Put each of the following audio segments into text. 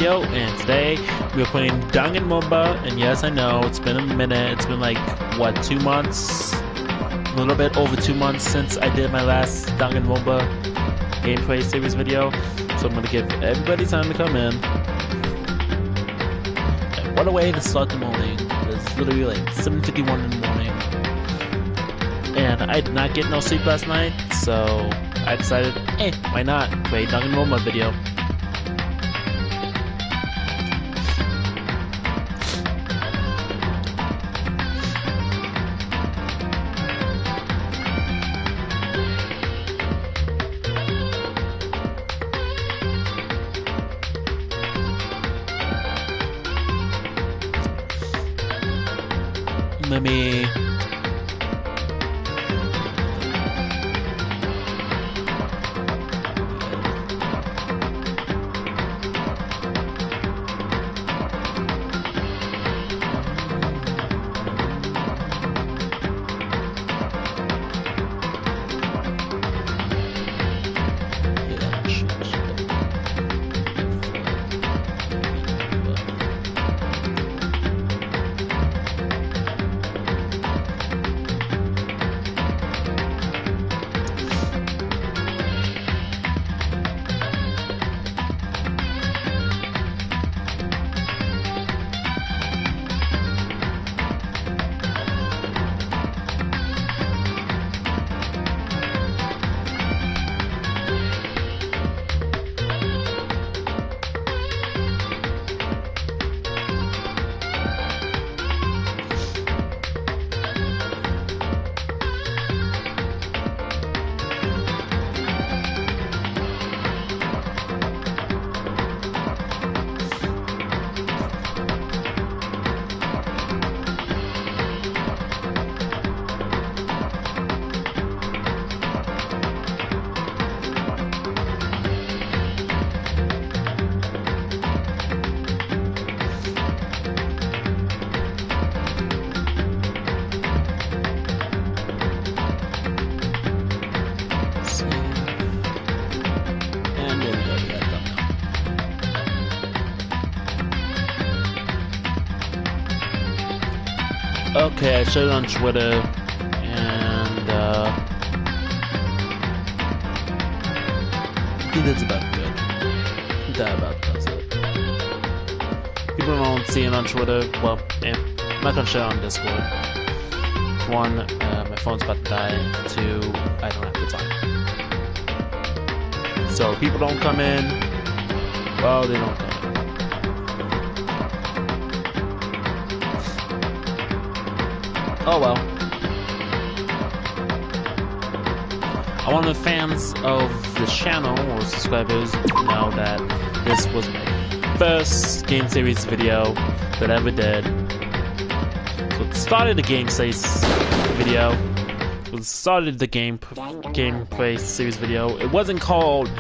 Yo, and today we're playing Danganronpa, and yes, I know it's been a minute. It's been like what, 2 months? A little bit over 2 months since I did my last Danganronpa gameplay series video. So I'm gonna give everybody time to come in. And what a way to start the morning! It's literally like 7:51 in the morning, and I did not get no sleep last night. So I decided, hey, why not play Danganronpa video? Let me okay, I showed it on Twitter, and I think that's about good. That about does it. People don't see it on Twitter. Well, yeah, I'm not gonna share it on Discord. One, my phone's about to die. Two, I don't have the time. So people don't come in. Well, they don't come in. Oh well. I want the fans of the channel or subscribers to know that this was my first game series video that I ever did. So it started the game series video. It started the gameplay series video. It wasn't called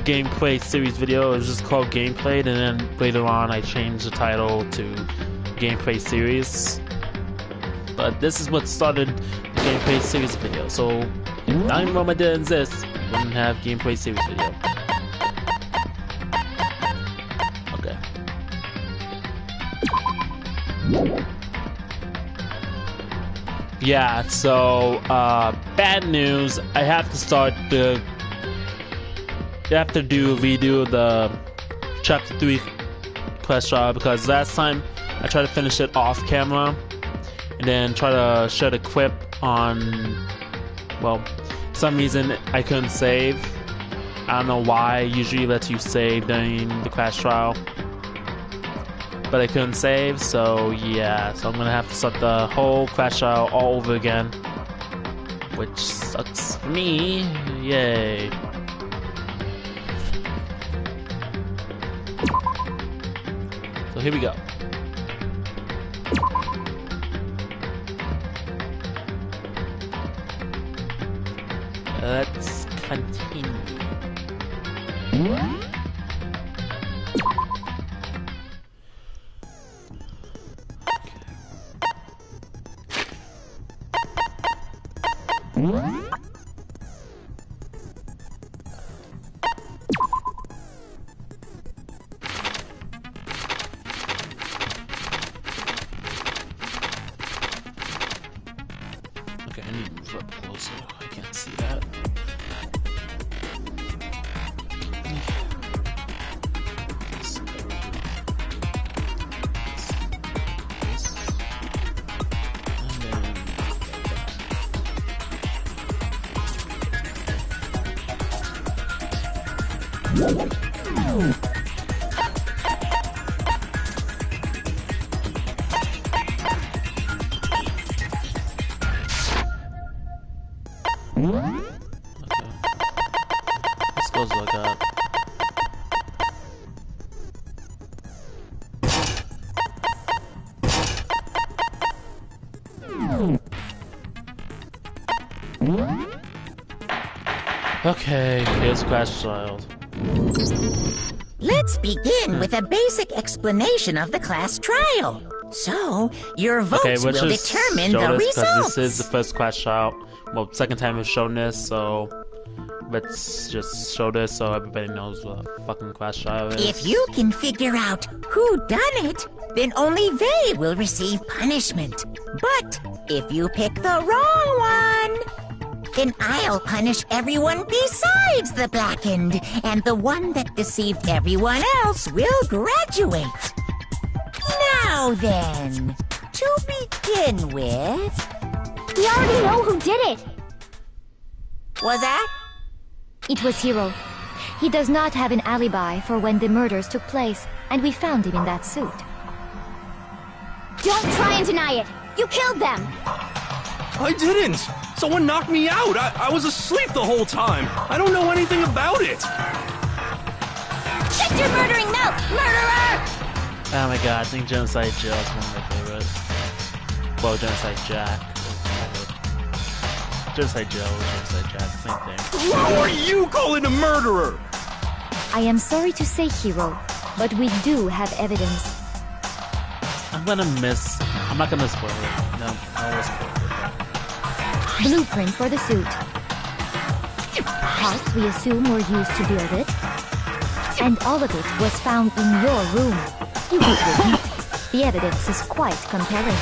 gameplay series video. It was just called gameplay, and then later on I changed the title to gameplay series. But this is what started the gameplay series video. So if Danganronpa didn't exist, we wouldn't have gameplay series video. Okay. Yeah, so bad news. I have to redo the chapter 3 quest trial, because last time I tried to finish it off camera and then try to share the quip on, well, for some reason I couldn't save. I don't know why. Usually it lets you save during the crash trial, but I couldn't save, so yeah, so I'm gonna have to start the whole crash trial all over again, which sucks for me. Yay. So here we go. Let's continue. Okay, I need to move up closer. I can't see that. This goes like that. Okay, here's Crash Child. Let's begin with a basic explanation of the class trial. So, your votes will determine the results. This is the first Crash Child. Well, second time we've shown this, so let's just show this so everybody knows what fucking Crash Child is. If you can figure out who done it, then only they will receive punishment. But if you pick the wrong one, then I'll punish everyone besides the blackened, and the one that deceived everyone else will graduate. Now then, to begin with... We already know who did it! Was that? It was Hiro. He does not have an alibi for when the murders took place, and we found him in that suit. Don't try and deny it! You killed them! I didn't! Someone knocked me out! I was asleep the whole time! I don't know anything about it! Shut your murdering mouth, murderer! Oh my god, I think Genocide Jill is one of my favorites. Well, Genocide Jack. Genocide Jill, Genocide Jack, same thing. Who are you calling a murderer? I am sorry to say, Hiro, but we do have evidence. I'm not gonna spoil it. No, I won't spoil it. Blueprint for the suit. Parts we assume were used to build it. And all of it was found in your room. You would admit, the evidence is quite compelling.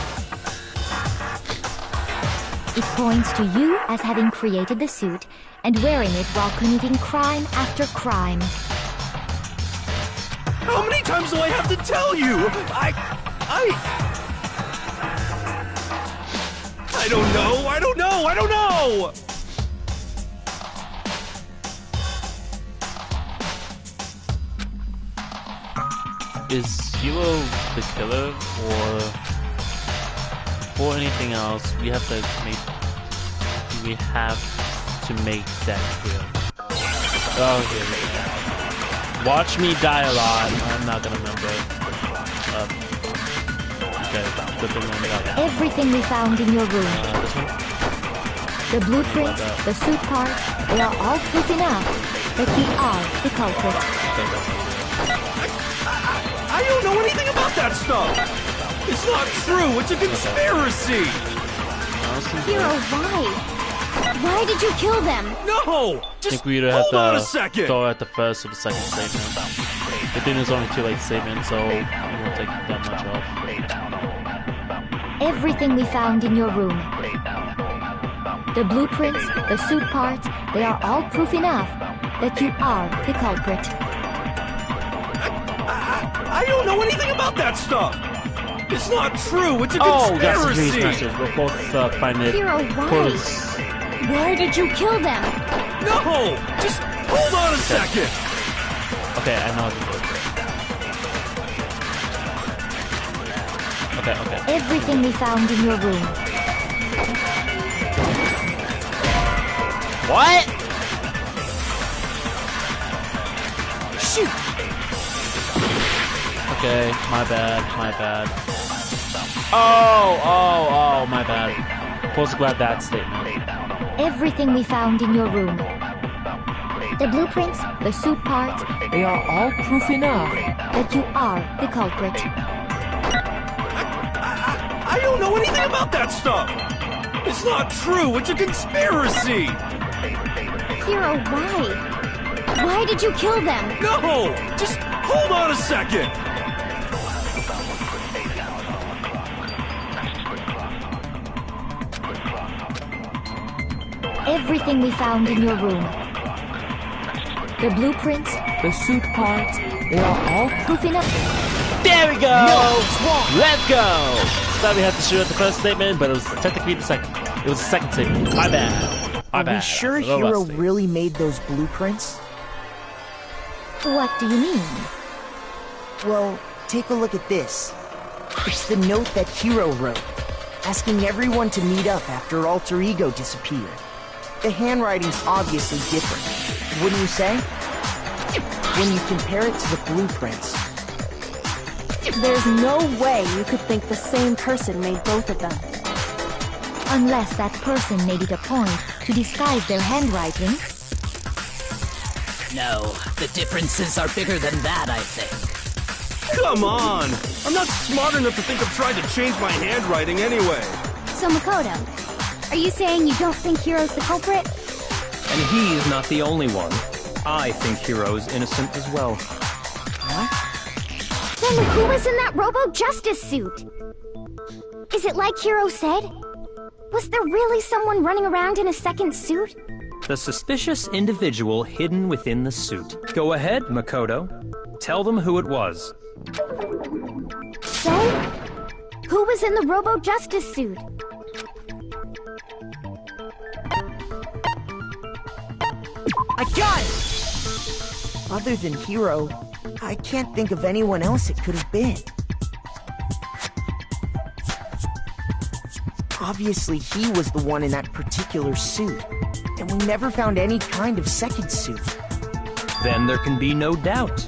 It points to you as having created the suit and wearing it while committing crime after crime. How many times do I have to tell you? I don't know! I don't know! Is Hiro the killer, or for anything else, we have to make that clear. Oh, here we go. Watch me die a lot. I'm not gonna remember. Okay, good thing I got that. Everything we found in your room. This one? The blueprints, the suit parts, they are all proof enough that you are the culprit. I don't know anything about that stuff! It's not true! It's a conspiracy! Hiro, why? Why did you kill them? No! I Just think we either have hold on a to second! throw at the first or the second statement. I think there's only two like statements, so it won't take that much off. Everything we found in your room. The blueprints, the suit parts, they are all proof enough that you are the culprit. I don't know anything about that stuff! It's not true! It's a Oh, that's a conspiracy! huge message. We'll both find it. Hiro, why? Why did you kill them? No! Just hold on a second! Okay, I know how to do it. Okay. Everything we found in your room. What? Shoot! Okay, my bad. Oh, my bad. Supposed to grab that statement. Everything we found in your room. The blueprints, the suit parts, they are all proof enough that you are the culprit. I don't know anything about that stuff! It's not true! It's a conspiracy! Hiro, why? Why did you kill them? No! Just hold on a second! everything we found in your room. The blueprints, the suit parts, they are all proof enough. There we go! No, it's wrong. Let's go! Thought we had to shoot at the first statement, but it was technically the second. It was the second statement. My bad. My bad. Are we sure I forgot Hero about statement. really made those blueprints? What do you mean? Well, take a look at this. It's the note that Hero wrote, asking everyone to meet up after Alter Ego disappeared. The handwriting's obviously different, wouldn't you say? When you compare it to the blueprints. There's no way you could think the same person made both of them. Unless that person made it a point to disguise their handwriting. No, the differences are bigger than that, I think. Come on! I'm not smart enough to think of trying to change my handwriting anyway. So Makoto, are you saying you don't think Hiro's the culprit? And he's not the only one. I think Hiro's innocent as well. Then who was in that Robo-Justice suit? Is it like Hiro said? Was there really someone running around in a second suit? The suspicious individual hidden within the suit. Go ahead, Makoto. Tell them who it was. So, who was in the Robo-Justice suit? I got it! Other than Hero, I can't think of anyone else it could have been. Obviously, he was the one in that particular suit, and we never found any kind of second suit. Then there can be no doubt.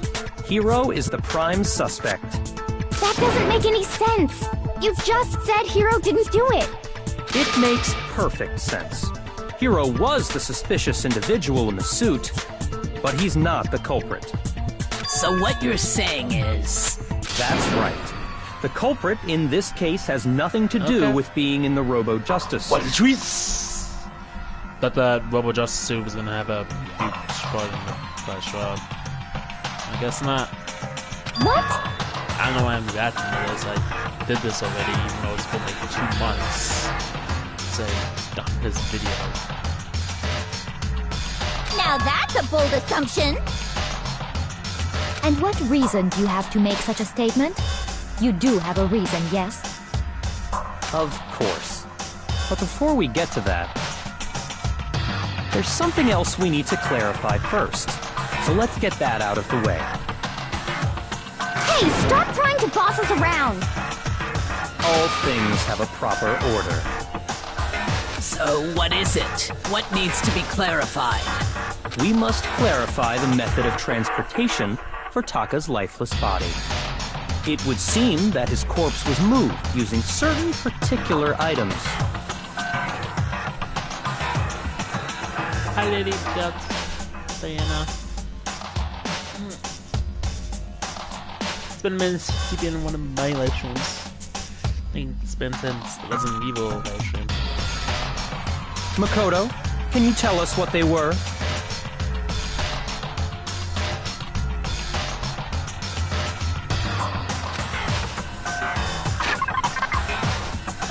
Hiro is the prime suspect. That doesn't make any sense. You just said Hiro didn't do it. It makes perfect sense. Hiro was the suspicious individual in the suit, but he's not the culprit. So what you're saying is... That's right. The culprit in this case has nothing to do with being in the Robo-Justice What suit. the tweets? Thought that Robo-Justice suit was gonna have a huge part in the Flash Shroud. I guess not. What? I don't know why I'm reacting to this. I did this already, even though it's been like 2 months since I done this video. Now that's a bold assumption. And what reason do you have to make such a statement? You do have a reason, yes? Of course. But before we get to that, there's something else we need to clarify first. So let's get that out of the way. Hey, stop trying to boss us around. All things have a proper order. So what is it? What needs to be clarified? We must clarify the method of transportation for Taka's lifeless body. It would seem that his corpse was moved using certain particular items. Hi, lady. That's Diana. It's been a minute since you've been in one of my live streams. I think it's been since the Resident Evil live stream. Makoto, can you tell us what they were?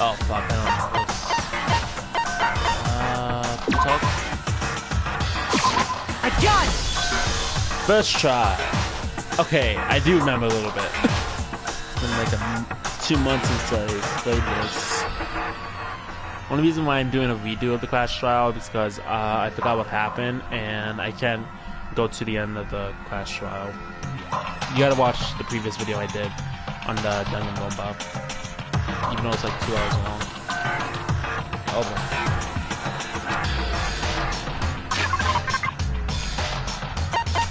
Oh, fuck, I don't know this. Talk. I got it! First try. Okay, I do remember a little bit. It's been like 2 months since I played this. One reason why I'm doing a redo of the Clash Trial is because I forgot what happened, and I can't go to the end of the Clash Trial. You gotta watch the previous video I did on the Danganronpa. Even though it's like 2 hours long. Oh boy.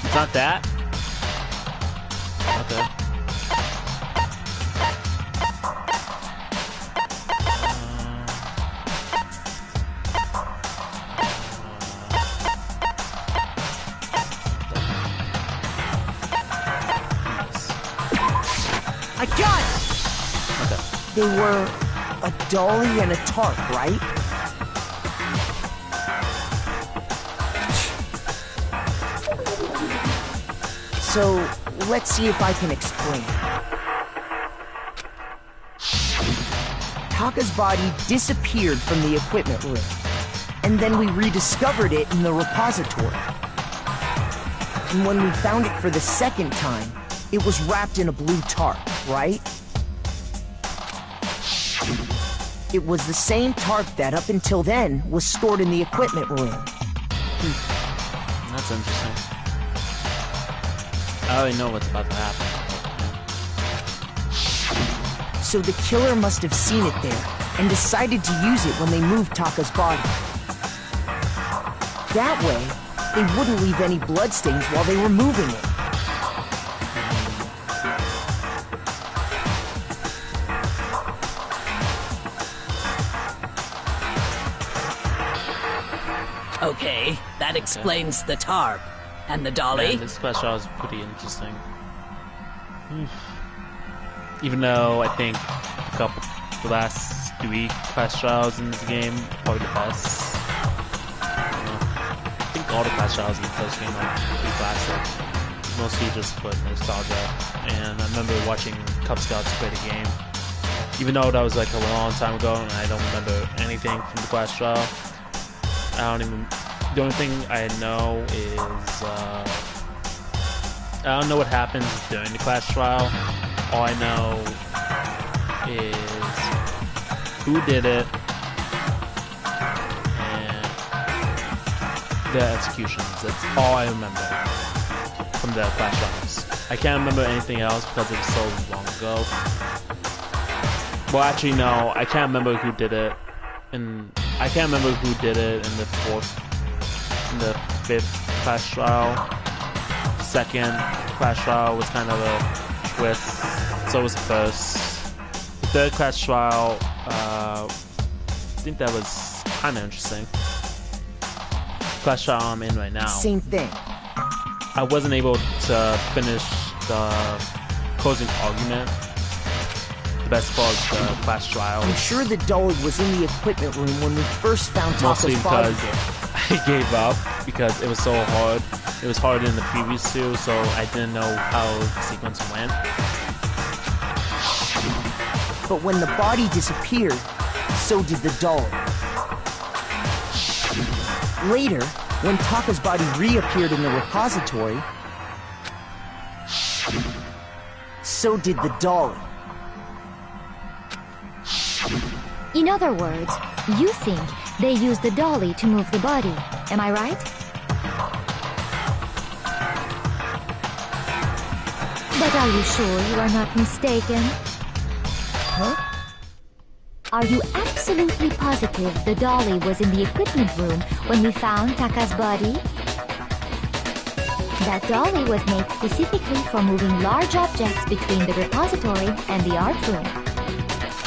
It's not that? Okay. I got it! They were a dolly and a tarp, right? So, let's see if I can explain. Taka's body disappeared from the equipment room, and then we rediscovered it in the repository. And when we found it for the second time, it was wrapped in a blue tarp, right? It was the same tarp that, up until then, was stored in the equipment room. That's interesting. I already know what's about to happen. So the killer must have seen it there, and decided to use it when they moved Taka's body. That way, they wouldn't leave any bloodstains while they were moving it. Okay, that explains the tarp. And the dolly? Man, this quest trial is pretty interesting. Even though I think the last 3 quest trials in this game are probably the best. I think all the quest trials in the first game are pretty classic. Mostly just for nostalgia. And I remember watching Cub Scouts play the game. Even though that was like a long time ago and I don't remember anything from the quest trial. The only thing I know is, I don't know what happens during the class trial. All I know is who did it and the executions. That's all I remember from the class trials. I can't remember anything else because it was so long ago. Well, actually, no, I can't remember who did it. And I can't remember who did it in the 5th class trial. 2nd class trial was kind of a twist. So was the 1st. The 3rd class trial, I think that was kind of interesting. Class trial I'm in right now. Same thing. I wasn't able to finish the closing argument. Best part of the class trial. I'm sure the dolly was in the equipment room when we first found Mostly Taka's body. because I gave up because it was so hard. It was harder than the previous 2, so I didn't know how the sequence went. But when the body disappeared, so did the dolly. Later, when Taka's body reappeared in the repository, so did the dolly. In other words, you think they used the dolly to move the body. Am I right? But are you sure you are not mistaken? Huh? Are you absolutely positive the dolly was in the equipment room when we found Taka's body? That dolly was made specifically for moving large objects between the repository and the art room.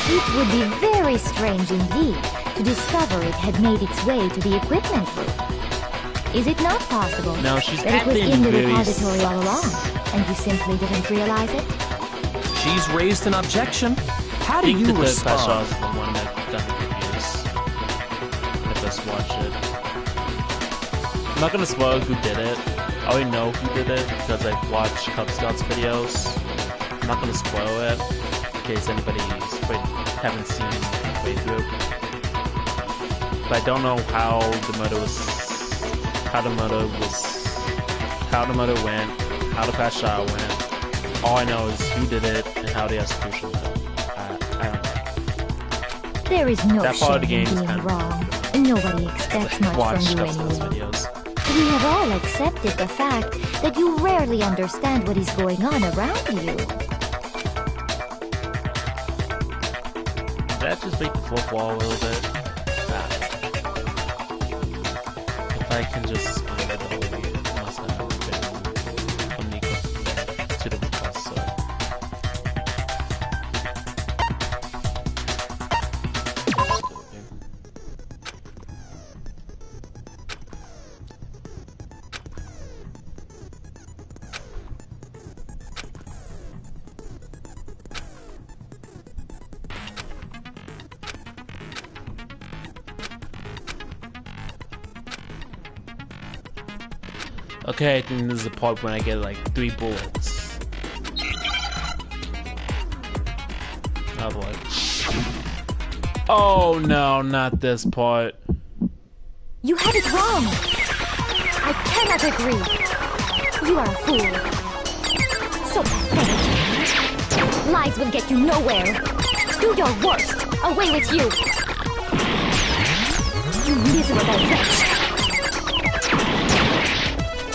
It would be very strange indeed to discover it had made its way to the equipment room. Is it not possible No, she's that it was acting in the very repository all along, and you simply didn't realize it? She's raised an objection. How do I think you the 3rd class trial respond? is the one that got me confused. I just watched it. I'm not gonna spoil who did it. I already know who did it because I've watched Cub Scouts videos. I'm not gonna spoil it in case anybody's haven't seen the playthrough. But I don't know how the murder went, how the class trial went. All I know is who did it and how the execution went. I don't know. There is no That part of the shame in game is being kind of- wrong. Nobody expects much Watch from you Cub Scouts anyway. videos. We have all accepted the fact that you rarely understand what is going on around you. Did that just break the 4th wall a little bit? If I can just find the dolly, it must have been from the equipment to the request, so. Okay, I think this is the part when I get like 3 bullets. Oh boy. Oh no, not this part. You had it wrong. I cannot agree. You are a fool. So pathetic. Lies will get you nowhere. Do your worst. Away with you. You miserable wretch.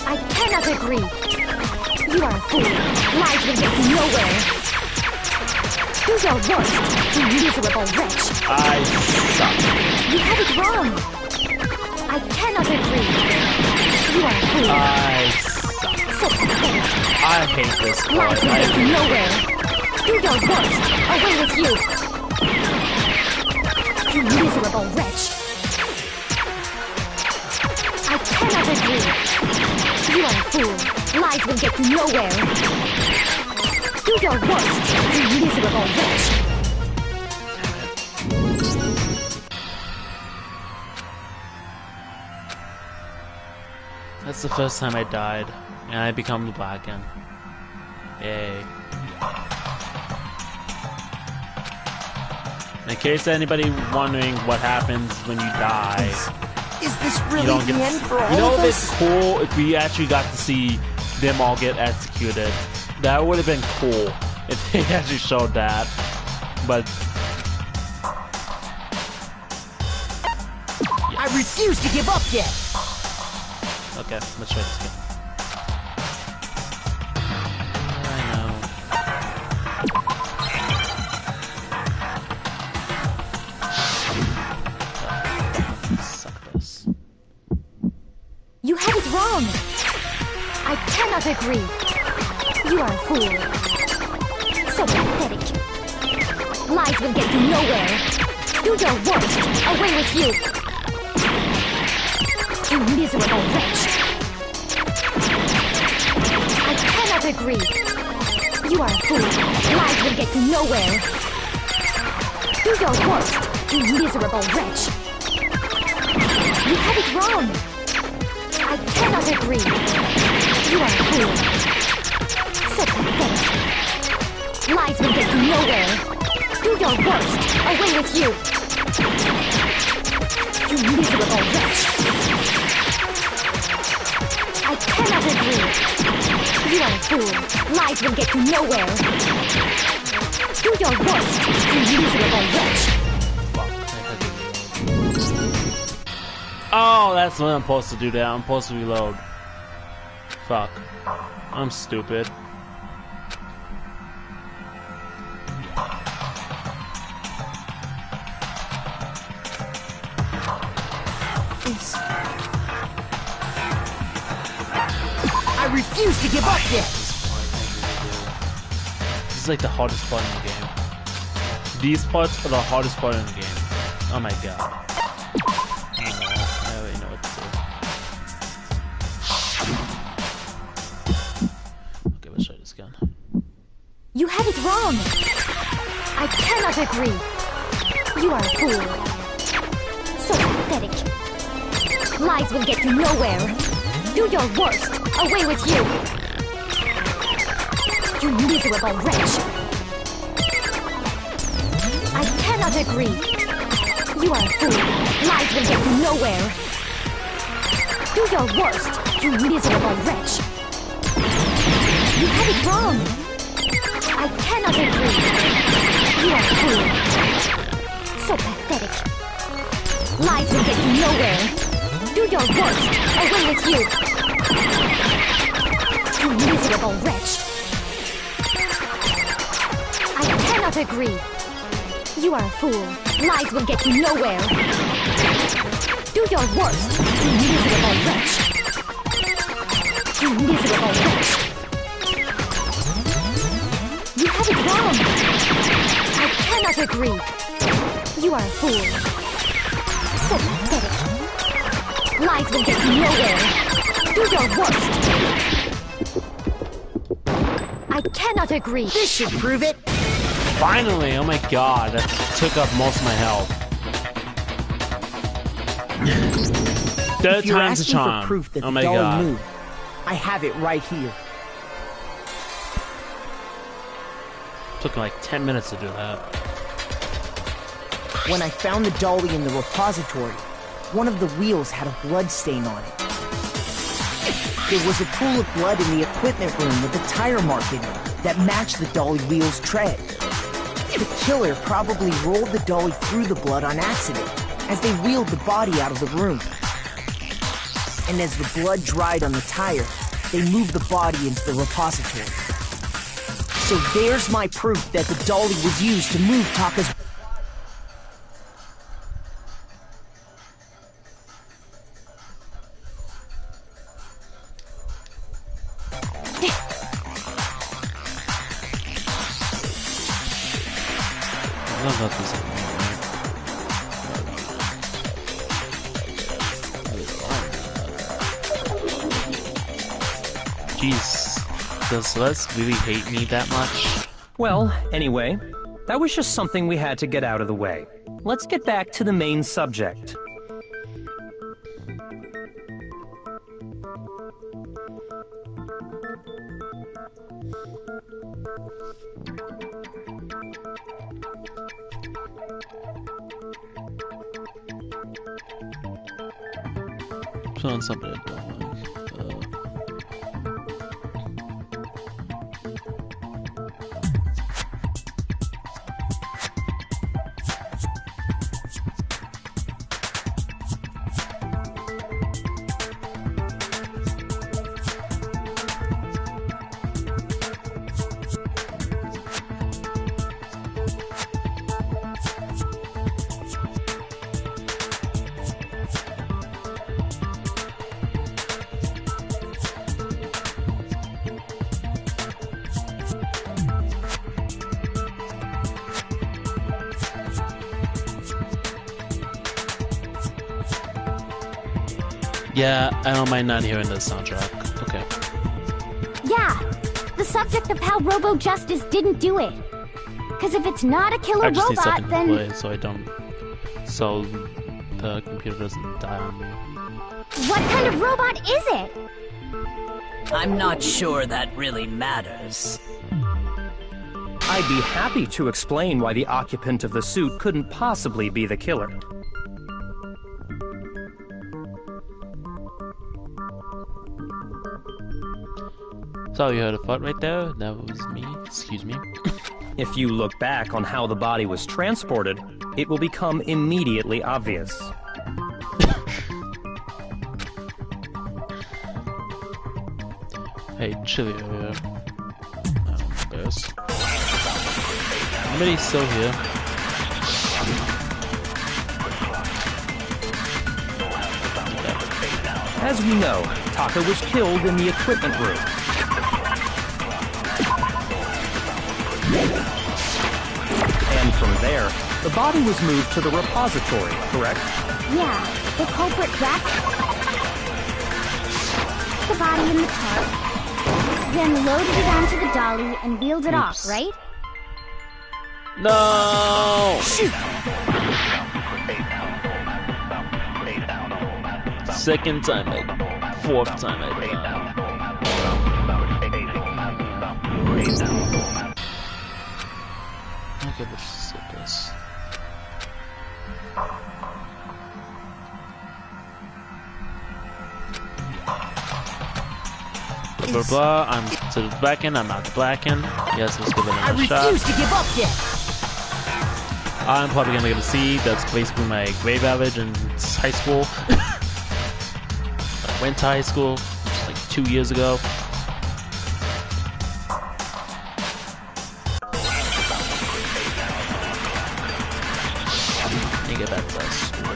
I cannot agree. You are a fool. Lies will get you nowhere. Do your worst, you miserable wretch. I suck. You had it wrong. I cannot agree. You are a fool. I suck. So pathetic. I hate this part. Lies will get you nowhere. Do your worst. Away with you. You miserable wretch. I cannot agree. You are a fool. Lies will get you nowhere. Do your worst, you miserable wretch. That's the first time I died, and I become the Blacken. Yay. In case anybody wondering what happens when you die, Is this really you don't the get end for all you know of what's us? cool if we actually got to see them all get executed. That would have been cool if they actually showed that. But I refuse to give up yet. okay, let's try this again. I know. Suck this. You had it wrong. I cannot agree. You are a fool. So pathetic. Lies will get you nowhere. Do your worst. Away with you. You miserable wretch. I cannot agree. You are a fool. Lies will get you nowhere. Do your worst. You miserable wretch. You had it wrong. I cannot agree. You are a fool. So pathetic. Lies will get you nowhere. Do your worst. Away with you. You miserable wretch. I cannot agree. You are a fool. Lies will get you nowhere. Do your worst. You miserable wretch. Oh, that's what I'm supposed to do that. I'm supposed to reload. Fuck. I'm stupid. I refuse to give up yet. This is like the hardest part in the game. These parts are the hardest part in the game. Oh my god. I already know what to do. Okay, let's try this again. You had it wrong. I cannot agree. You are a fool. So pathetic. Lies will get you nowhere. Do your worst. Away with you. You miserable wretch. I cannot agree. You are a fool. Lies will get you nowhere. Do your worst. You miserable wretch. You had it wrong. I cannot agree. You are a fool. So pathetic. Lies will get you nowhere. Do your worst. Away with you. You miserable wretch. I cannot agree. You are a fool. Lies will get you nowhere. Do your worst. You miserable wretch. You miserable wretch. You have it wrong. I cannot agree. You are a fool. So pathetic. Lies will get you nowhere. Do your worst. I cannot agree. This should prove it. Finally! Oh my god, that took up most of my health. Third If you're time's a asking for charm. proof that Oh the my dolly god. moved, I have it right here. Took like 10 minutes to do that. When I found the dolly in the repository, one of the wheels had a blood stain on it. There was a pool of blood in the equipment room with a tire mark in it that matched the dolly wheel's tread. The killer probably rolled the dolly through the blood on accident as they wheeled the body out of the room. And as the blood dried on the tire, they moved the body into the repository. So there's my proof that the dolly was used to move Taka's... Jeez, does Celeste really hate me that much? Well, anyway, that was just something we had to get out of the way. Let's get back to the main subject. Put on something I don't like. Yeah, I don't mind not hearing the soundtrack. Okay. Yeah, the subject of how Robo Justice didn't do it. Because if it's not a killer I just need robot, something to then... play so I don't... so the computer doesn't die on me. What kind of robot is it? I'm not sure that really matters. I'd be happy to explain why the occupant of the suit couldn't possibly be the killer. So you heard a thought right there? That was me. Excuse me. If you look back on how the body was transported, it will become immediately obvious. Hey, Chili over here. Embarrassed. Somebody's still here. As we know, Taka was killed in the equipment room. And from there, the body was moved to the repository, correct? Yeah, the culprit wrapped the body in the tarp, then loaded it onto the dolly and wheeled it off, right? No! Shoot! Second time, fourth time, Okay, let's skip this. Blah blah blah. I'm to the back end. I'm not the black end. Yes, let's give it another shot. I refuse to give up yet. I'm probably gonna get a C. That's basically my grade average in high school. I went to high school just like 2 years ago. Let me get back to that school.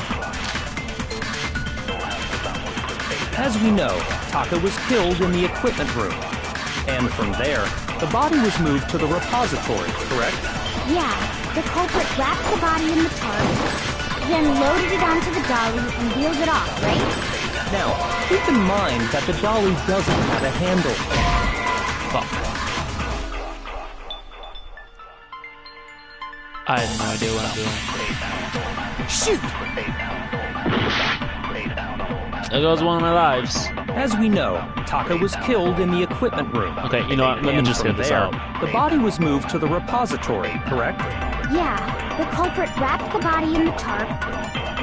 As we know, Taka was killed in the equipment room. And from there, the body was moved to the repository, correct? Yeah, the culprit wrapped the body in the tarp, then loaded it onto the dolly and wheeled it off, right? Now, keep in mind that the dolly doesn't have a handle. Fuck. I had no idea what I'm doing. Shoot! There goes one of my lives. As we know, Taka was killed in the equipment room. Okay, you know what? Let me And just from get this there, out. the body was moved to the repository, correct? Yeah, the culprit wrapped the body in the tarp,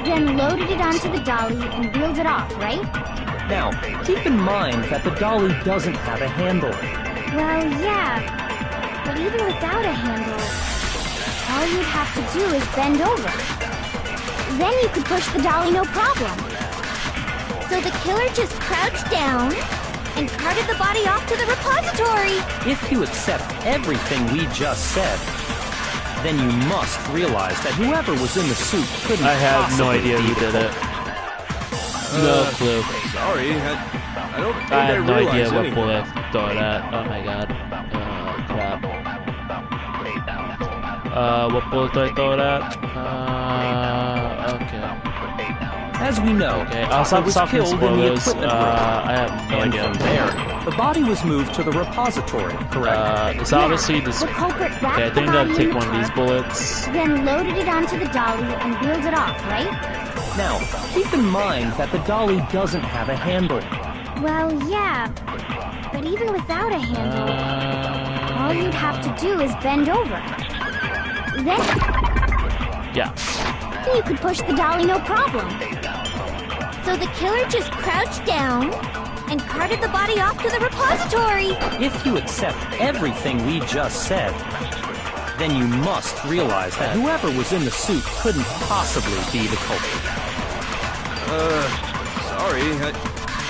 then loaded it onto the dolly and wheeled it off, right? Now, keep in mind that the dolly doesn't have a handle. Well, yeah, but even without a handle, all you'd have to do is bend over. Then you could push the dolly no problem. So the killer just crouched down and carted the body off to the repository. If you accept everything we just said, then you must realize that whoever was in the suit couldn't I have no possibly idea be who the did it. No clue. Sorry, I don't think I have no idea realized what anything. bullet throw it at. Oh my god. Crap. What bullet do I throw it at? Okay. As we know, Okay, Taka was stop killed in the spoilers. equipment room. I have no And idea. from there, the body was moved to the repository, correct? It's obviously this. The culprit wrapped Okay, I the think I body gotta in take the one of these tarp, bullets. then loaded it onto the dolly and wheeled it off, right? Now, keep in mind that the dolly doesn't have a handle. Well, yeah, but even without a handle, all you'd have to do is bend over. Then Yeah. you could push the dolly no problem. So the killer just crouched down and carted the body off to the repository. If you accept everything we just said, then you must realize that whoever was in the suit couldn't possibly be the culprit. Sorry,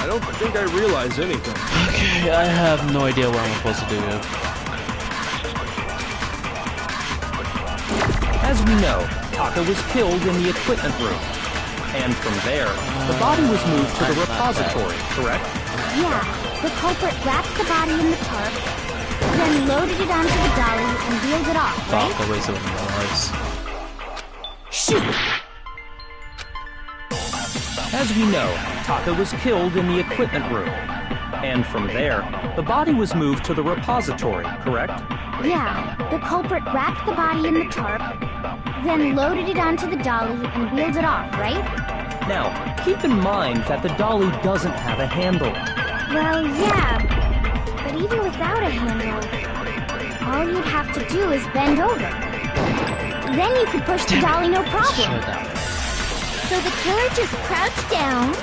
I don't think I realized anything. Okay, I have no idea what I'm supposed to do here. As we know, Taka was killed in the equipment room. And from there, the body was moved to the repository, correct? Yeah, the culprit wrapped the body in the tarp, then loaded it onto the dolly and wheeled it off, right? Fuck, always open my eyes. Shoot! As we know, Taka was killed in the equipment room. And from there, the body was moved to the repository, correct? Yeah, the culprit wrapped the body in the tarp, then loaded it onto the dolly and wheeled it off, right? Now, keep in mind that the dolly doesn't have a handle. Well, yeah, but even without a handle, all you'd have to do is bend over. Then you could push the dolly no problem. So the killer just crouched down.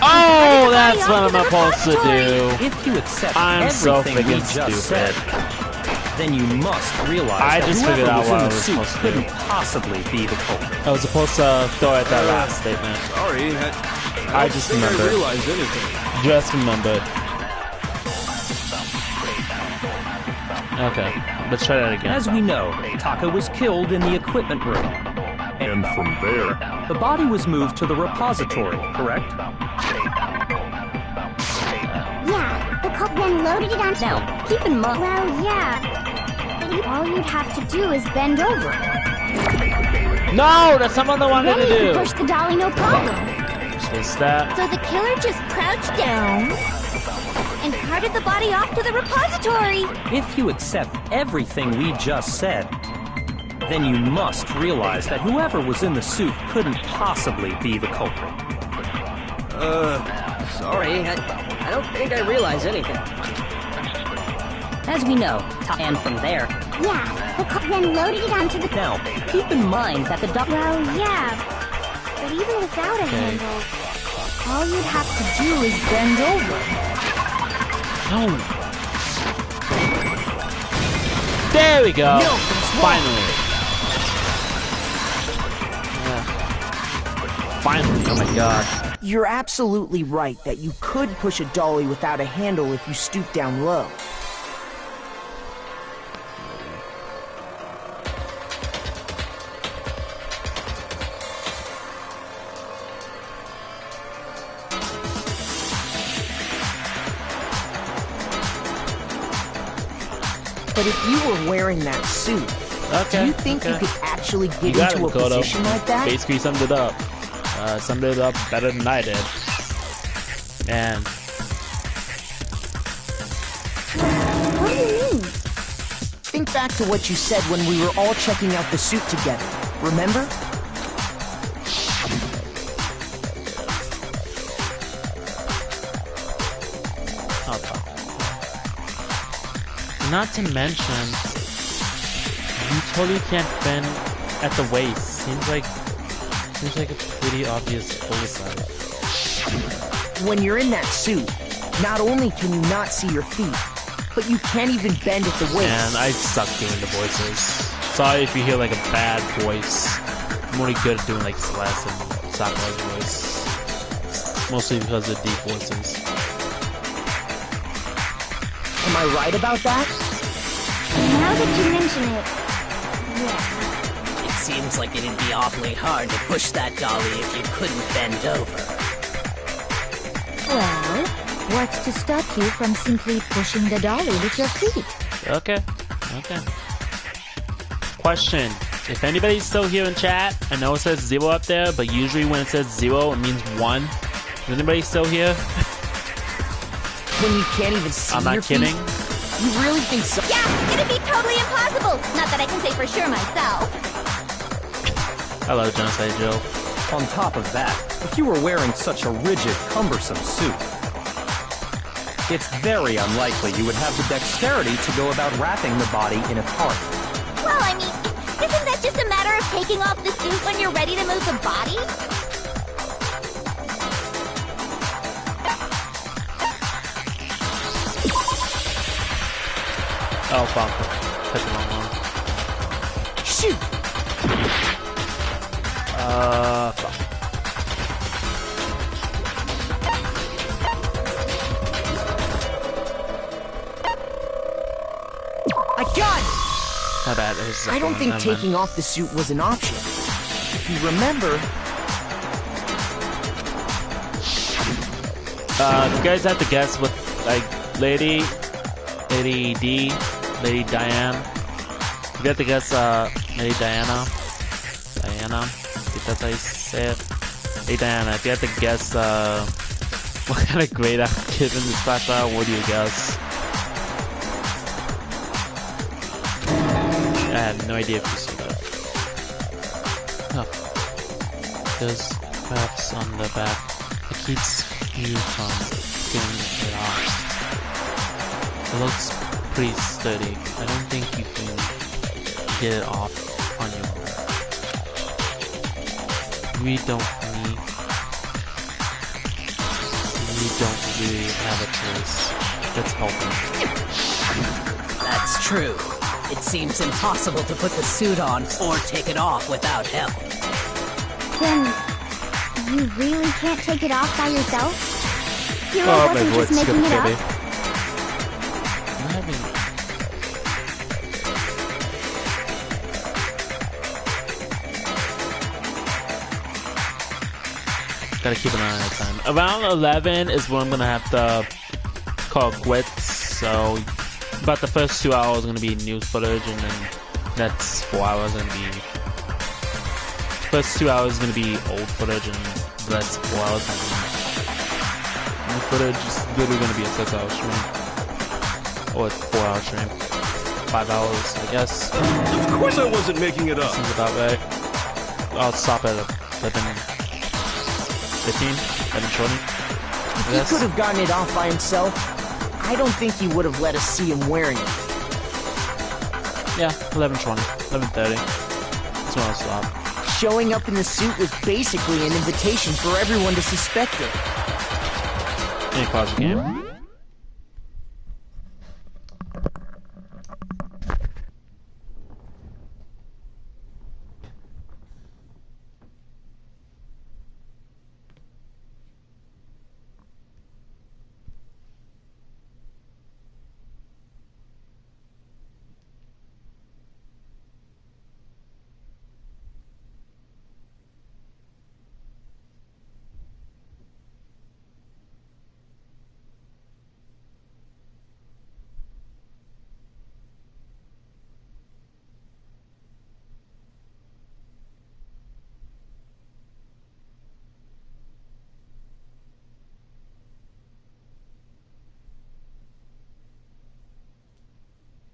Oh, that's what I'm supposed to do. If you accept I'm so everything we freaking just stupid. said, then you must realize I that just whoever figured out was what in I the was suit supposed to do. couldn't possibly be the culprit. I was supposed to throw at that last statement. Sorry, I just think remembered. I realized anything. Just remembered. Okay, let's try that again. As we know, Taka was killed in the equipment room. And from there, the body was moved to the repository, correct? Yeah, the culprit then loaded it onto... Now, keep in mind... Well, yeah, but all you'd have to do is bend over. No, that's not what I wanted Then to you do. could push the dolly no problem. Just that. So the killer just crouched down and carted the body off to the repository. If you accept everything we just said, then you must realize that whoever was in the suit couldn't possibly be the culprit. Sorry, I don't think I realized anything. As we know, and from there... Yeah, the culprit then loaded it onto the... Now, keep in mind that the Well, yeah, but even without a handle, all you'd have to do is bend over. No. There we go. Finally. Yeah. Finally. Oh my god. You're absolutely right that you could push a dolly without a handle if you stoop down low. But if you were wearing that suit, Okay. do you think you could actually You get got into it, a Kodo. position like that? Basically summed it up. Summed it up better than I did. And What do you mean? Think back to what you said when we were all checking out the suit together. Remember? not to mention, you totally can't bend at the waist. Seems like a pretty obvious oversight. When you're in that suit, not only can you not see your feet, but you can't even bend at the waist. And I suck doing the voices. Sorry if you hear like a bad voice. I'm only good at doing like Celeste and Sakura's voice. Mostly because of deep voices. Am I right about that? Now that you mention it, yeah. It seems like it'd be awfully hard to push that dolly if you couldn't bend over. Well, what's to stop you from simply pushing the dolly with your feet? Okay. Question. If anybody's still here in chat, I know it says 0 up there, but usually when it says 0, it means 1. Is anybody still here? When you can't even see I'm not your kidding. feet? You really think so? Yeah, it'd be totally impossible. Not that I can say for sure myself. Hello, Genocide Joe. On top of that, if you were wearing such a rigid, cumbersome suit, it's very unlikely you would have the dexterity to go about wrapping the body in a tarp. Well, I mean, isn't that just a matter of taking off the suit when you're ready to move the body? Oh, fuck. Hit the wrong one. Shoot! Fuck. I got it! My bad. I don't think taking off the suit was an option. If you remember... You guys have to guess what, like, Lady D, Lady Diane. You have to guess, Lady Diana. I think that's how you say it. Hey Diana, if you had to guess, what kind of grade I've given this flashlight, what do you guess? I have no idea if you see that. Oh. There's cracks on the back. It keeps you from getting it off. It looks pretty sturdy. I don't think you can get it off on your own. We don't really have a choice. Let's help him. That's true. It seems impossible to put the suit on or take it off without help. Then, you really can't take it off by yourself? Hero Oh, my wasn't voice just making it skipped up? I'm having... Gotta keep an eye on that time. Around 11 is when I'm gonna have to call quits, so about the first 2 hours are gonna be news footage, and then next 4 hours are gonna be... First 2 hours is gonna be old footage, and the next 4 hours is gonna be new footage. Is literally gonna be a 6-hour stream. Or a 4-hour stream. 5 hours, I guess. Of course I wasn't making it up. Seems about right. I'll stop at 11... 15? 11, 20? If he could have gotten it off by himself, I don't think he would have let us see him wearing it. Yeah, 11, 20, 11:30. That's when I'll stop. Showing up in the suit was basically an invitation for everyone to suspect it. Can you pause the game?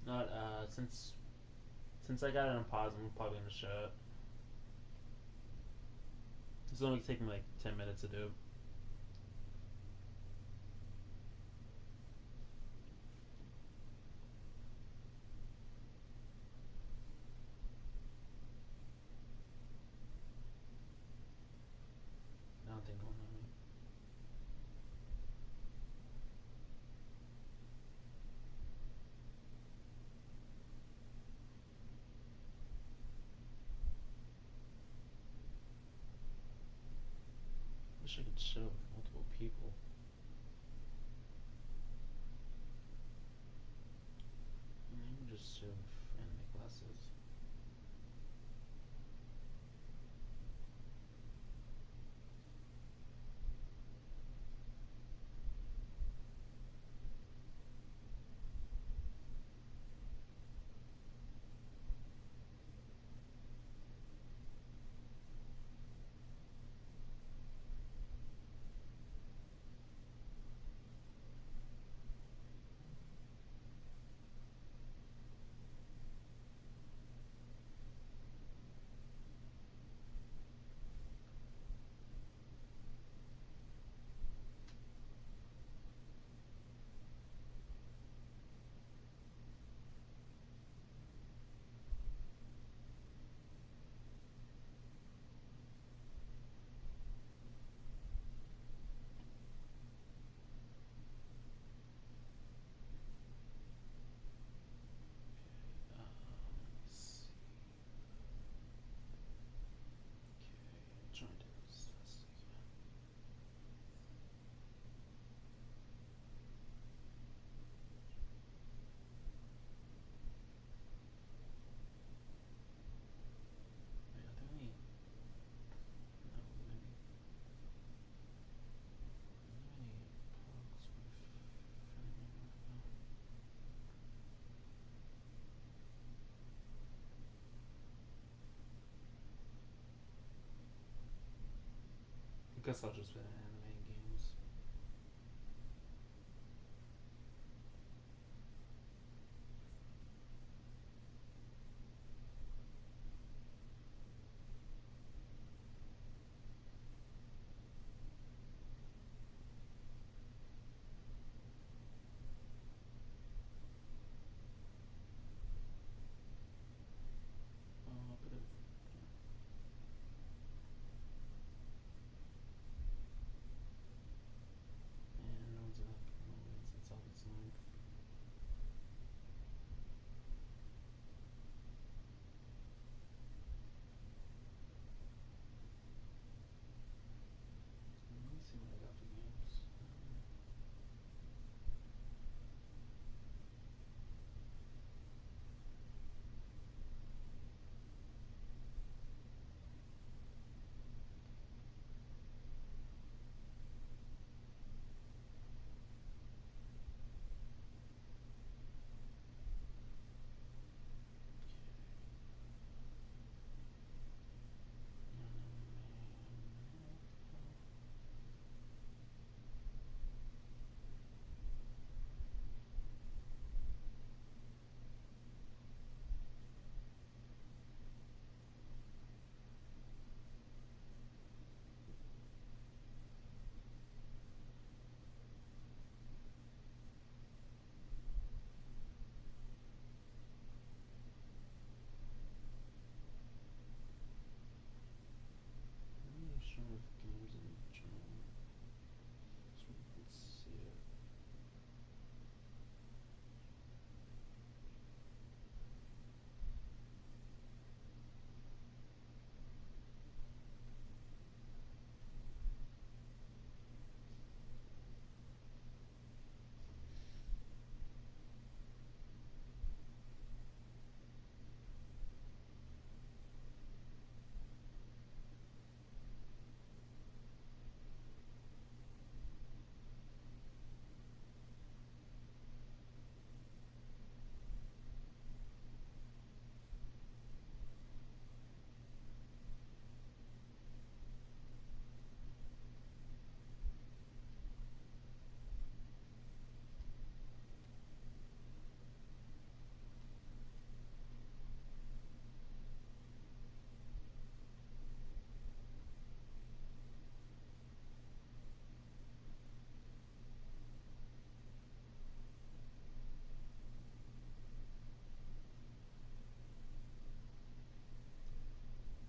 Not, since I got it on pause, I'm probably gonna show it. It's only taking like 10 minutes to do. nothing going on. Wish I could show multiple people. I'm just show anime classes. Trying to do this again. Wait, are there any? No, maybe. Are there any bugs with anime right now? I guess I'll just play anime games. But if, and no one's up. No one's it's all it's nine. Let me see what I got for games. I'm not sure if games in general. So let's see it.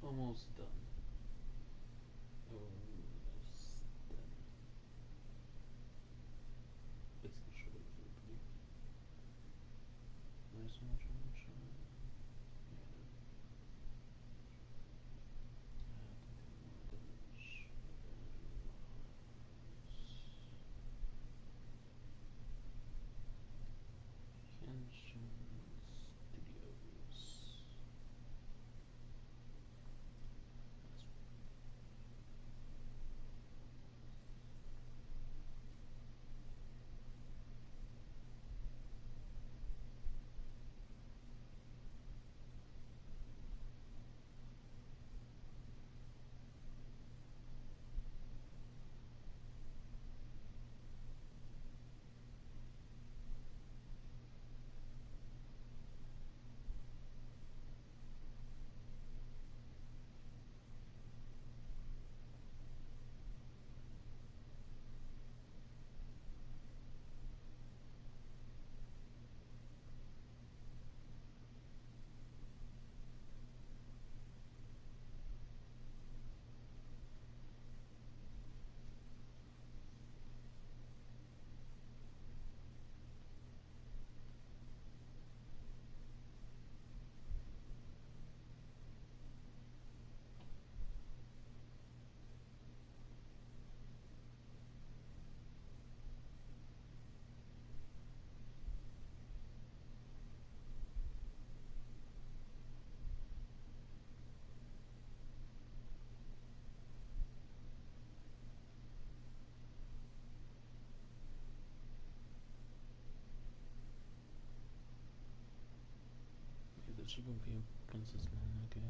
Almost done. Oh, This will be a Princess Mononoke.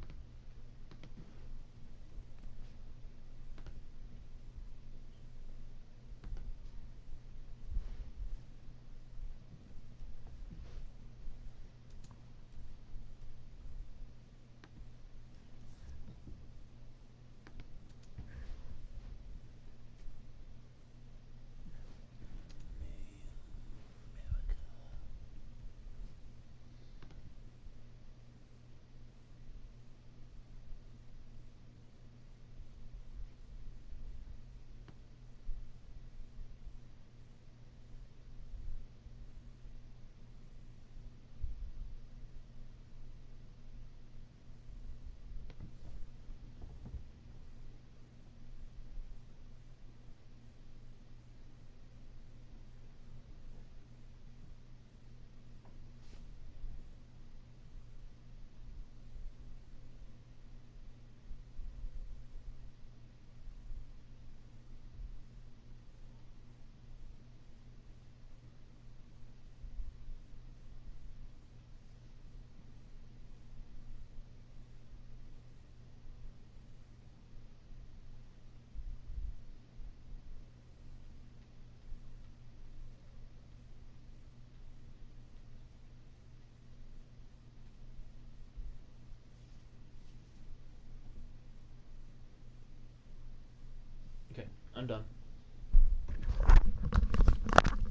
I'm done.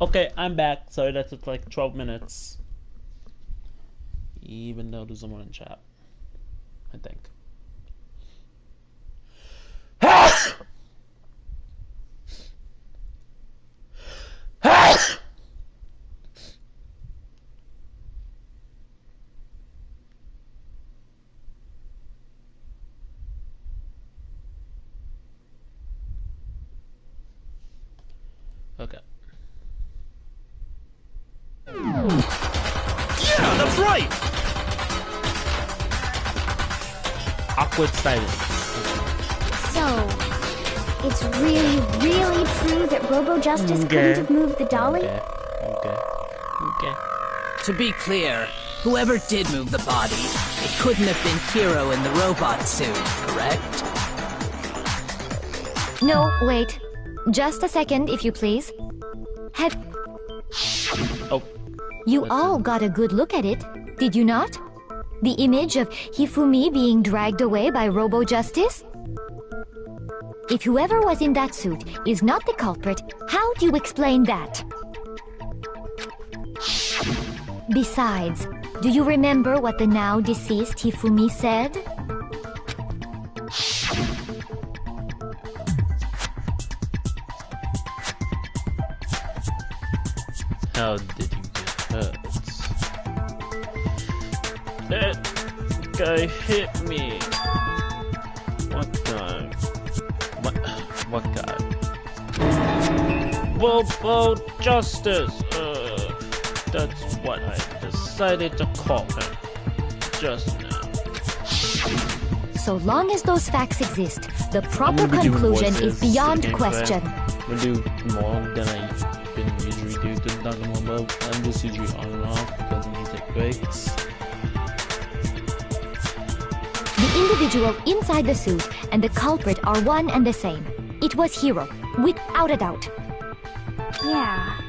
Okay, I'm back. Sorry that took like 12 minutes. Even though there's someone in chat. I think. Okay. Yeah, that's right! Awkward silence. So, it's really, really true that Robo Justice couldn't have moved the dolly? Okay. To be clear, whoever did move the body, it couldn't have been Hero in the robot suit, correct? No, wait. Just a second, if you please. Have Oh. you all got a good look at it, did you not? The image of Hifumi being dragged away by Robo Justice? If whoever was in that suit is not the culprit, how do you explain that? Besides, do you remember what the now deceased Hifumi said? How did you get hurt? guy hit me. What guy? What guy? Bobo Justice. That's what I decided to call him just now. So long as those facts exist, the proper conclusion is beyond question. I'm gonna do more than I usually do to Danganronpa. I'm just usually on and off because I need to take breaks. The individual inside the suit and the culprit are one and the same. It was Hiro, without a doubt. Yeah.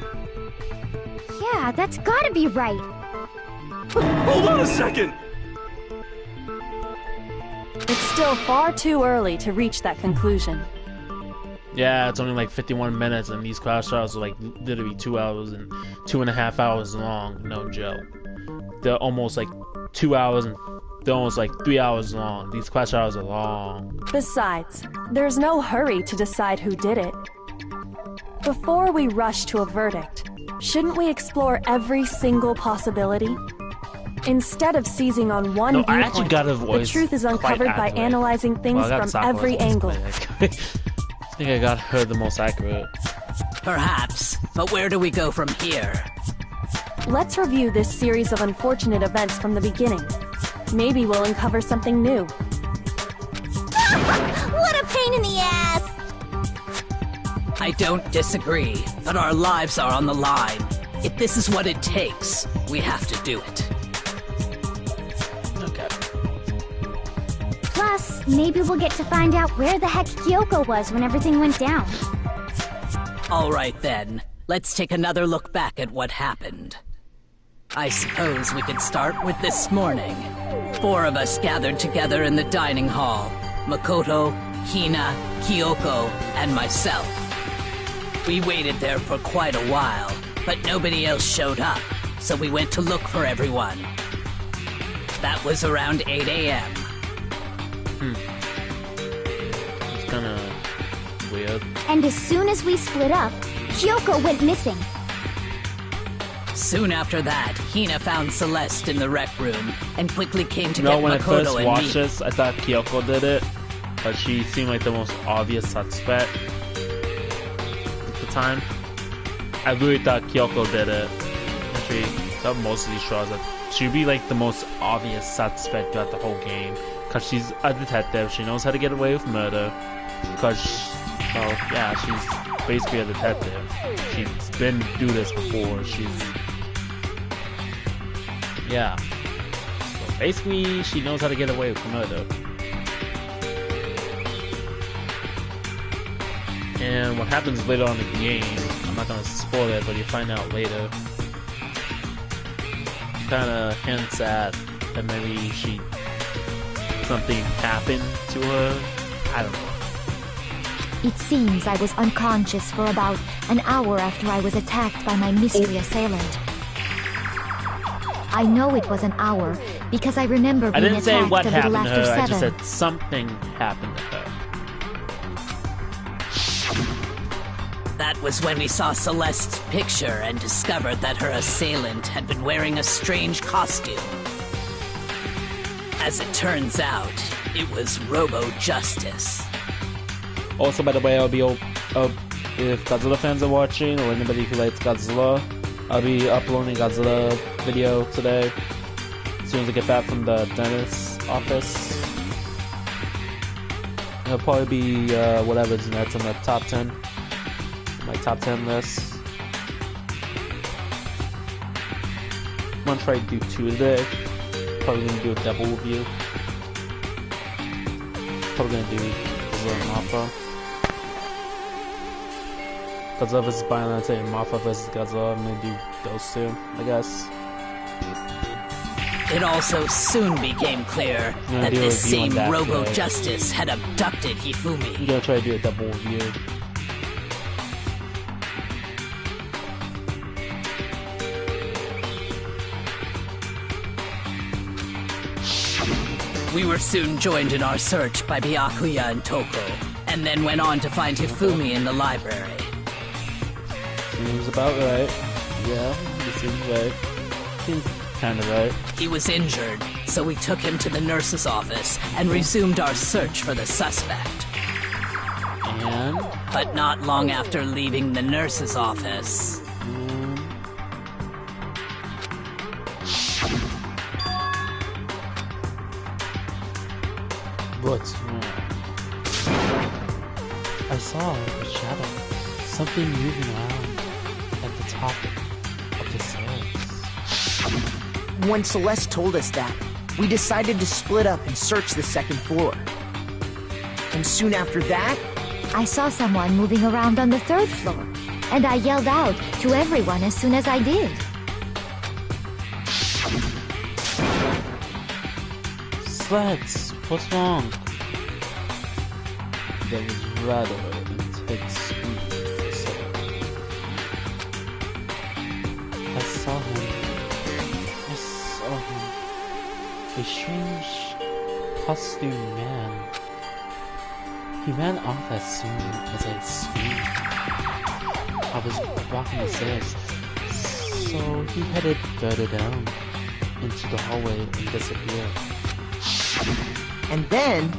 Yeah, that's gotta be right. Hold on a second! It's still far too early to reach that conclusion. Yeah, it's only like 51 minutes, and these class trials are like literally 2 hours and 2.5 hours long. No joke. They're almost like 2 hours and they're almost like 3 hours long. These class trials are long. Besides, there's no hurry to decide who did it. Before we rush to a verdict, shouldn't we explore every single possibility? Instead of seizing on one I actually viewpoint, got a the voice truth is uncovered by accurate. analyzing things Well, I got from Sakura's every voice angle. I think I got her the most accurate. Perhaps, but where do we go from here? Let's review this series of unfortunate events from the beginning. Maybe we'll uncover something new. What a pain in the ass! I don't disagree, but our lives are on the line. If this is what it takes, we have to do it. Okay. Plus, maybe we'll get to find out where the heck Kyoko was when everything went down. All right then, let's take another look back at what happened. I suppose we could start with this morning. 4 of us gathered together in the dining hall. Makoto, Hina, Kyoko, and myself. We waited there for quite a while, but nobody else showed up, so we went to look for everyone. That was around 8 a.m. It's kinda weird. And as soon as we split up, Kyoko went missing. Soon after that, Hina found Celeste in the rec room and quickly came to You know, get when I first Makoto and watched me. this, I thought Kyoko did it, but she seemed like the most obvious suspect at the time. I really thought Kyoko did it. Actually, thought most of these trials that she'd be like the most obvious suspect throughout the whole game, because she's a detective. She knows how to get away with murder. Because, well, yeah, she's basically a detective. She's been through this before. Yeah. So basically, she knows how to get away with murder. And what happens later on in the game, I'm not gonna spoil it, but you find out later. Kinda hints at that maybe something happened to her. I don't know. It seems I was unconscious for about an hour after I was attacked by my mystery assailant. I know it was an hour because I remember I being didn't say attacked what a little happened to after her, I 7. just said something happened to her. That was when we saw Celeste's picture and discovered that her assailant had been wearing a strange costume. As it turns out, it was Robo-Justice. Also, by the way, if Godzilla fans are watching, or anybody who likes Godzilla, I'll be uploading Godzilla video today, as soon as I get back from the dentist's office. It'll probably be whatever's next on the top 10. My top 10 list. I'm gonna try to do 2 today. Probably gonna do a double review. Probably gonna do Godzilla and Mothra. Godzilla vs. Biollante and Mothra vs. Godzilla. I'm gonna do those 2, I guess. It also soon became clear gonna that do a this review on same that Robo-Justice had abducted I'm Hifumi. gonna try to do a double review. We were soon joined in our search by Byakuya and Toko, and then went on to find Hifumi in the library. Seems about right. Yeah, it seems right. Seems kinda, right? He was injured, so we took him to the nurse's office and resumed our search for the suspect. And? But not long after leaving the nurse's office... What's wrong? I saw a shadow. Something moving around at the top of the stairs. When Celeste told us that, we decided to split up and search the second floor. And soon after that, I saw someone moving around on the third floor, and I yelled out to everyone as soon as I did. Sleds, what's wrong? There was rather intense screaming. I saw him. A strange costume man. He ran off as soon as I screamed. I was walking the stairs, so he headed further down into the hallway and disappeared. and then...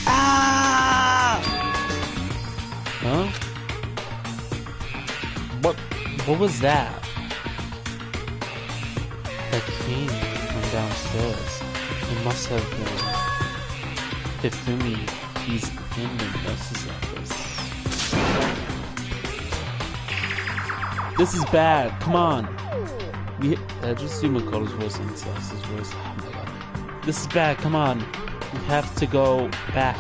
Ah! Huh? What was that? That came from downstairs. It must have been Hifumi. He's in the nurse's office. This is bad. Come on. Just do Makoto's voice and Celeste's voice. Oh my god. This is bad. Come on. We have to go back.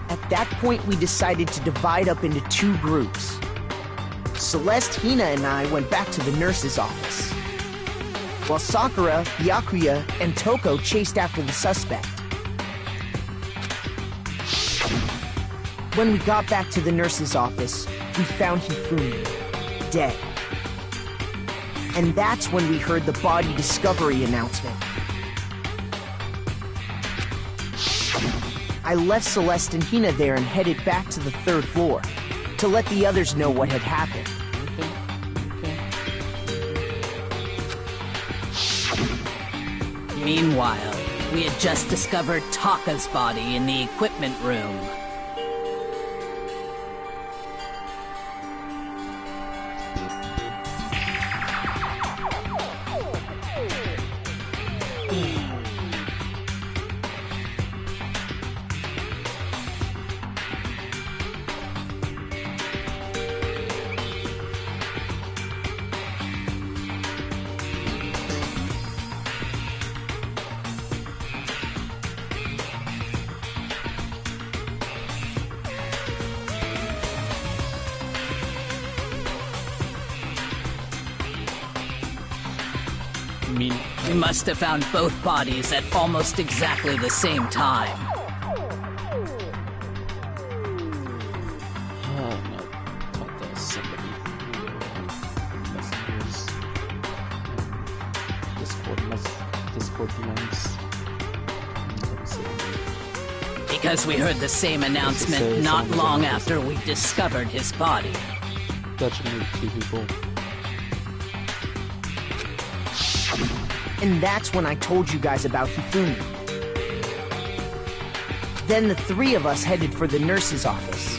At that point, we decided to divide up into two groups. Celeste, Hina, and I went back to the nurse's office, while Sakura, Byakuya, and Toko chased after the suspect. When we got back to the nurse's office, we found Hifumi, dead. And that's when we heard the body discovery announcement. I left Celeste and Hina there and headed back to the third floor to let the others know what had happened. Meanwhile, we had just discovered Taka's body in the equipment room. We must have found both bodies at almost exactly the same time. Because we heard the same announcement not long after we discovered his body. Touching two people. And that's when I told you guys about Hifumi. Then the three of us headed for the nurse's office.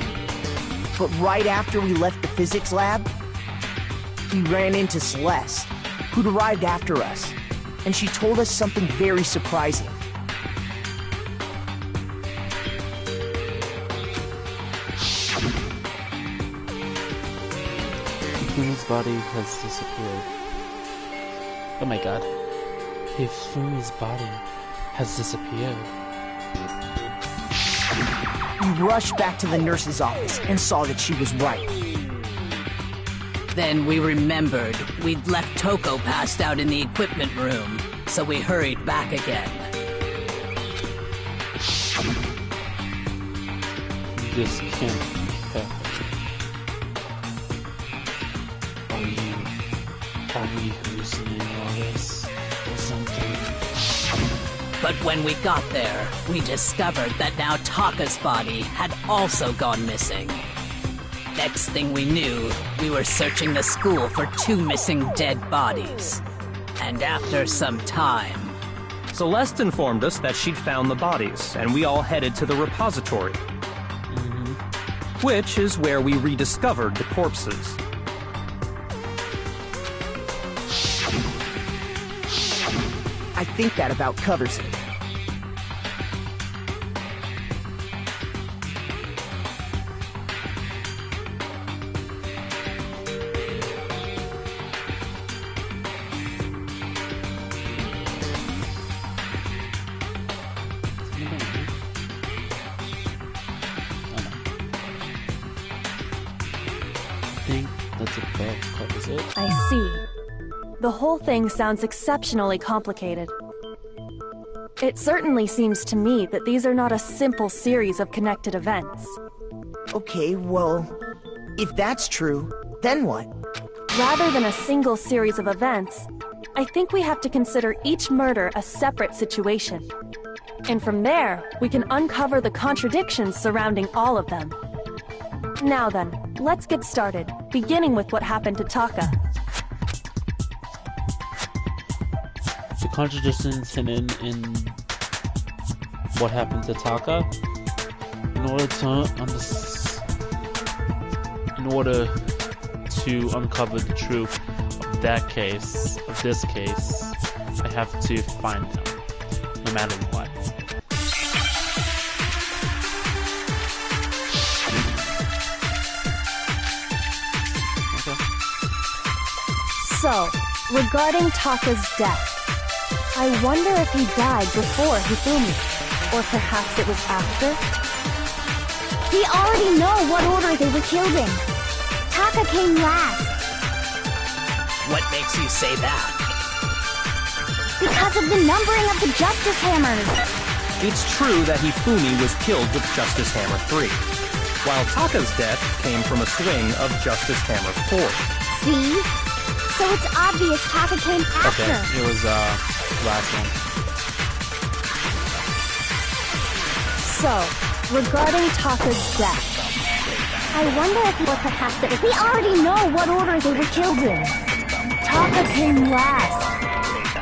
But right after we left the physics lab, we ran into Celeste, who'd arrived after us, and she told us something very surprising. Hifumi's body has disappeared. Oh my god. Hifumi's body has disappeared. We rushed back to the nurse's office and saw that she was right. Then we remembered we'd left Toko passed out in the equipment room, so we hurried back again. This can't happen. Are we hallucinating all this? Or something? But when we got there, we discovered that now Taka's body had also gone missing. Next thing we knew, we were searching the school for 2 missing dead bodies. And after some time... Celeste informed us that she'd found the bodies, and we all headed to the repository. Which is where we rediscovered the corpses. I think that about covers it. I see. The whole thing sounds exceptionally complicated. It certainly seems to me that these are not a simple series of connected events. Okay, well, if that's true, then what? Rather than a single series of events, I think we have to consider each murder a separate situation. And from there, we can uncover the contradictions surrounding all of them. Now then, let's get started, beginning with what happened to Taka. The contradictions hidden in what happened to Taka. In order to uncover the truth of this case, I have to find him, no matter what. So, regarding Taka's death, I wonder if he died before Hifumi, or perhaps it was after? We already know what order they were killed in. Taka came last. What makes you say that? Because of the numbering of the Justice Hammers. It's true that Hifumi was killed with Justice Hammer 3, while Taka's death came from a swing of Justice Hammer 4. See? So it's obvious Taka came after. Okay, it was, last one. So, regarding Taka's death, I wonder if perhaps it was... We already know what order they were killed in. Taka came last.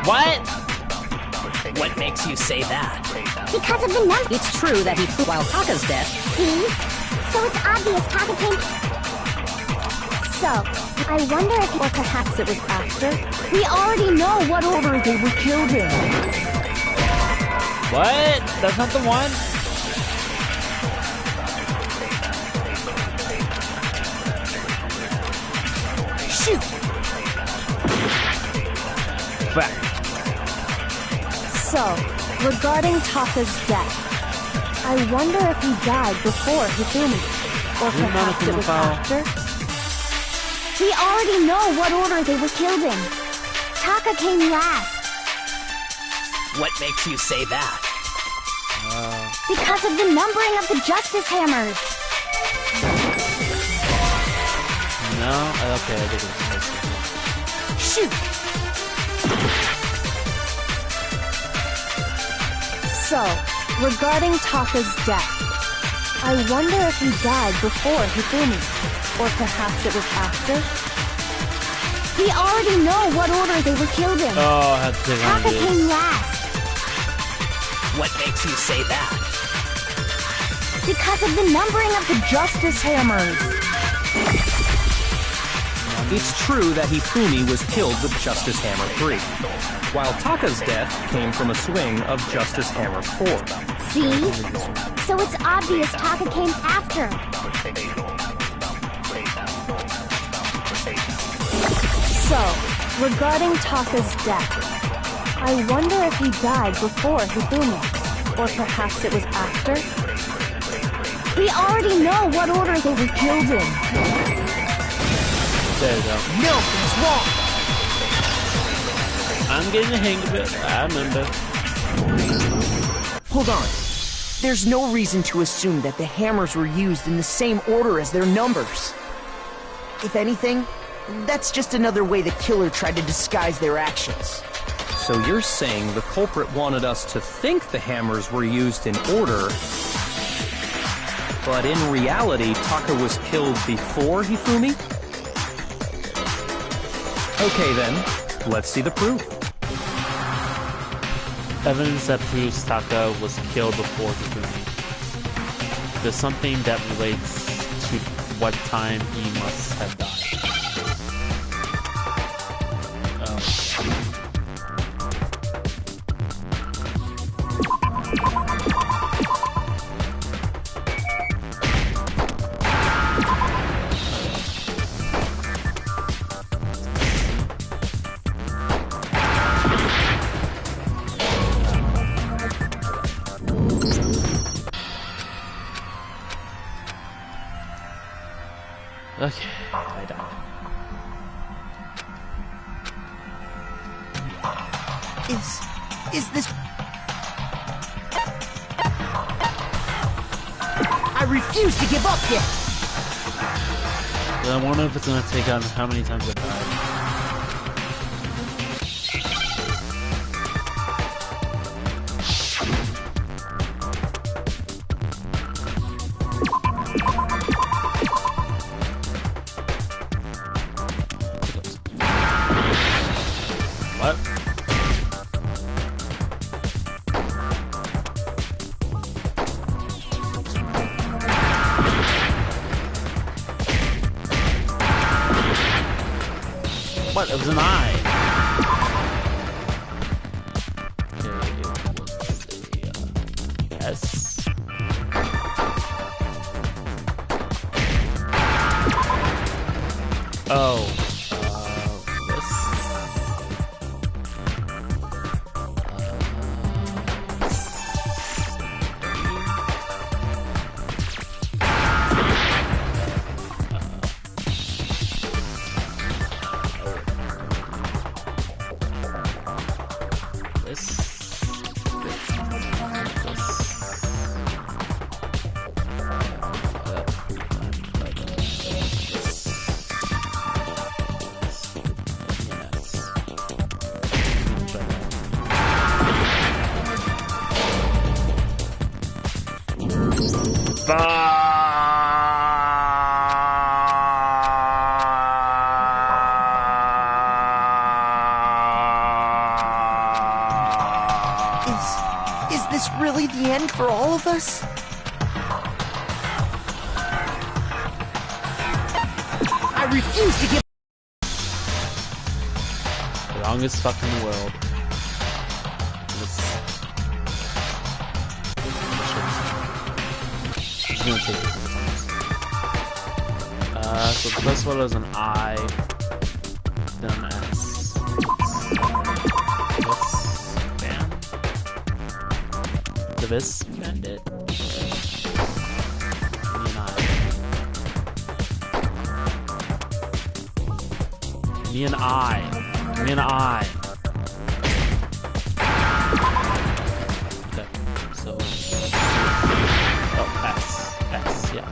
What? What makes you say that? Because of the number... It's true that while Taka's death... See? So it's obvious Taka came... So, I wonder if... Or perhaps it was after. We already know what order they were killed in. What? That's not the one? Shoot! Back. So, regarding Taka's death, I wonder if he died before Hifumi, or perhaps it was after? We already know what order they were killed in. Taka came last. What makes you say that? Because of the numbering of the Justice Hammers. No? Okay, I think it was Shoot! So, regarding Taka's death, I wonder if he died before Hifumi, or perhaps it was after? We already know what order they were killed in. Oh, I had to take Taka came last. What makes you say that? Because of the numbering of the Justice Hammers. It's true that Hifumi was killed with Justice Hammer 3, while Taka's death came from a swing of Justice Hammer 4. See? So it's obvious Taka came after. So, regarding Taka's death, I wonder if he died before Hifumi, or perhaps it was after? We already know what order they were killed in. There you go. Nothing's wrong! I'm getting the hang of it. I remember. Hold on. There's no reason to assume that the hammers were used in the same order as their numbers. If anything, that's just another way the killer tried to disguise their actions. So you're saying the culprit wanted us to think the hammers were used in order, But in reality, Taka was killed before Hifumi? Okay then, let's see the proof. Evidence that proves Taka was killed before Hifumi. There's something that relates to what time he must have died. Okay, I died. Is this... I refuse to give up yet! I wonder if it's gonna take out how many times I died. What? What? It was an eye. Okay, it was a S. Oh. Is this really the end for all of us? I refuse to give... The longest fuck in the world. It's gonna take it. So the first one is an I, then an S. The Vis Bandit. Me and I. Okay, so. Oh, S, yeah.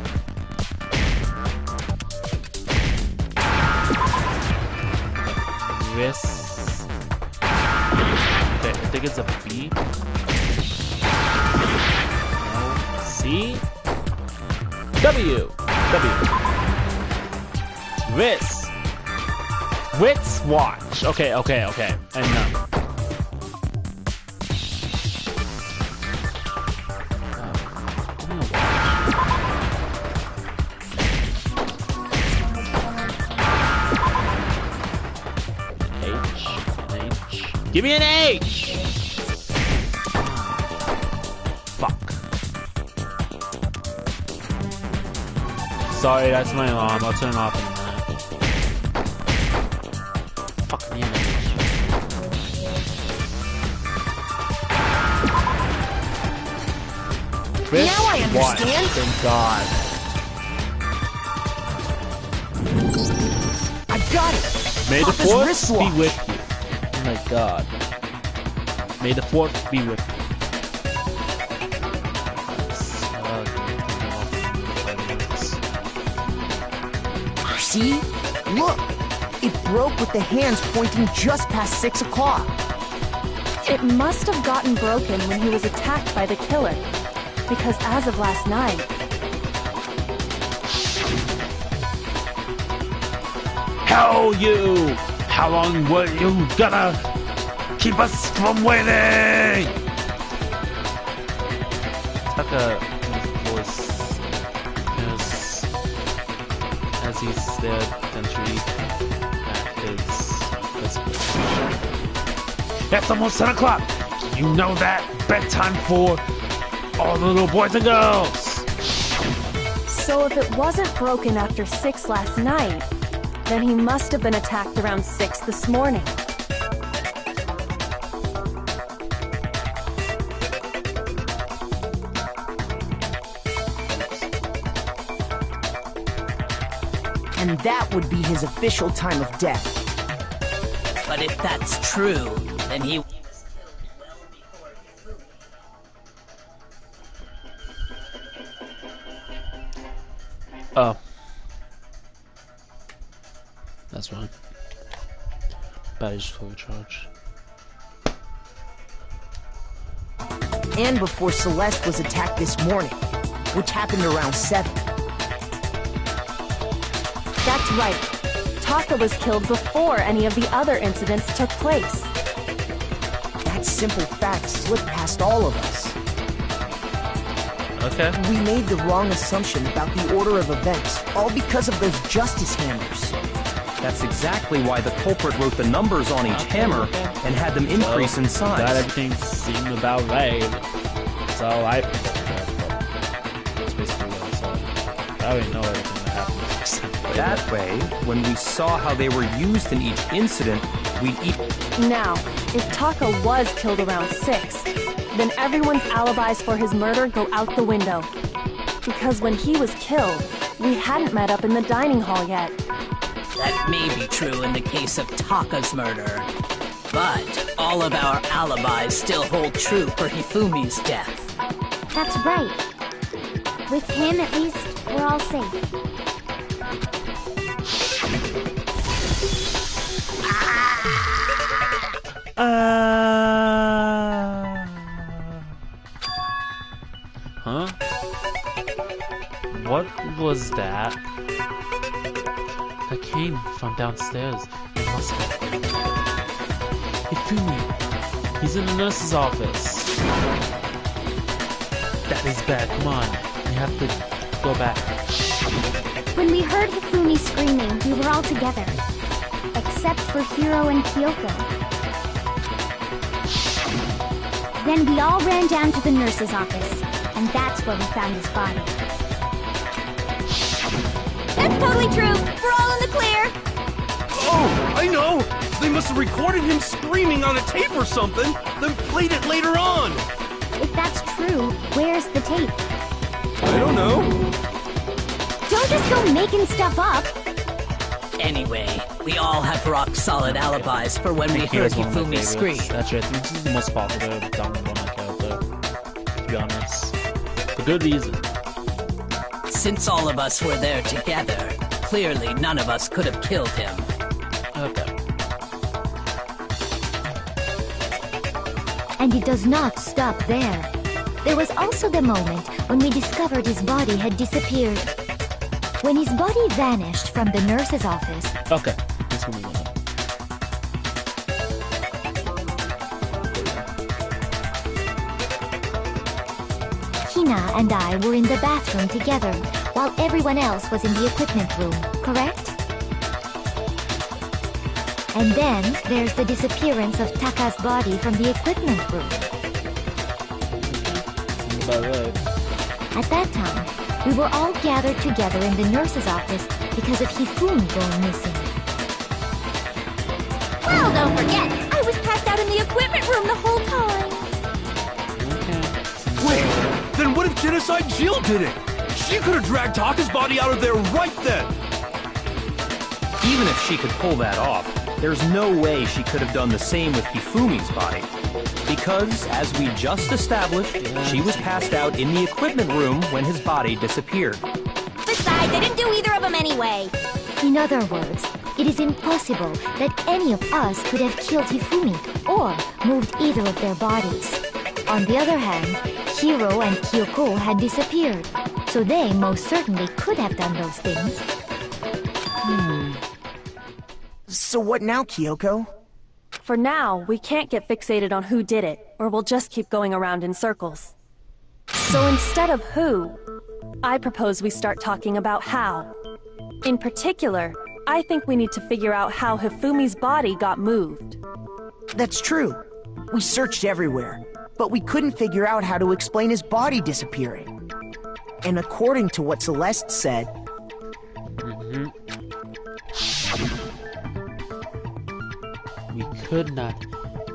Vis. Okay, I think it's a B. C. W. Wits watch. Okay. And none. H. Give me an H. Fuck. Sorry, that's my alarm. I'll turn it off in a minute. Fuck me in the Chris, now I understand. Thank God. I got it. May the Papa's force wrist be watch. with you. Oh my God. May the force be with you. See? Look! It broke with the hands pointing just past 6 o'clock. It must have gotten broken when he was attacked by the killer. Because as of last night, Hell you! How long were you gonna keep us from waiting? Taka voice as he stared attentively at his It's almost 10 o'clock! You know that? Bedtime for all the little boys and girls! So if it wasn't broken after 6 last night, then he must have been attacked around 6 this morning. And that would be his official time of death. But if that's true, then he... Oh. That's right. Battery's fully charged. And before Celeste was attacked this morning, which happened around 7. That's right. Taka was killed before any of the other incidents took place. That simple fact slipped past all of us. Okay. We made the wrong assumption about the order of events, all because of those justice hammers. That's exactly why the culprit wrote the numbers on each hammer and had them increase in size. That everything seemed about right. So I that's basically what I saw. I already know everything that happened. That way, when we saw how they were used in each incident, we'd Now, if Taka was killed around 6, then everyone's alibis for his murder go out the window. Because when he was killed, we hadn't met up in the dining hall yet. That may be true in the case of Taka's murder. But all of our alibis still hold true for Hifumi's death. That's right. With him, at least, we're all safe. Huh? What was that? That came from downstairs. It must be. Hifumi! He's in the nurse's office. That is bad. Come on. We have to go back. When we heard Hifumi screaming, we were all together. Except for Hiro and Kyoko. Then we all ran down to the nurse's office, and that's where we found his body. That's totally true! We're all in the clear! Oh, I know! They must have recorded him screaming on a tape or something, then played it later on! If that's true, where's the tape? I don't know. Don't just go making stuff up! Anyway, we all have rock-solid alibis for when we heard Hifumi scream. Actually, I think this is the most popular Danganronpa character, to be honest. For good reason. Since all of us were there together, clearly none of us could have killed him. Okay. And it does not stop there. There was also the moment when we discovered his body had disappeared. When his body vanished from the nurse's office... Okay, let's move on. Hina and I were in the bathroom together, while everyone else was in the equipment room, correct? And then there's the disappearance of Taka's body from the equipment room. About right. At that time, we were all gathered together in the nurse's office because of Hifumi going missing. Well, don't forget, I was passed out in the equipment room the whole time! Wait, then what if Genocide Jill did it? She could have dragged Taka's body out of there right then! Even if she could pull that off, there's no way she could have done the same with Hifumi's body. Because, as we just established, she was passed out in the equipment room when his body disappeared. Besides, I didn't do either of them anyway! In other words, it is impossible that any of us could have killed Hifumi or moved either of their bodies. On the other hand, Hiro and Kyoko had disappeared, so they most certainly could have done those things. So what now, Kyoko? For now, we can't get fixated on who did it, or we'll just keep going around in circles. So instead of who, I propose we start talking about how. In particular, I think we need to figure out how Hifumi's body got moved. That's true. We searched everywhere, but we couldn't figure out how to explain his body disappearing. And according to what Celeste said... We could not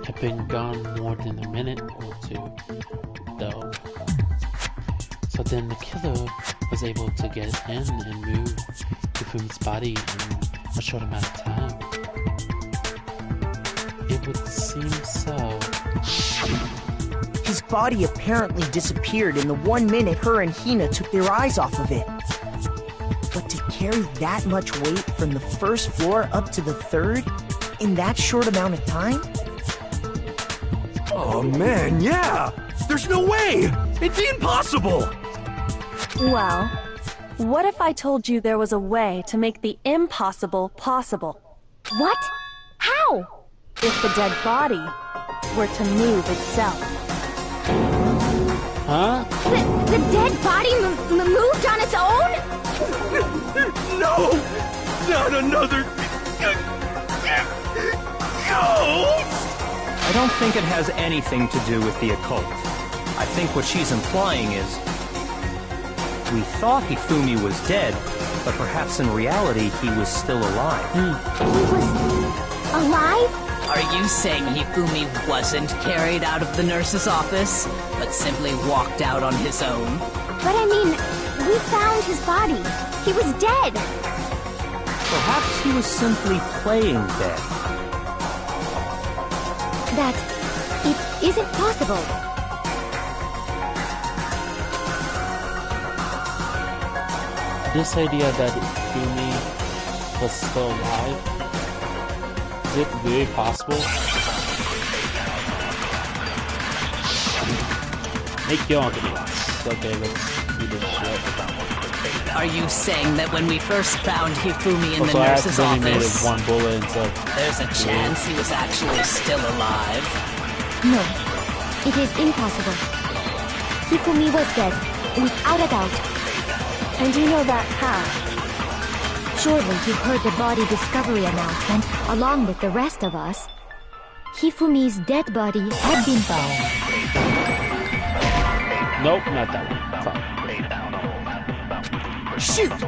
have been gone more than a minute or two, though. So then the killer was able to get in and move Hifumi's body in a short amount of time. It would seem so. His body apparently disappeared in the 1 minute her and Hina took their eyes off of it. But to carry that much weight from the first floor up to the third in that short amount of time? Oh man, yeah! There's no way! It'd be impossible! Well, what if I told you there was a way to make the impossible possible? What? How? If the dead body were to move itself. Huh? The dead body moved on its own? No! Not another... ghost! I don't think it has anything to do with the occult. I think what she's implying is... we thought Hifumi was dead, but perhaps in reality he was still alive. He was... alive? Are you saying Hifumi wasn't carried out of the nurse's office, but simply walked out on his own? But I mean, we found his body. He was dead. Perhaps he was simply playing dead. That... it isn't possible. This idea that Hifumi was still alive, is it really possible? Make your arguments. Okay, let's do this shit. Are you saying that when we first found Hifumi in Also, the nurse's I accidentally office, made it 1 bullet instead. there's a chance he was actually still alive? No, it is impossible. Hifumi was dead, without a doubt. And you know that how? Surely you heard the body discovery announcement along with the rest of us. Hifumi's dead body had been found. Nope, not that one. Fuck. Shoot!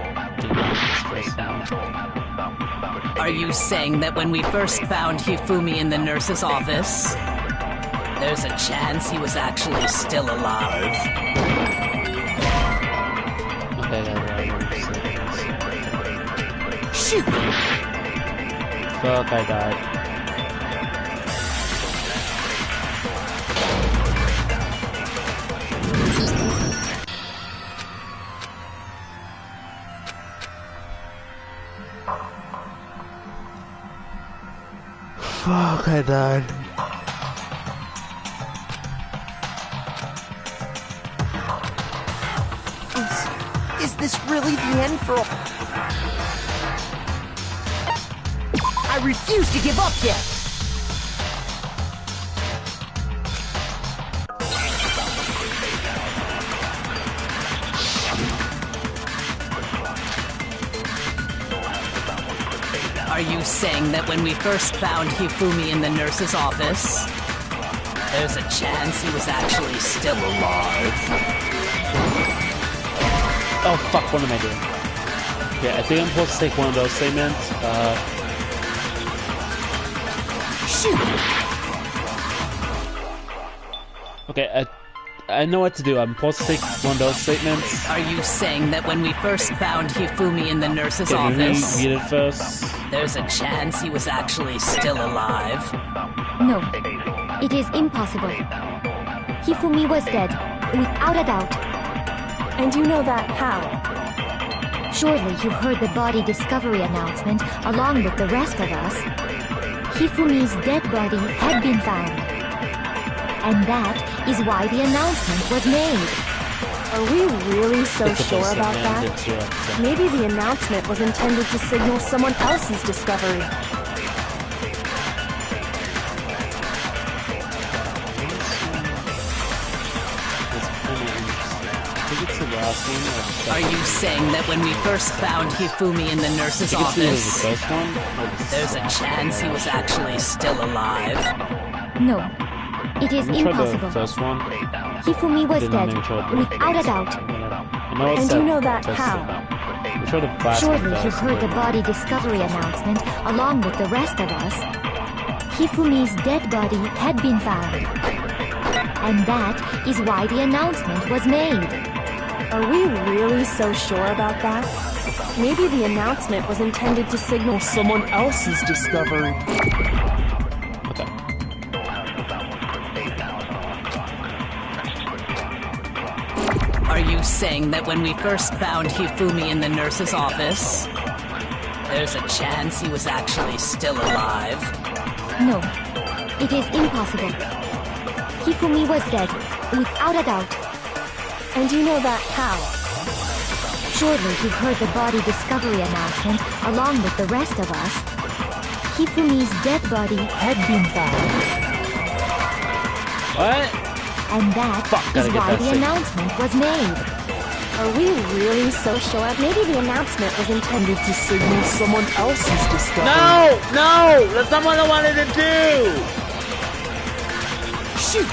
Are you saying that when we first found Hifumi in the nurse's office, there's a chance he was actually still alive? Okay, Shoot! fuck, I died. Fuck, I died. Is this really the end for all? I refuse to give up yet! Are you saying that when we first found Hifumi in the nurse's office, there's a chance he was actually still alive? Oh fuck, what am I doing? Okay, I think I'm supposed to take one of those statements. Shoot! Okay, I know what to do. I'm supposed to take one of those statements. Are you saying that when we first found Hifumi in the nurse's Okay, let me office, read it first. there's a chance he was actually still alive? No, it is impossible. Hifumi was dead, without a doubt. And you know that how? Surely you heard the body discovery announcement along with the rest of us. Hifumi's dead body had been found. And that is why the announcement was made. Are we really so It's sure supposed to about end that? it, yeah. Maybe the announcement was intended to signal someone else's discovery. last one? Or the Are you saying that when we first found Hifumi in the nurse's I think it's office, either the first one or the there's a chance he was actually still alive? No, it is Let me try impossible. the first one. Hifumi was Then dead, let me try the- without a doubt. I know it's And you know that first how? one. We try the last one Surely you first, heard the then- body discovery announcement along with the rest of us. Hifumi's dead body had been found. And that is why the announcement was made. Are we really so sure about that? Maybe the announcement was intended to signal someone else's discovery. Okay. Are you saying that when we first found Hifumi in the nurse's office, there's a chance he was actually still alive? No, it is impossible. Hifumi was dead, without a doubt. And you know that how? Surely you heard the body discovery announcement along with the rest of us. Hifumi's dead body had been found. What? And that Fuck, gotta is get why that the signal. announcement was made. Are we really so sure? Maybe the announcement was intended to signal someone else's discovery. No! No! That's not what I wanted to do! Shoot!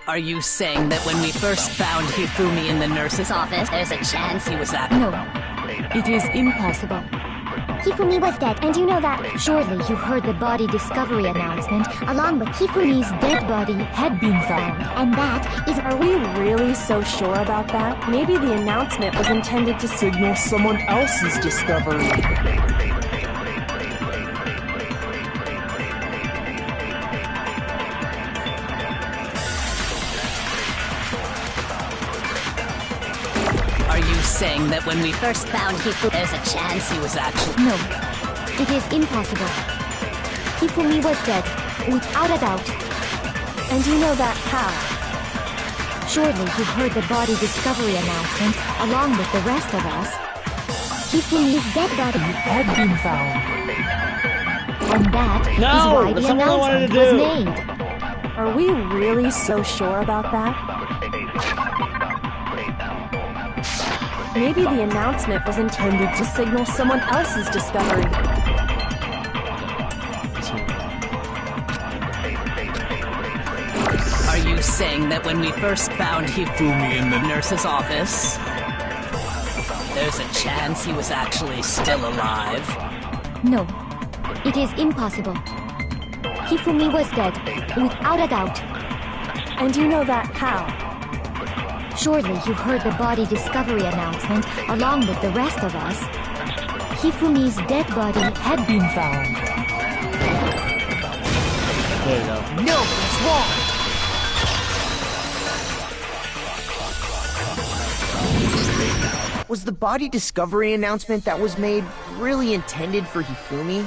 Are you saying that when we first found Hifumi in the nurse's office, there's a chance he was actually... No, it is impossible. Hifumi was dead, and you know that. Surely you heard the body discovery announcement along with Hifumi's dead body had been found. And that is... Are we really so sure about that? Maybe the announcement was intended to signal someone else's discovery. Are you saying that when we first found Hifumi, there's a chance he was actually... No, it is impossible. Hifumi was dead, without a doubt. And you know that how? Surely you heard the body discovery announcement along with the rest of us. Hifumi's dead body had been found. And that is No, why that's the not what I wanted to announcement was do. made. Are we really so sure about that? Maybe the announcement was intended to signal someone else's discovery. Are you saying that when we first found Hifumi in the nurse's office, there's a chance he was actually still alive? No, it is impossible. Hifumi was dead, without a doubt. And you know that how? Surely you heard the body discovery announcement along with the rest of us. Hifumi's dead body had been found. There you go. No, it's wrong! Was the body discovery announcement that was made really intended for Hifumi?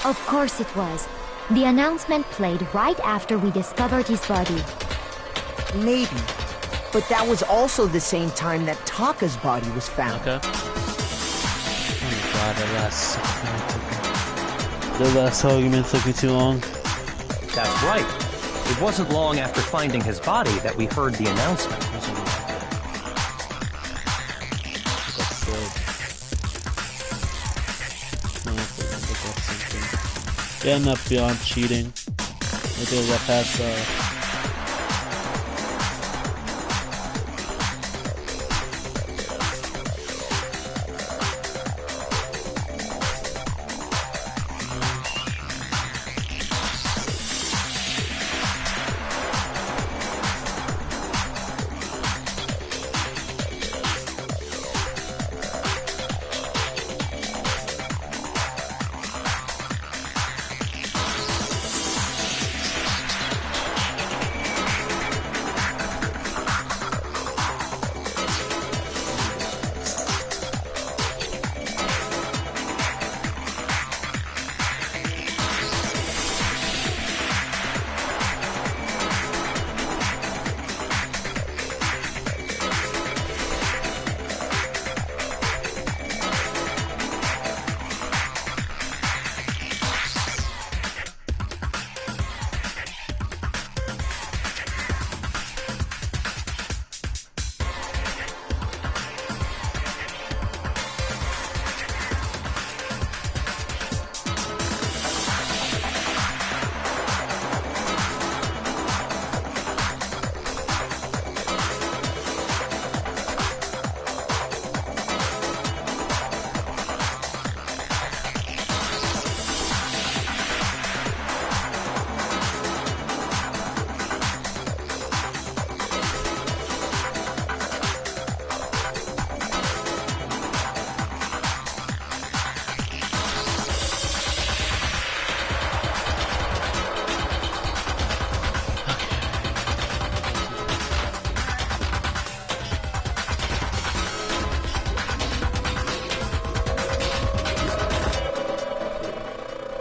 Of course it was. The announcement played right after we discovered his body. Maybe. But that was also the same time that Taka's body was found. Okay. Oh my god, the last argument took me too long. That's right. It wasn't long after finding his body that we heard the announcement. Getting up beyond cheating. Look at that past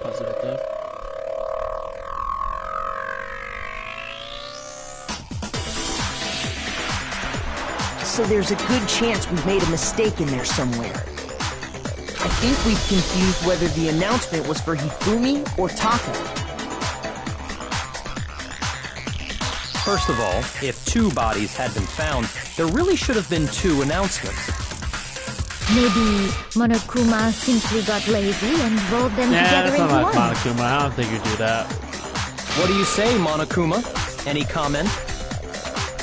Positive. So there's a good chance we've made a mistake in there somewhere. I think we've confused whether the announcement was for Hifumi or Taka. First of all, if 2 bodies had been found, there really should have been 2 announcements. Maybe Monokuma simply got lazy and rolled them together that's into not like one. Monokuma. I don't think you do that. What do you say, Monokuma? Any comment?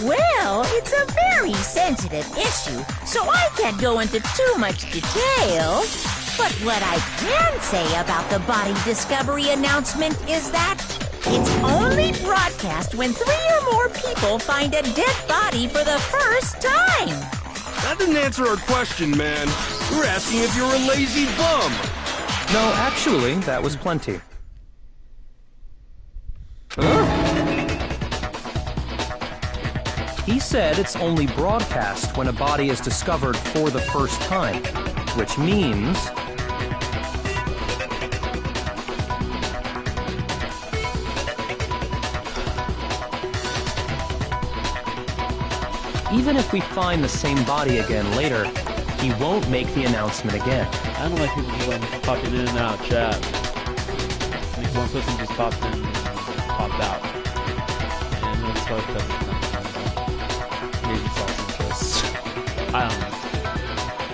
Well, it's a very sensitive issue, so I can't go into too much detail. But what I can say about the body discovery announcement is that it's only broadcast when 3 or more people find a dead body for the first time. That didn't answer our question, man. We were asking if you're a lazy bum. No, actually, that was plenty. He said it's only broadcast when a body is discovered for the first time, which means... even if we find the same body again later, he won't make the announcement again. I don't like people just popping in and out of chat. Like one person just popped in and popped out. And then it's like maybe false interest. I don't know.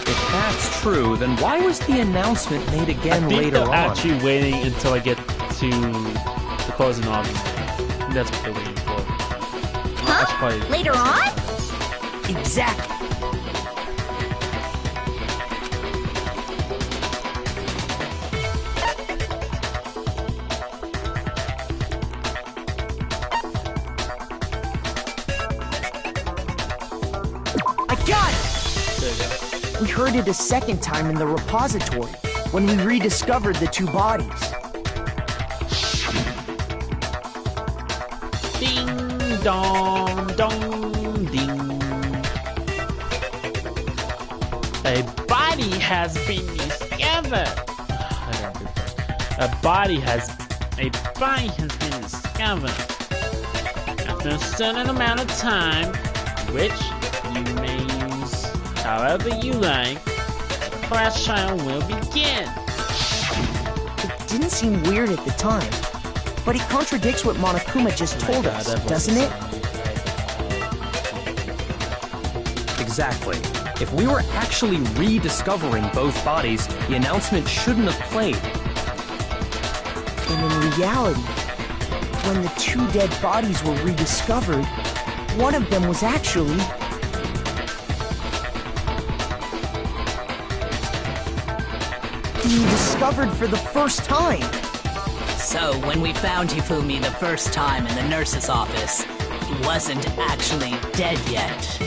If that's true, then why was the announcement made again I think later they're on? actually waiting until I get to the closing argument. I think that's what they're waiting for. That's Huh? probably- Later on? Exactly. I got it! There you go. We heard it a second time in the repository, when we rediscovered the 2 bodies. Ding dong dong ding. A body has been discovered. A body has been discovered after a certain amount of time, which you may use however you like. The class trial will begin. It didn't seem weird at the time, but it contradicts what Monokuma just told us, doesn't it? Exactly. If we were actually rediscovering both bodies, the announcement shouldn't have played. And in reality, when the 2 dead bodies were rediscovered, one of them was actually... being discovered for the first time. So, when we found Hifumi the first time in the nurse's office, he wasn't actually dead yet.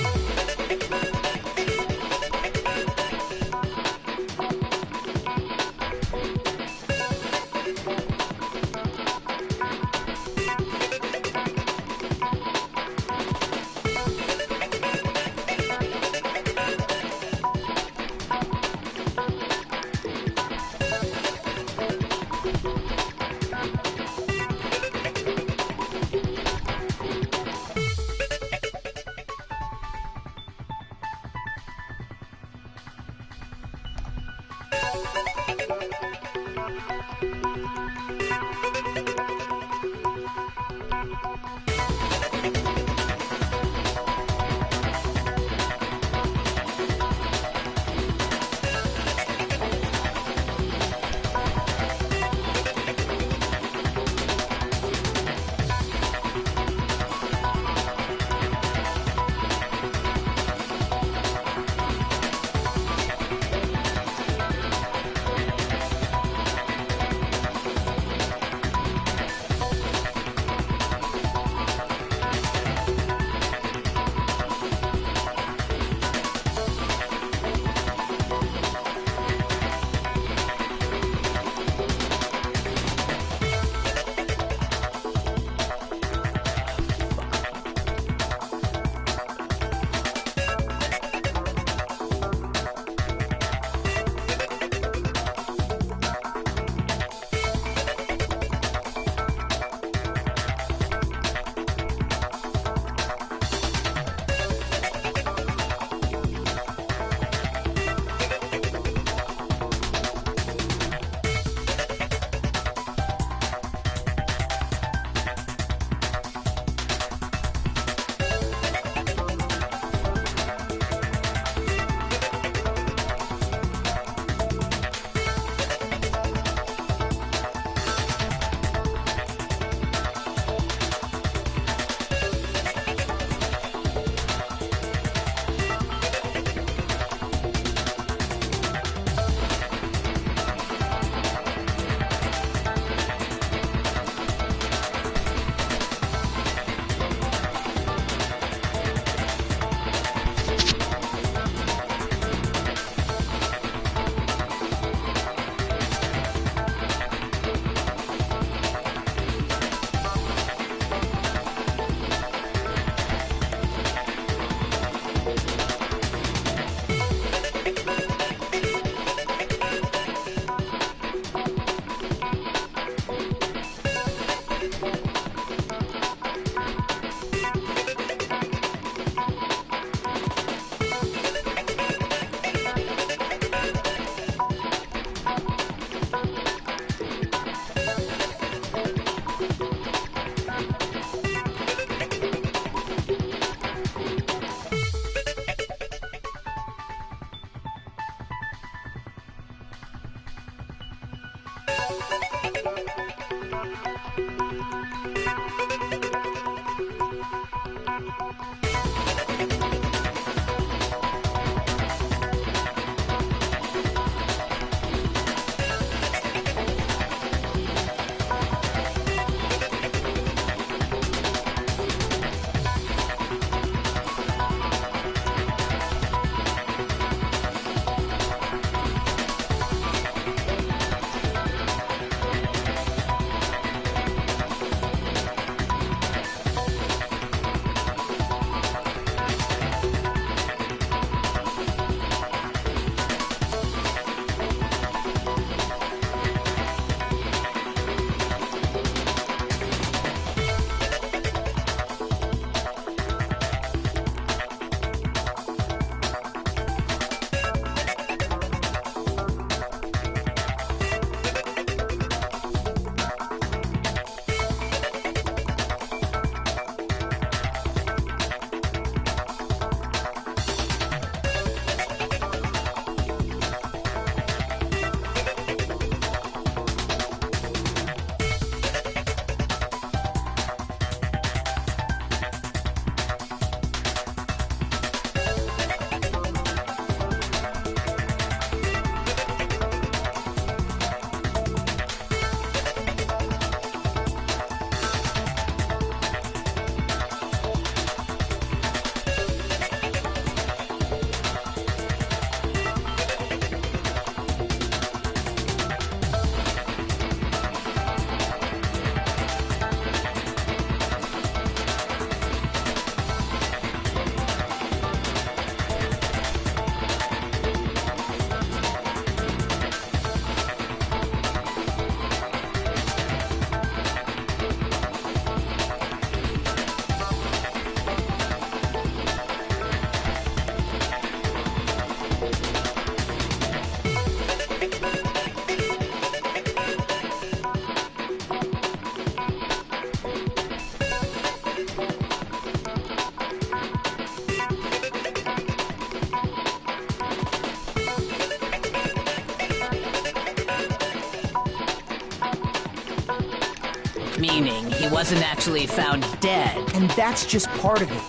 Meaning he wasn't actually found dead. And that's just part of it.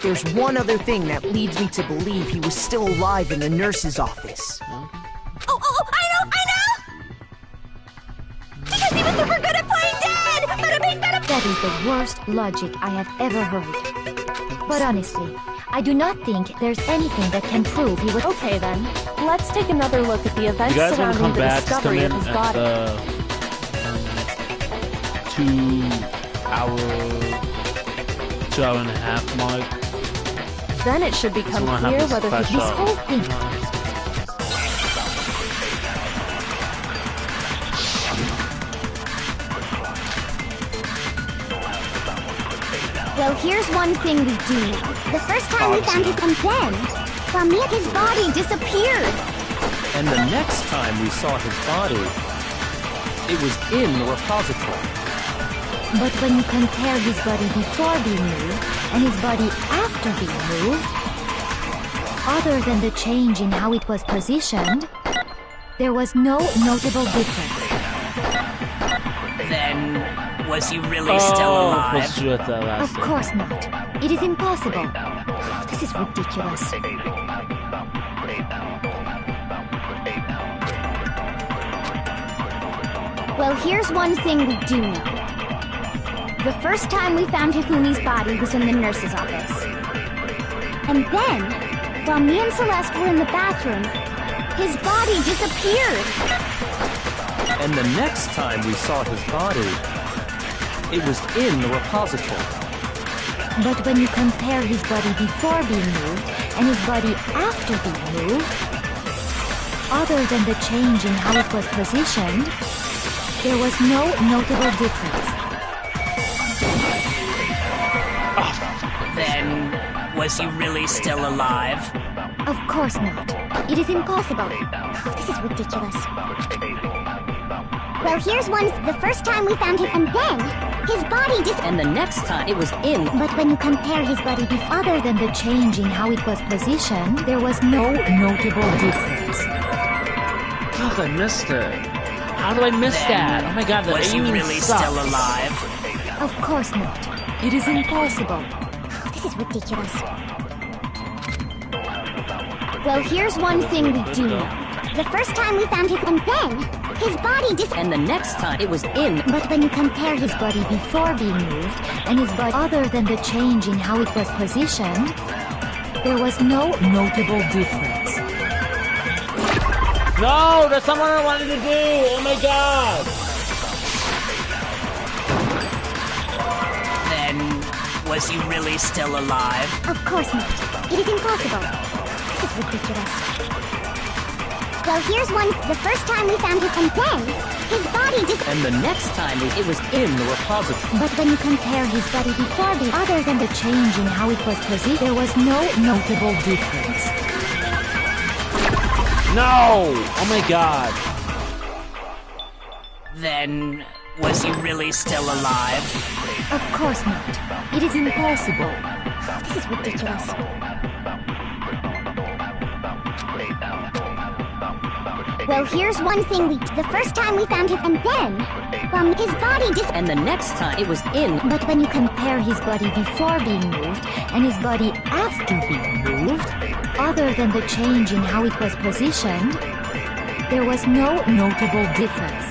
There's one other thing that leads me to believe he was still alive in the nurse's office. Oh, I know! Because he was super good at playing dead! Bada bing, bada. That is the worst logic I have ever heard. But honestly, I do not think there's anything that can prove he was... Okay then, let's take another look at the events You guys want to surrounding come the back? Just come discovery in of his at body. the 2 hour and a half mark. Then it should become This clear happens whether fast he... This shot. whole thing... Well, here's one thing we do know. The first time we found him, and then, his body disappeared. And the next time we saw his body, it was in the repository. But when you compare his body before being moved and his body after being moved, other than the change in how it was positioned, there was no notable difference. Then, was he really still alive? Let's do it that last Of course not. It is impossible. This is ridiculous. Well, here's one thing we do know. The first time we found Hifumi's body was in the nurse's office. And then, while me and Celeste were in the bathroom, his body disappeared. And the next time we saw his body, it was in the repository. But when you compare his body before being moved and his body after being moved, other than the change in how it was positioned, there was no notable difference. Then, was he really still alive? Of course not. It is impossible. This is ridiculous. Well, here's one. The first time we found him, and then his body And the next time, it was in... But when you compare his body before... Other than the change in how it was positioned, there was no notable difference. God, I missed it. How do I miss that? Oh my god, the Was he aiming really sucks. still alive? Of course not. It is impossible. This is ridiculous. Well, here's one thing we do know. The first time we found him, and then his body And the next time, it was in... But when you compare his body before being moved and his body other than the change in how it was positioned, there was no notable difference. No, that's not what I wanted to do. Oh my god. Then, was he really still alive? Of course not. It is impossible. This is ridiculous. Well, here's one. The first time we found him, and then his body And the next time, it was in the repository. But when you compare his body before being other than the change in how it was positioned, there was no notable difference. No! Oh my god. Then, was he really still alive? Of course not. It is impossible. This is ridiculous. Well, here's one thing the first time we found him, and then his body And the next time, it was in... But when you compare his body before being moved and his body after being moved, other than the change in how it was positioned, there was no notable difference.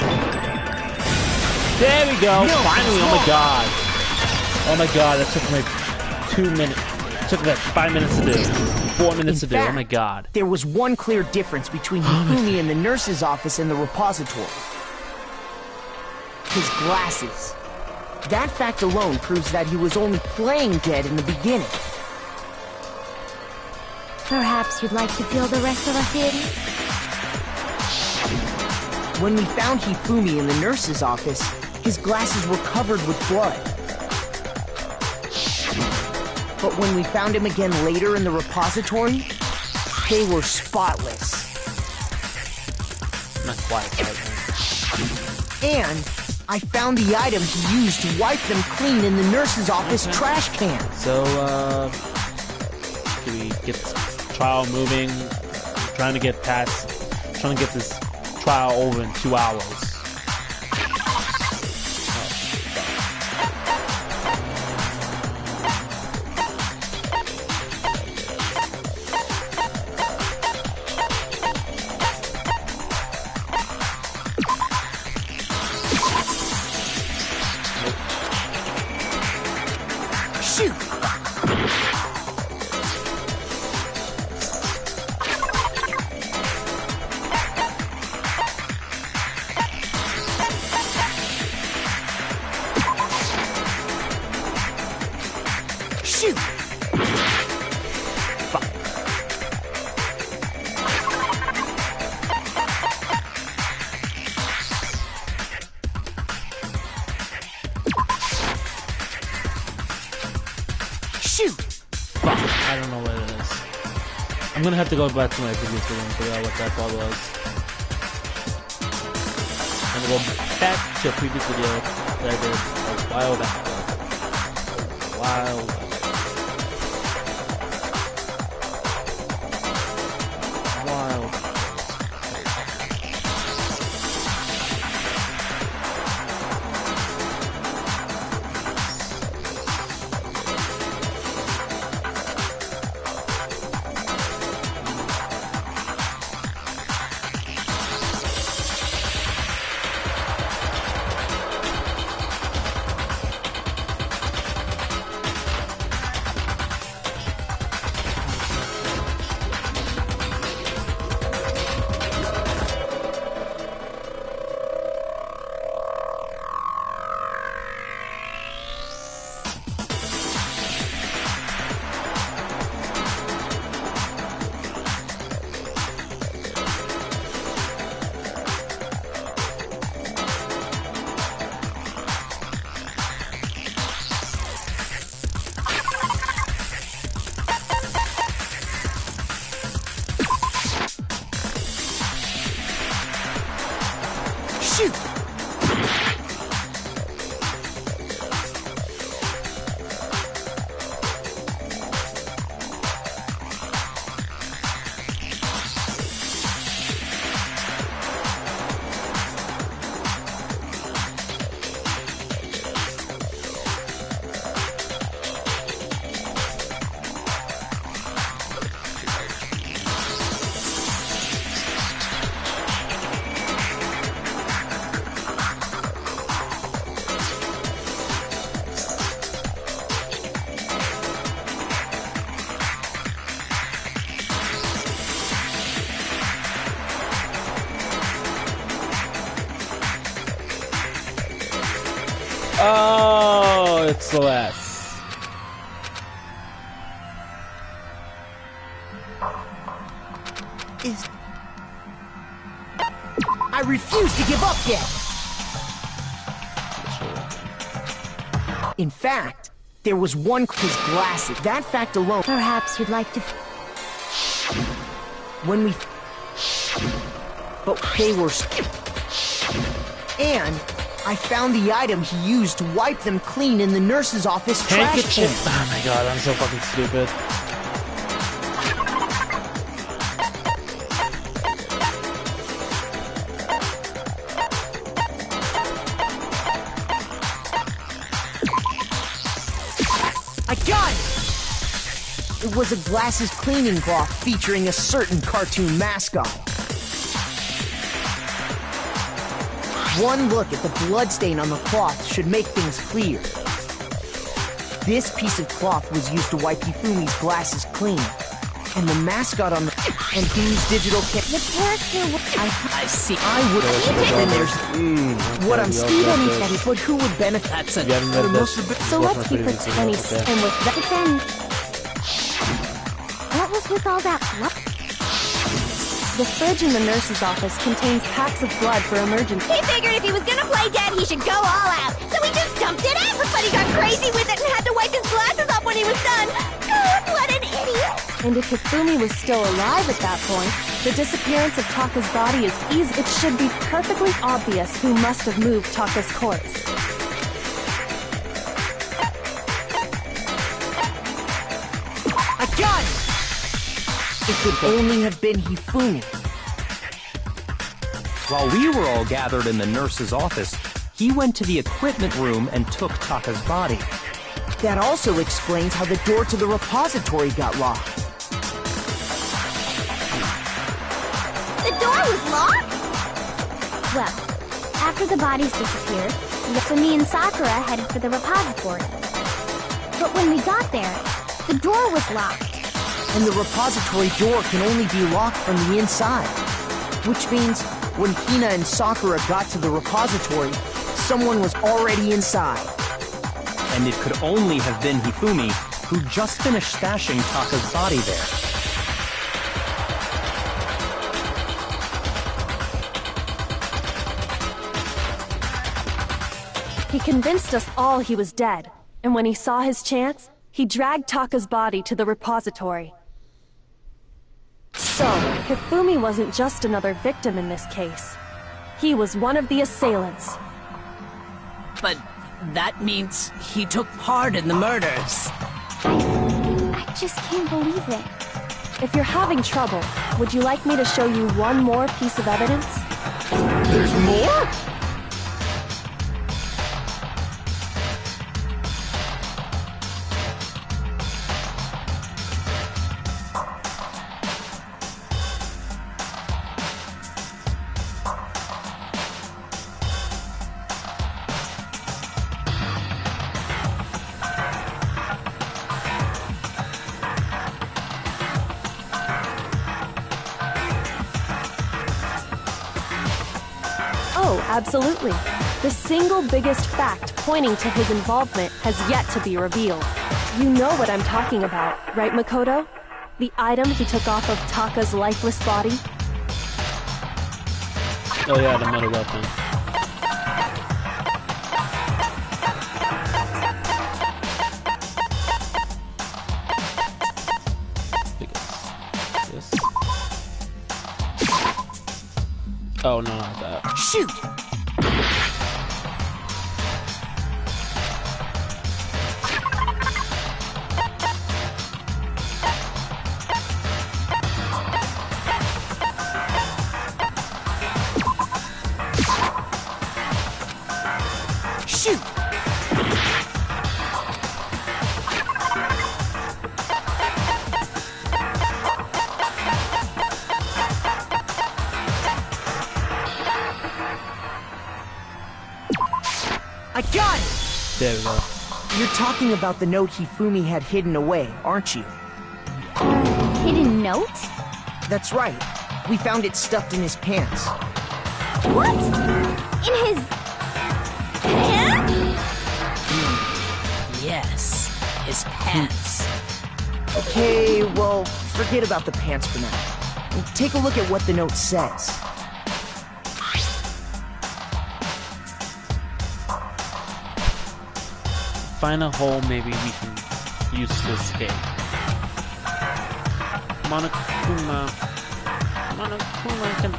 There we go. Finally, oh my god. Oh my god, that took me 2 minutes. It took like 5 minutes to do. 4 minutes to do. Oh my god. There was one clear difference between Hifumi in the nurse's office and the repository. His glasses. That fact alone proves that he was only playing dead in the beginning. Perhaps you'd like to fill the rest of us in? When we found Hifumi in the nurse's office, his glasses were covered with blood. But when we found him again later in the repository, they were spotless. Not quite. And I found the items he used to wipe them clean in the nurse's office trash can. So, do we get this trial moving? Trying to get this trial over in 2 hours. Shoot! Shoot! Fuck. Shoot! Fuck. I don't know what it is. I'm gonna have to go back to my previous video and figure out what that part was. I'm gonna go back to a previous video that I did a while back. While back. Shoot! Oh, it's the last. I refuse to give up yet! In fact, there was one his glasses. That fact alone. Perhaps you'd like to... When we... But they were... And I found the item he used to wipe them clean in the nurse's office trash Handkerchief. can. Oh my god, I'm so fucking stupid. I got it! It was a glasses cleaning cloth featuring a certain cartoon mascot. One look at the bloodstain on the cloth should make things clear. This piece of cloth was used to wipe Hifumi's glasses clean. And the mascot on the... And whose digital The character... I see. I would... Then there's... What I'm Even but who would benefit? That's a... You haven't read this. So let's be pretending and with that. But then... What was with all that blood? The fridge in the nurse's office contains packs of blood for emergency. He figured if he was gonna play dead, he should go all out. So he just dumped it out, but he got crazy with it and had to wipe his glasses off when he was done. God, what an idiot! And if Hifumi was still alive at that point, the disappearance of Taka's body is easy. It should be perfectly obvious who must have moved Taka's corpse. I got it! It could only have been Hifumi. While we were all gathered in the nurse's office, he went to the equipment room and took Taka's body. That also explains how the door to the repository got locked. The door was locked? Well, after the bodies disappeared, Yasumi and Sakura headed for the repository. But when we got there, the door was locked. And the repository door can only be locked from the inside. Which means when Hina and Sakura got to the repository, someone was already inside. And it could only have been Hifumi, who just finished stashing Taka's body there. He convinced us all he was dead, and when he saw his chance, he dragged Taka's body to the repository. So, Hifumi wasn't just another victim in this case. He was one of the assailants. But that means he took part in the murders. I just can't believe it. If you're having trouble, would you like me to show you one more piece of evidence? There's more? Oh, absolutely. The single biggest fact pointing to his involvement has yet to be revealed. You know what I'm talking about, right, Makoto? The item he took off of Taka's lifeless body? Oh yeah, the murder weapon. This. Oh no, not that. Shoot! Shoot! I got it! There we go. You're talking about the note Hifumi had hidden away, aren't you? Hidden note? That's right. We found it stuffed in his pants. What? In his... pants? Yes, his pants. Okay, well, forget about the pants for now. Take a look at what the note says. Find a hole maybe we can use to escape. Monokuma can... Monokuma can...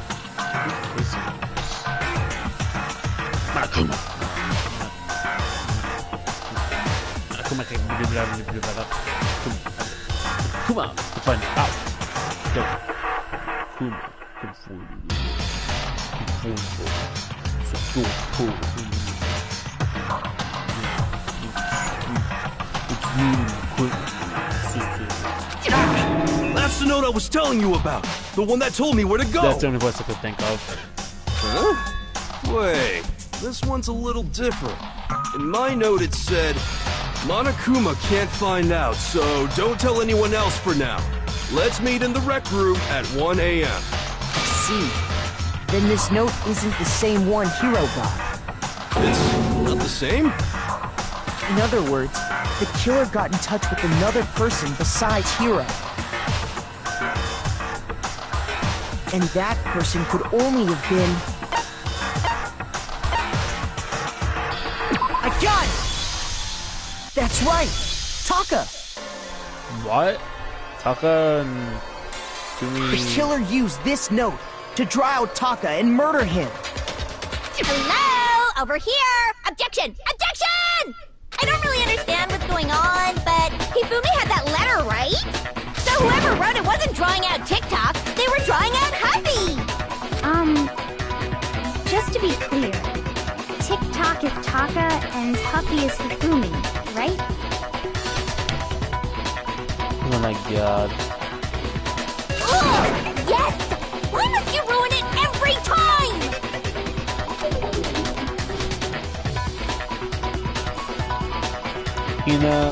Kuma, find out. Go. Kuma, That's the note I was telling you about. The one that told me where to go. That's the only voice I could think of. Huh? Wait, this one's a little different. In my note it said, Monokuma can't find out, so don't tell anyone else for now. Let's meet in the rec room at 1 a.m. I see. Then this note isn't the same one Hiro got. It's not the same? In other words, the killer got in touch with another person besides Hiro. And that person could only have been... I got it! That's right! Taka! What? Taka and... The killer used this note to draw out Taka and murder him. Hello? Over here! Objection! Objection! I don't really understand what's going on, but Hifumi had that letter, right? So whoever wrote it wasn't drawing out TikTok, they were drawing out Huffy! Just to be clear, TikTok is Taka and Huffy is Hifumi, right? Oh my god. Ugh! Yes! Why must you ruin it every time? Hina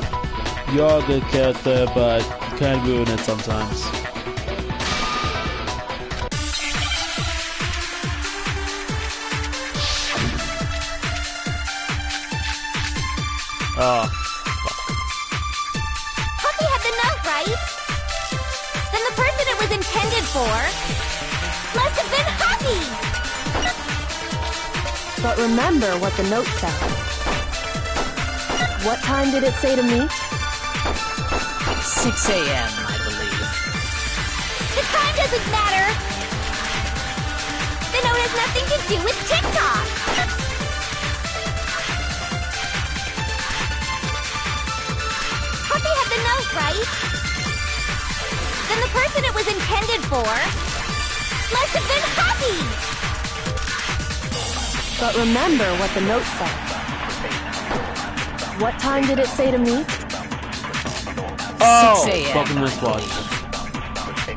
You're a good character, but you kind of ruin it sometimes. Oh. Puppy had the note, right? Then the person it was intended for must have been Hoppy! But remember what the note said. What time did it say to meet? 6 a.m., I believe. The time doesn't matter! The note has nothing to do with TikTok! Puppy had the note, right? Then the person it was intended for must have been Hoppy! But remember what the note said. What time did it say to meet? Oh, 6 a.m. fucking wristwatch.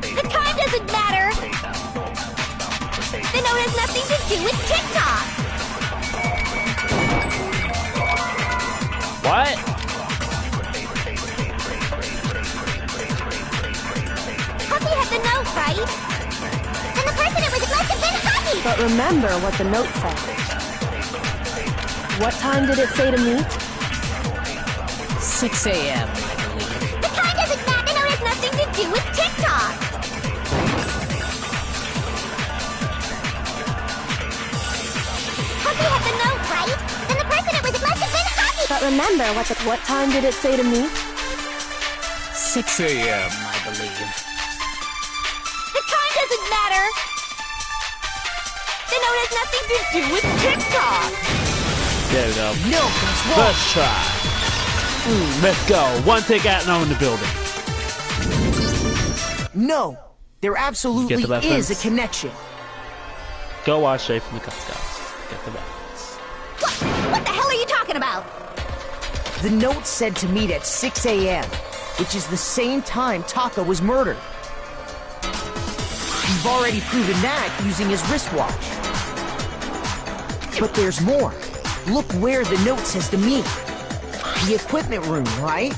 The time doesn't matter! The note has nothing to do with TikTok! What? Puppy had the note, right? And the person it was must have been Hoppy! But remember what the note said. What time did it say to meet? 6 a.m., I believe. The time doesn't matter! The note has nothing to do with TikTok! Puppy had the note, right? Then the person it was must have been Hoppy! But remember what time did it say to meet? 6 a.m., I believe. The time doesn't matter! The note has nothing to do with TikTok! There we go. No, that's wrong. First try. Let's go. One take Atno in the building. No, there absolutely Get the reference? is a connection. Go watch Straight from the Cuts, guys. Get the reference. What the hell are you talking about? The note said to meet at 6 a.m., which is the same time Taka was murdered. You've already proven that using his wristwatch. But there's more. Look where the note says to meet. The equipment room, right?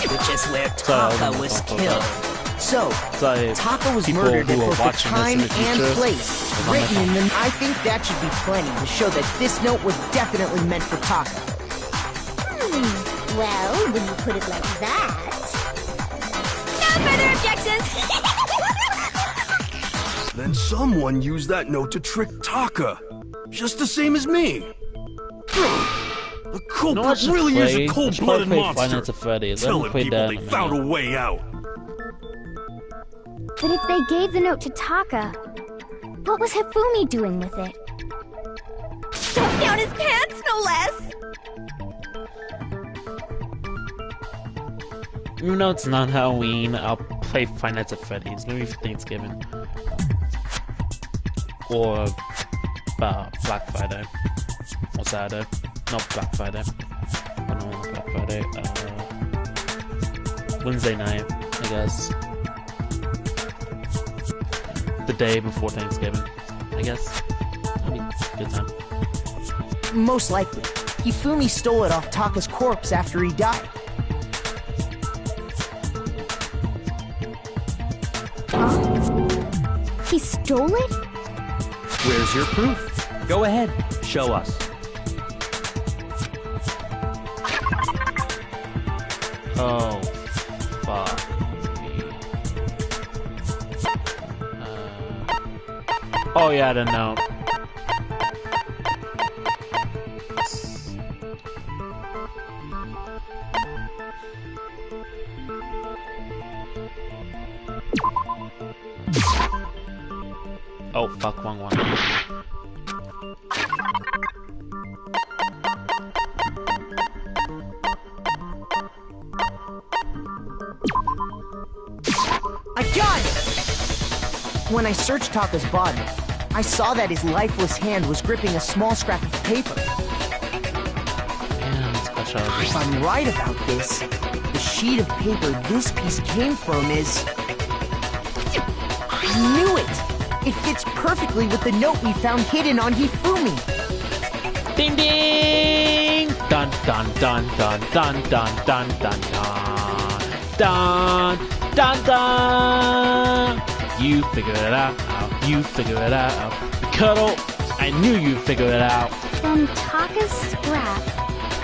which is where Taka was killed. So, like Taka was people murdered who at are both the watching this time in the and future, place. they're Written gonna- in them, I think that should be plenty to show that this note was definitely meant for Taka. Well, when you put it like that... No further objections! Then someone used that note to trick Taka. Just the same as me. The culprit No, I should really play- is a I should cold-blooded play monster. Five Nights at Freddy's. I haven't Telling played people that they in a found a minute. way out. But if they gave the note to Taka, what was Hifumi doing with it? Stuffed down his pants, no less! Even though it's not Halloween, I'll play Five Nights at Freddy's. Maybe for Thanksgiving. Or Black Friday. Or Saturday. No, Black Friday. Oh, no, not Black Friday. Wednesday night, I guess. The day before Thanksgiving, I guess. That'd be a good time. Most likely, Hifumi stole it off Taka's corpse after he died. He stole it? Where's your proof? Go ahead, show us. Oh, fuck me. Oh yeah, I don't know. Oh fuck, wrong one. I got it! When I searched Taka's body, I saw that his lifeless hand was gripping a small scrap of paper. Man, it's got If I'm right about this, the sheet of paper this piece came from is... I knew it! It fits perfectly with the note we found hidden on Hifumi. Ding ding! Dun dun dun dun dun dun dun dun dun dun dun. You figured it out. You figured it out. Cuddle. I knew you'd figure it out. From Taka's scrap.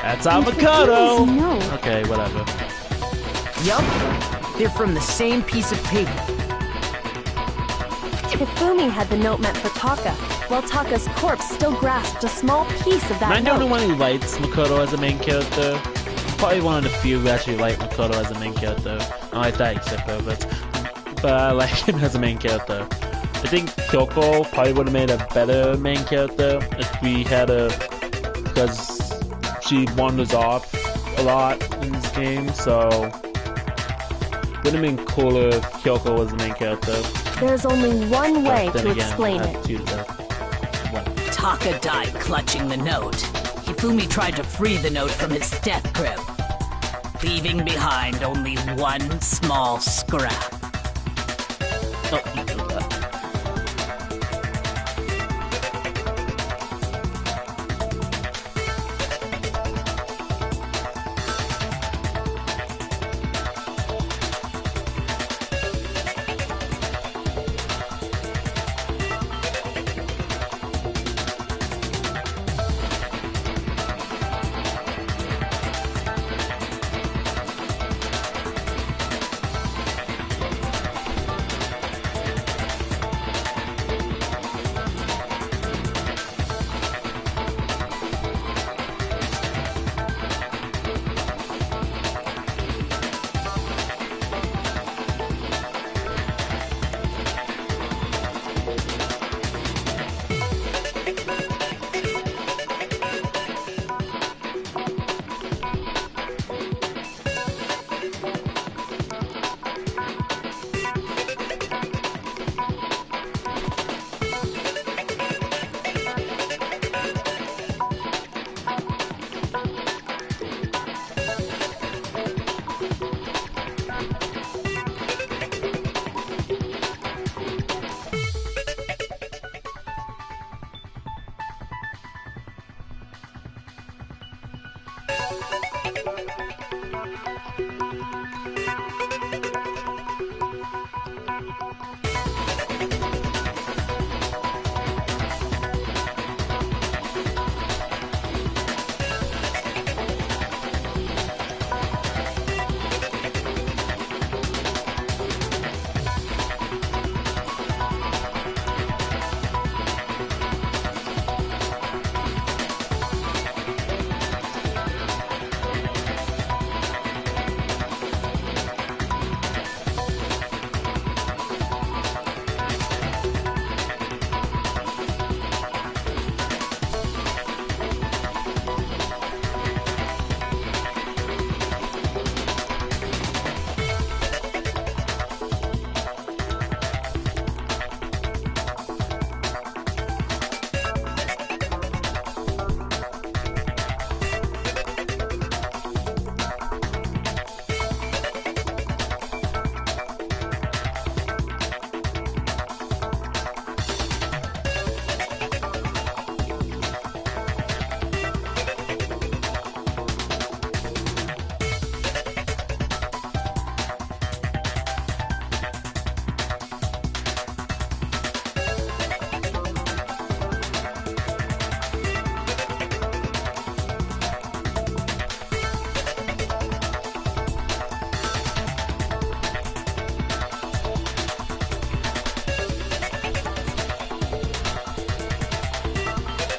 That's And avocado. Hifumi's note. Okay, whatever. Yup, they're from the same piece of paper. Hifumi had the note meant for Taka, while Taka's corpse still grasped a small piece of Am I that the only note. one who likes Makoto as a main character? Probably one of the few who actually like Makoto as a main character. I like that except for but I like him as a main character. I think Kyoko probably would have made a better main character if we had a... because she wanders off a lot in this game, so... would have been cooler if Kyoko was the main character. There's only one way But then to again, explain I it. choose that. What? Taka died clutching the note. Hifumi tried to free the note from its death grip, leaving behind only one small scrap. Oh, you do that.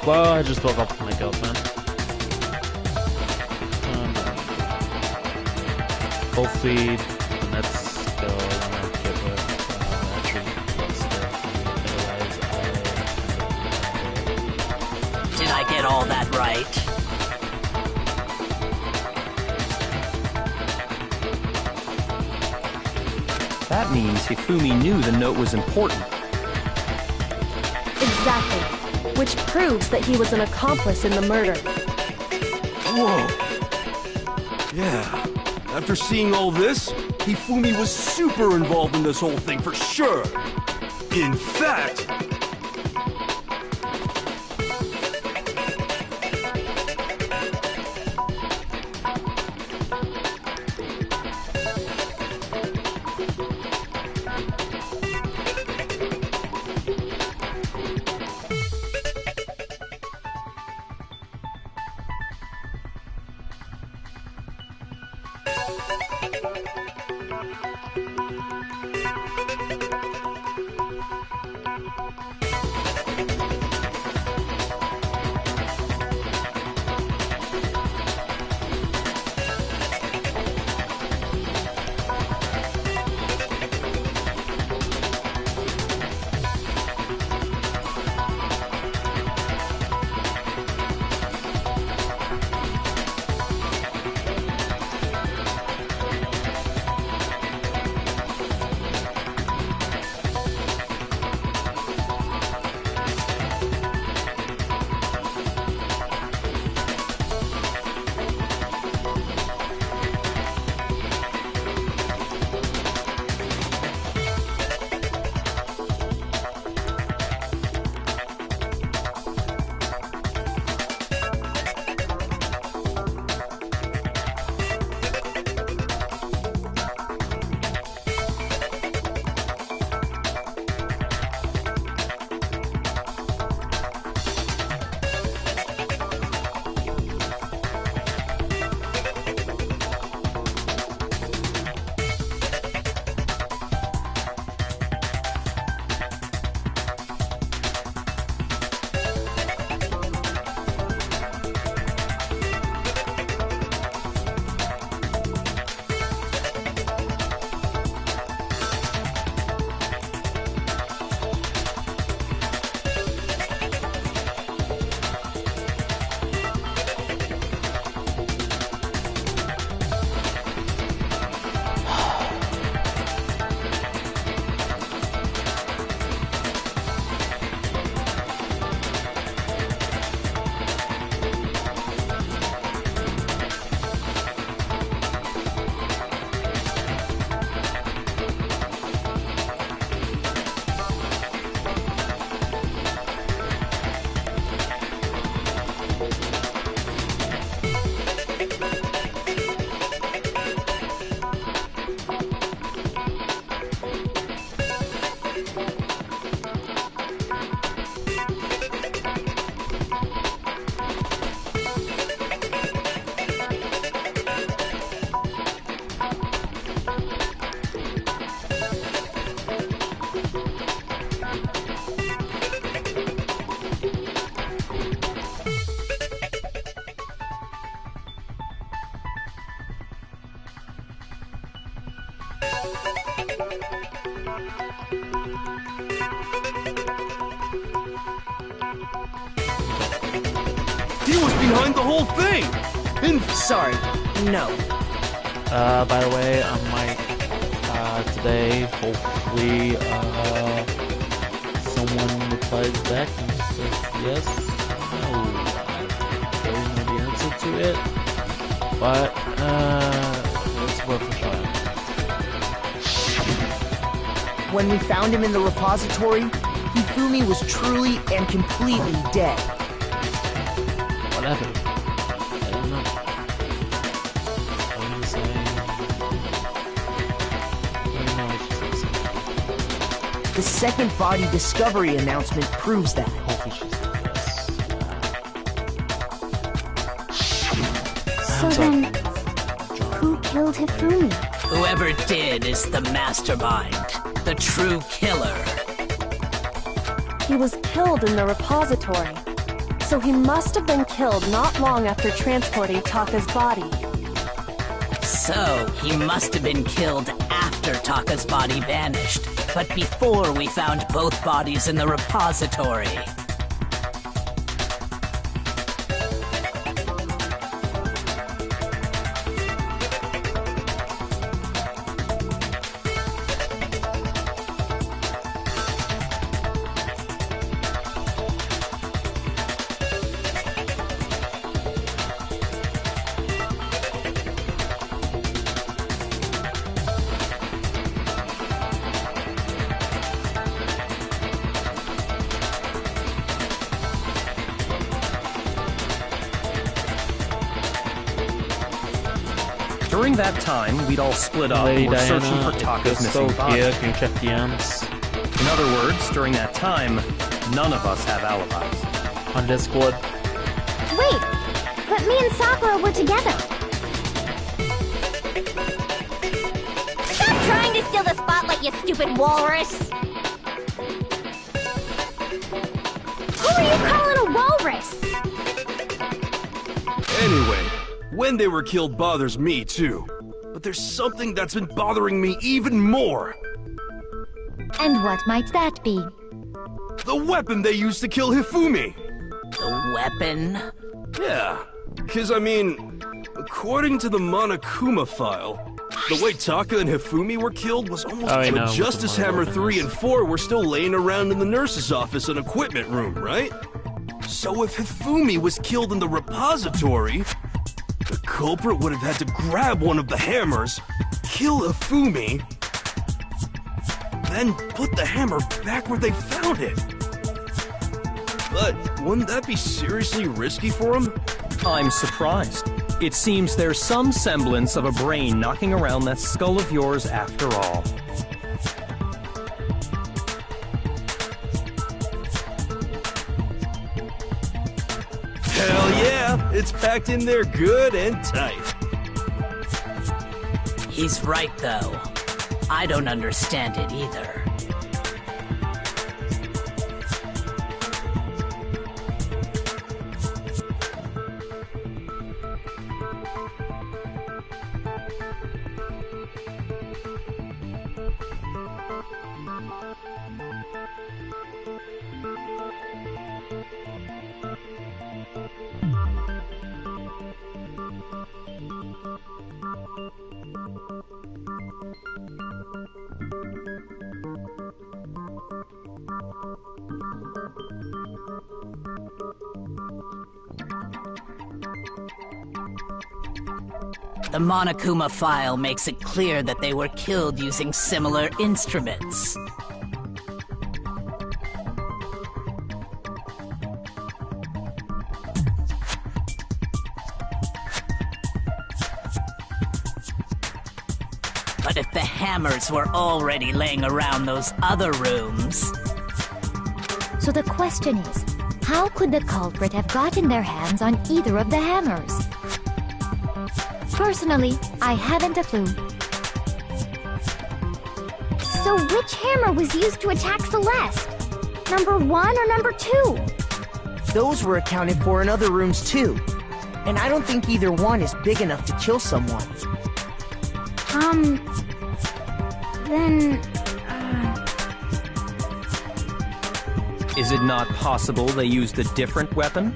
Well, I just broke up with my girlfriend. Hopefully, the next girl when I get her actually loves her. Otherwise, Did I get all that right? That means Hifumi knew the note was important. Exactly. Which proves that he was an accomplice in the murder. Whoa. Yeah. After seeing all this, Hifumi was super involved in this whole thing for sure. In fact... He was behind the whole thing! Sorry, no. By the way, I might, today, hopefully, someone replies back and says yes, no. I don't know the answer to it, but, it's worth a try. When we found him in the repository, Hifumi was truly and completely dead. Whatever. I don't know. I'm saying... I don't know what she's saying. The second body discovery announcement proves that. Hopefully she's So then, who killed Hifumi? Whoever did is the mastermind, the true killer. He was killed in the repository, so he must have been killed not long after transporting Taka's body. So, he must have been killed after Taka's body vanished, but before we found both bodies in the repository. During that time, we'd all split up and were searching for Taka's missing body. Here, can you check the ends? In other words, during that time, none of us have alibis. On Discord. Wait, but me and Sakura were together. Stop trying to steal the spotlight, you stupid walrus! Who are you calling a walrus? Anyway, when they were killed bothers me too. But there's something that's been bothering me even more. And what might that be? The weapon they used to kill Hifumi! The weapon? Yeah, because I mean, according to the Monokuma file, the way Taka and Hifumi were killed was almost but Justice Hammer 3 and 4 were still laying around in the nurse's office and equipment room, right? So if Hifumi was killed in the repository, the culprit would have had to grab one of the hammers, kill Hifumi, then put the hammer back where they found it. But wouldn't that be seriously risky for him? I'm surprised. It seems there's some semblance of a brain knocking around that skull of yours after all. Hell yeah, it's packed in there good and tight. He's right, though. I don't understand it either. The Monokuma file makes it clear that they were killed using similar instruments. But if the hammers were already laying around those other rooms... So the question is, how could the culprit have gotten their hands on either of the hammers? Personally, I haven't a clue. So which hammer was used to attack Celeste? Number 1 or number 2? Those were accounted for in other rooms too. And I don't think either one is big enough to kill someone. Then... Is it not possible they used a different weapon?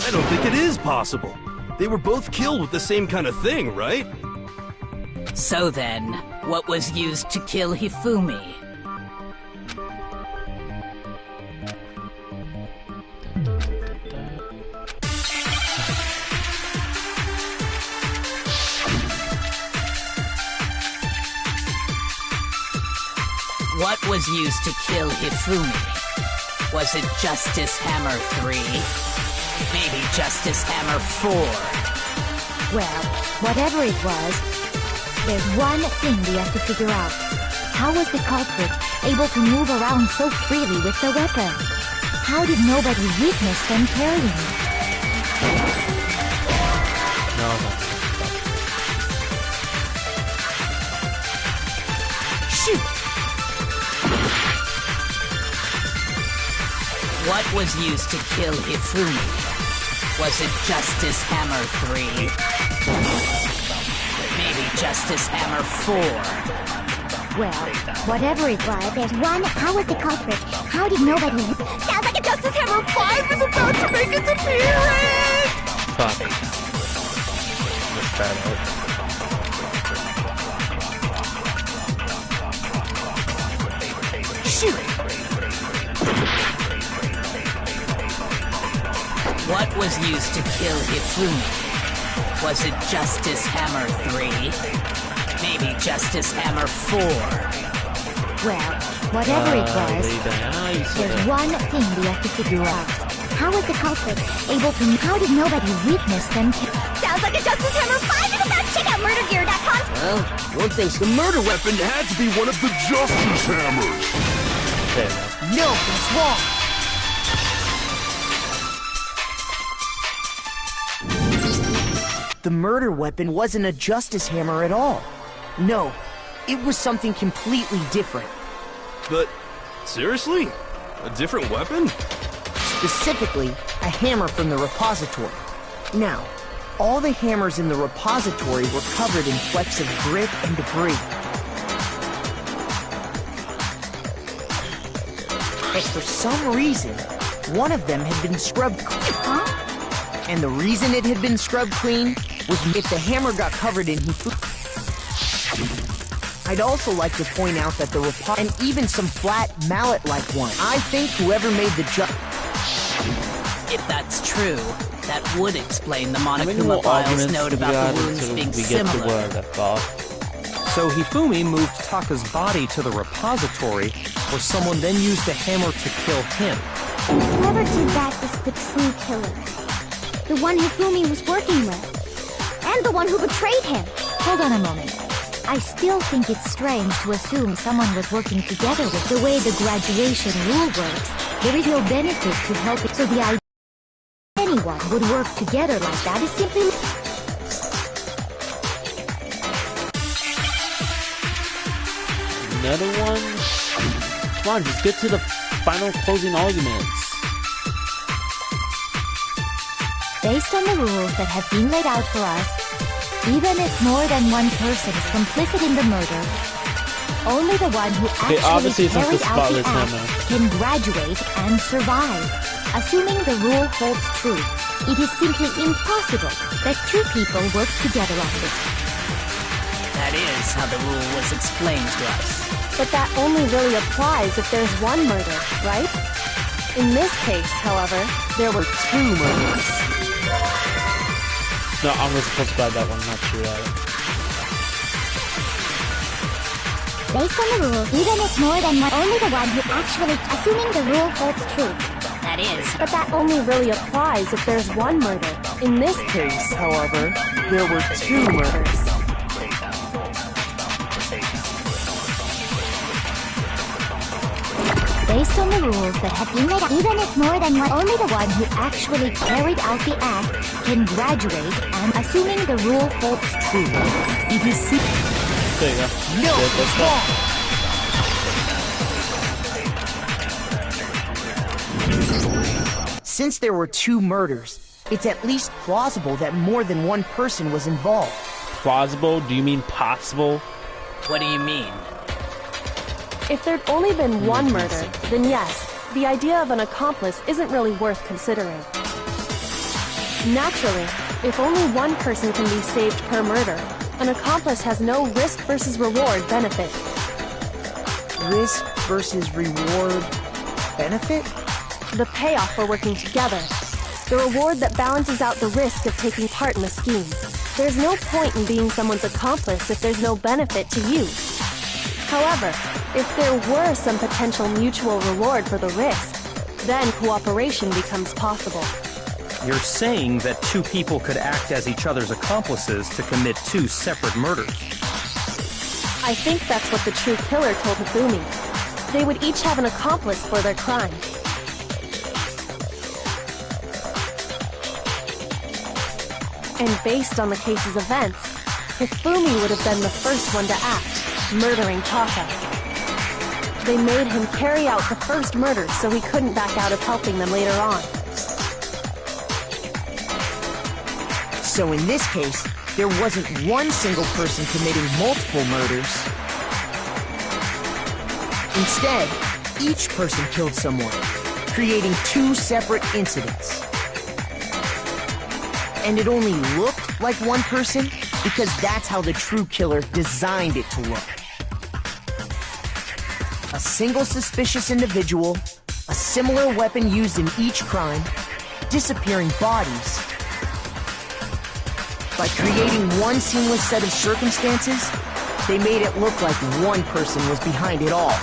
I don't think it is possible. They were both killed with the same kind of thing, right? So then, what was used to kill Hifumi? What was used to kill Hifumi? Was it Justice Hammer 3? Maybe Justice Hammer 4? Well, whatever it was, there's one thing we have to figure out. How was the culprit able to move around so freely with the weapon? How did nobody witness them carrying it? Shoot! What was used to kill Hifumi? Was it Justice Hammer 3? Maybe Justice Hammer 4? Well, whatever it was, there's one. How was the culprit? How did nobody... Sounds like a Justice Hammer 5 is about to make its appearance! Fuck. Just bad out. Shoot! What was used to kill Hifumi? Was it Justice Hammer 3? Maybe Justice Hammer 4? Well, whatever it was, there's one thing we have to figure out. How was the culprit able to... How did nobody witness them... Sounds like a Justice Hammer 5 is about to check out murdergear.com. Well, one thinks the murder weapon had to be one of the Justice Hammers. No, that's wrong. The murder weapon wasn't a Justice Hammer at all. No, it was something completely different. But, seriously? A different weapon? Specifically, a hammer from the repository. Now, all the hammers in the repository were covered in flecks of grit and debris. But for some reason, one of them had been scrubbed clean. And the reason it had been scrubbed clean was if the hammer got covered in Hifumi. I'd also like to point out that the and even some flat mallet-like one. I think whoever made the If that's true, that would explain the Monokuma File's note about the wounds being similar. So Hifumi moved Taka's body to the repository, where someone then used the hammer to kill him. Whoever did that is the true killer. The one Hifumi was working with. And the one who betrayed him. Hold on a moment. I still think it's strange to assume someone was working together with the way the graduation rule works. There is no benefit to help it, so the idea anyone would work together like that is simply... Another one? Come on, just get to the final closing arguments. Based on the rules that have been laid out for us, even if more than one person is complicit in the murder, only the one who actually carried out the act can graduate and survive. Assuming the rule holds true, it is simply impossible that two people work together on this. That is how the rule was explained to us. But that only really applies if there's one murder, right? In this case, however, there were two murders. No, I'm not supposed to buy that one, not sure. Based on the rules, even if more than one, only the one who actually, assuming the rule holds true. That is. But that only really applies if there's one murder. In this case, however, there were two murders. Based on the rules that have been made, even if more than one, only the one who actually carried out the act can graduate, and assuming the rule holds true, it is... There you go. No, that's wrong! Since there were two murders, it's at least plausible that more than one person was involved. Plausible? Do you mean possible? What do you mean? If there'd only been one murder, then yes, the idea of an accomplice isn't really worth considering. Naturally, if only one person can be saved per murder, an accomplice has no risk versus reward benefit. Risk versus reward benefit? The payoff for working together. The reward that balances out the risk of taking part in a scheme. There's no point in being someone's accomplice if there's no benefit to you. However, if there were some potential mutual reward for the risk, then cooperation becomes possible. You're saying that two people could act as each other's accomplices to commit two separate murders. I think that's what the true killer told Hifumi. They would each have an accomplice for their crime. And based on the case's events, Hifumi would have been the first one to act, murdering Taka. They made him carry out the first murder so he couldn't back out of helping them later on. So in this case, there wasn't one single person committing multiple murders. Instead, each person killed someone, creating two separate incidents. And it only looked like one person because that's how the true killer designed it to look. A single suspicious individual, a similar weapon used in each crime, disappearing bodies. By creating one seamless set of circumstances, they made it look like one person was behind it all.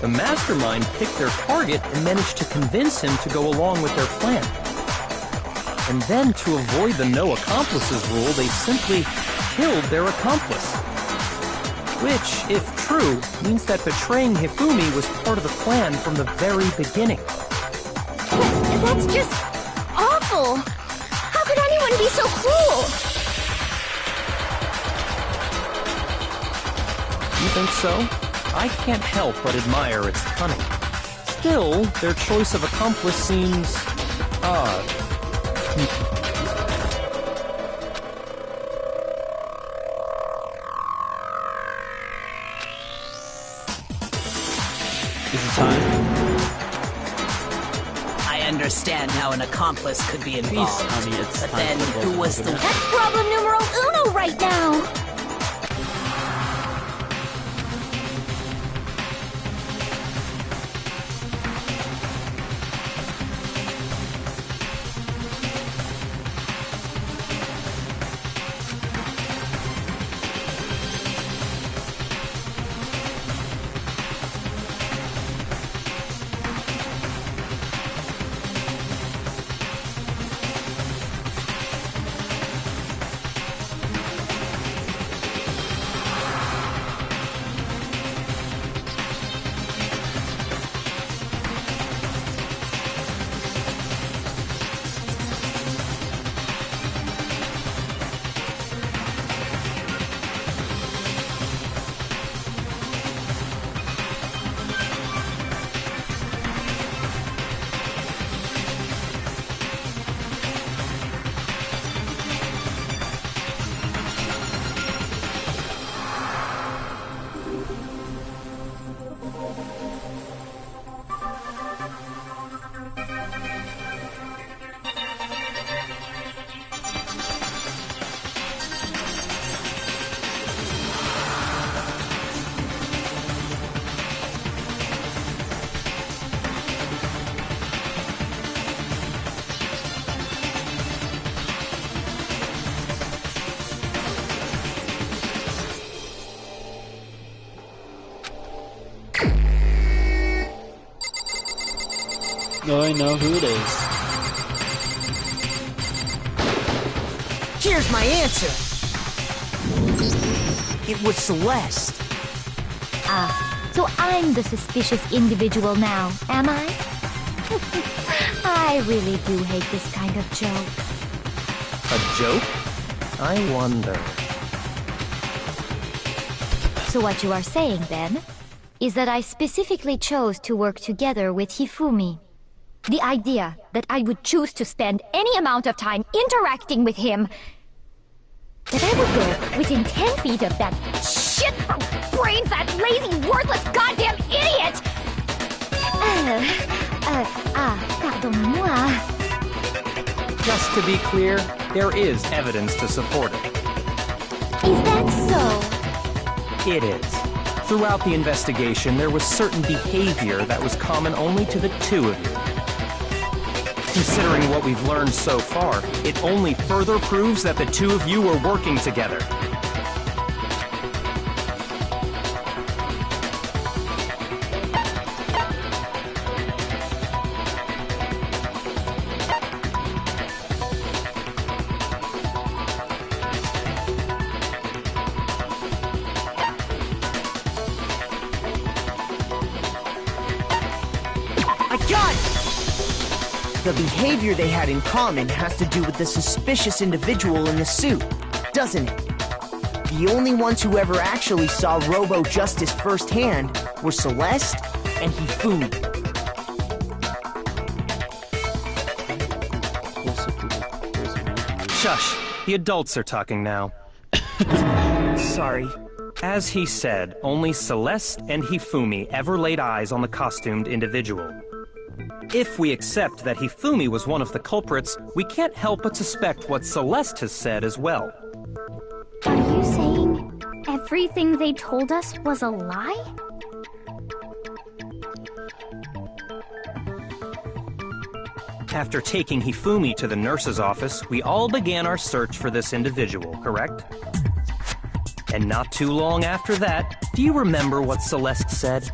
The mastermind picked their target and managed to convince him to go along with their plan. And then, to avoid the no accomplices rule, they simply killed their accomplice. Which, if true, means that betraying Hifumi was part of the plan from the very beginning. That's just awful! How could anyone be so cruel? You think so? I can't help but admire its cunning. Still, their choice of accomplice seems odd. Is it time? I understand how an accomplice could be involved. Please tell me it's but time then for who was the... That's problem numero uno right now! No, I know who it is. Here's my answer. It was Celeste. Ah, so I'm the suspicious individual now, am I? I really do hate this kind of joke. A joke? I wonder. So what you are saying, then, is that I specifically chose to work together with Hifumi. The idea that I would choose to spend any amount of time interacting with him, that I would go within 10 feet of that shit-brain-fat, lazy, worthless, goddamn idiot! Pardonne-moi. Just to be clear, there is evidence to support it. Is that so? It is. Throughout the investigation, there was certain behavior that was common only to the two of you. Considering what we've learned so far, it only further proves that the two of you were working together. The behavior they had in common has to do with the suspicious individual in the suit, doesn't it? The only ones who ever actually saw Robo-Justice firsthand were Celeste and Hifumi. Shush! The adults are talking now. Sorry. As he said, only Celeste and Hifumi ever laid eyes on the costumed individual. If we accept that Hifumi was one of the culprits, we can't help but suspect what Celeste has said as well. Are you saying everything they told us was a lie? After taking Hifumi to the nurse's office, we all began our search for this individual, correct? And not too long after that, do you remember what Celeste said?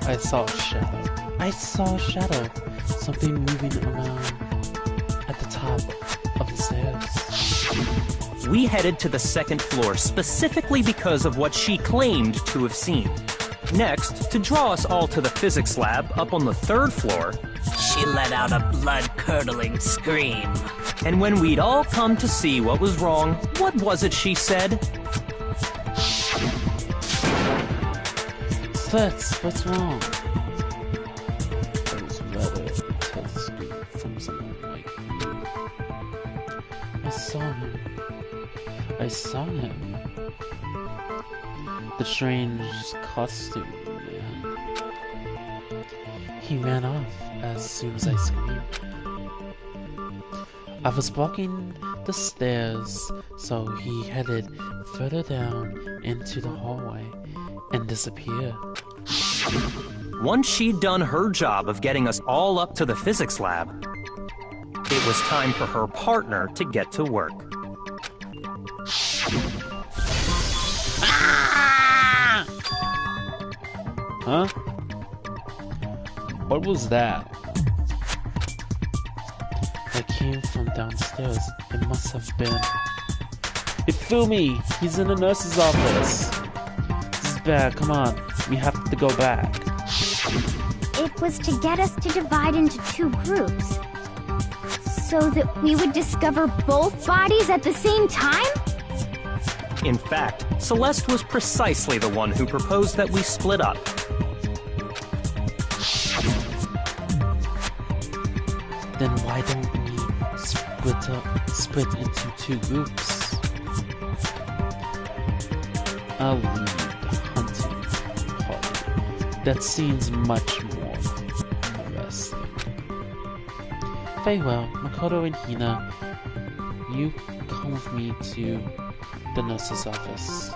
I saw a shadow. I saw a shadow. Something moving around at the top of the stairs. We headed to the second floor specifically because of what she claimed to have seen. Next, to draw us all to the physics lab up on the third floor, She let out a blood-curdling scream. and when we'd all come to see what was wrong, what was it she said? What's wrong? I was rather testing from someone like you. I saw him. The strange costume man. He ran off as soon as I screamed. I was blocking the stairs, so he headed further down into the hallway and disappeared. Once she'd done her job of getting us all up to the physics lab, it was time for her partner to get to work. Huh? What was that? That came from downstairs. It must have been... Hifumi! He's in the nurse's office! This is bad, come on. We have to go back. It was to get us to divide into two groups, so that we would discover both bodies at the same time? In fact, Celeste was precisely the one who proposed that we split up. Then why don't we split into two groups? I'll lead the hunting party. That seems much more interesting. Very well, Makoto and Hina, you come with me to the nurse's office.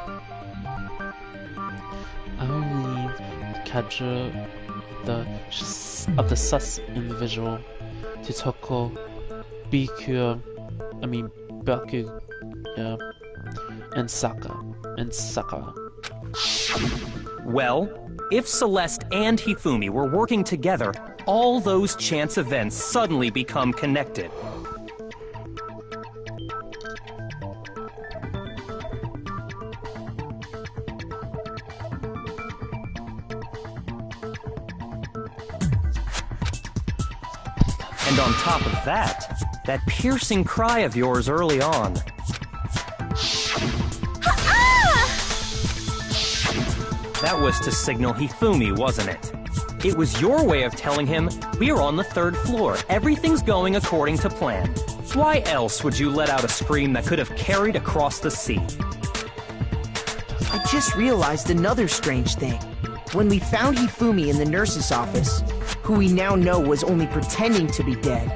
I'll leave the capture of the sus individual to Toko, Baku, and Saka. Well, if Celeste and Hifumi were working together, all those chance events suddenly become connected. And on top of that piercing cry of yours early on. That was to signal Hifumi, wasn't it? It was your way of telling him, we're on the third floor, everything's going according to plan. Why else would you let out a scream that could have carried across the sea? I just realized another strange thing. When we found Hifumi in the nurse's office, who we now know was only pretending to be dead,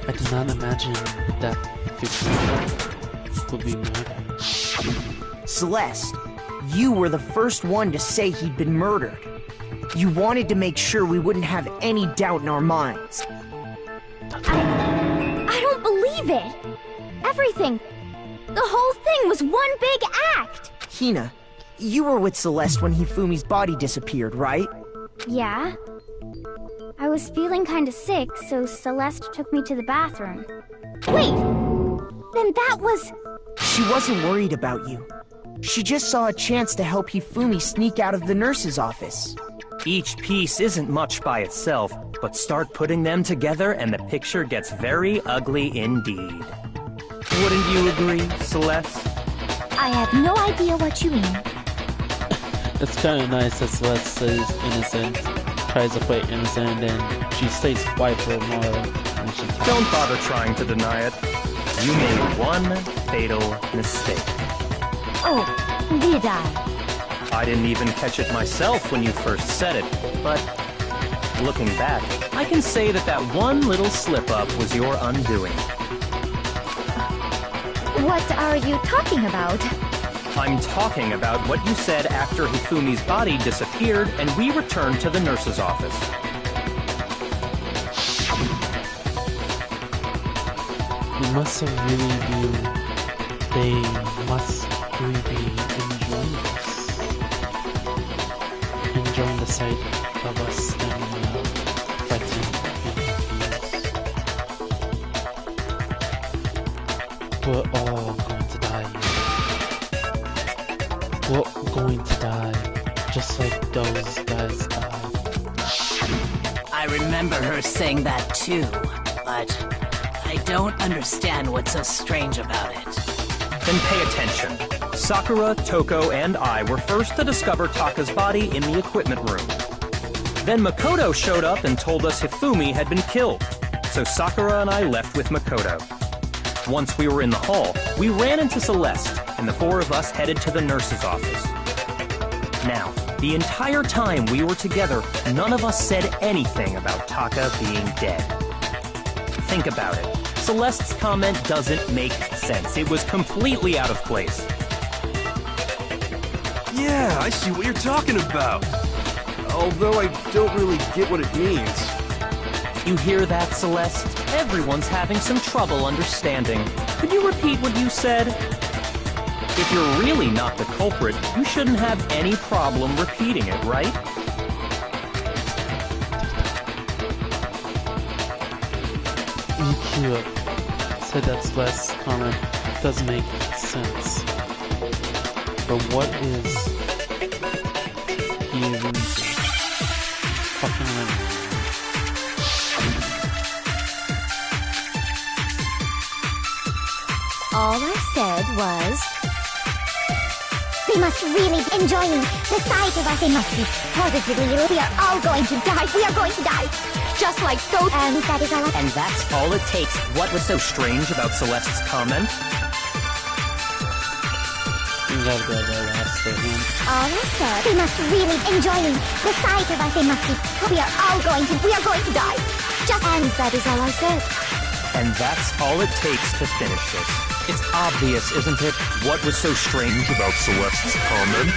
I did not imagine that Hifumi would be murdered. Celeste, you were the first one to say he'd been murdered. You wanted to make sure we wouldn't have any doubt in our minds. I don't believe it! Everything, the whole thing was one big act! Hina, you were with Celeste when Hifumi's body disappeared, right? Yeah. I was feeling kinda sick, so Celeste took me to the bathroom. Wait! Then that was... She wasn't worried about you. She just saw a chance to help Hifumi sneak out of the nurse's office. Each piece isn't much by itself, but start putting them together and the picture gets very ugly indeed. Wouldn't you agree, Celeste? I have no idea what you mean. It's kind of nice that Celeste stays innocent, tries to play innocent, and she stays quiet for a while. And she Don't bother trying to deny it. You made one fatal mistake. Oh, did I? I didn't even catch it myself when you first said it, but looking back, I can say that that one little slip-up was your undoing. What are you talking about? I'm talking about what you said after Hifumi's body disappeared and we returned to the nurse's office. They must have really been... They must really be enjoying this. Enjoying the sight of us and fighting enemies. We're all going to die. We're going to die, just like those guys died. I remember her saying that too, but I don't understand what's so strange about it. Then pay attention. Sakura, Toko, and I were first to discover Taka's body in the equipment room. Then Makoto showed up and told us Hifumi had been killed, so Sakura and I left with Makoto. Once we were in the hall, we ran into Celeste, and the four of us headed to the nurse's office. Now, the entire time we were together, none of us said anything about Taka being dead. Think about it. Celeste's comment doesn't make sense. It was completely out of place. Yeah, I see what you're talking about. Although I don't really get what it means. You hear that, Celeste? Everyone's having some trouble understanding. Could you repeat what you said? If you're really not the culprit, you shouldn't have any problem repeating it, right? EQ said that Celeste's comment doesn't make sense. But what is even fucking All I said was... They must really be enjoying the sight of us. They must be positively... We are all going to die. We are going to die. Just like those... And that is all I... And that's all it takes. What was so strange about Celeste's comment? You gotta go to the last statement. All I said... They must really be enjoying the sight of us. They must be... We are all going to... We are going to die. Just... And that is all I said. And that's all it takes to finish this. It's obvious, isn't it? What was so strange about Celeste's comment?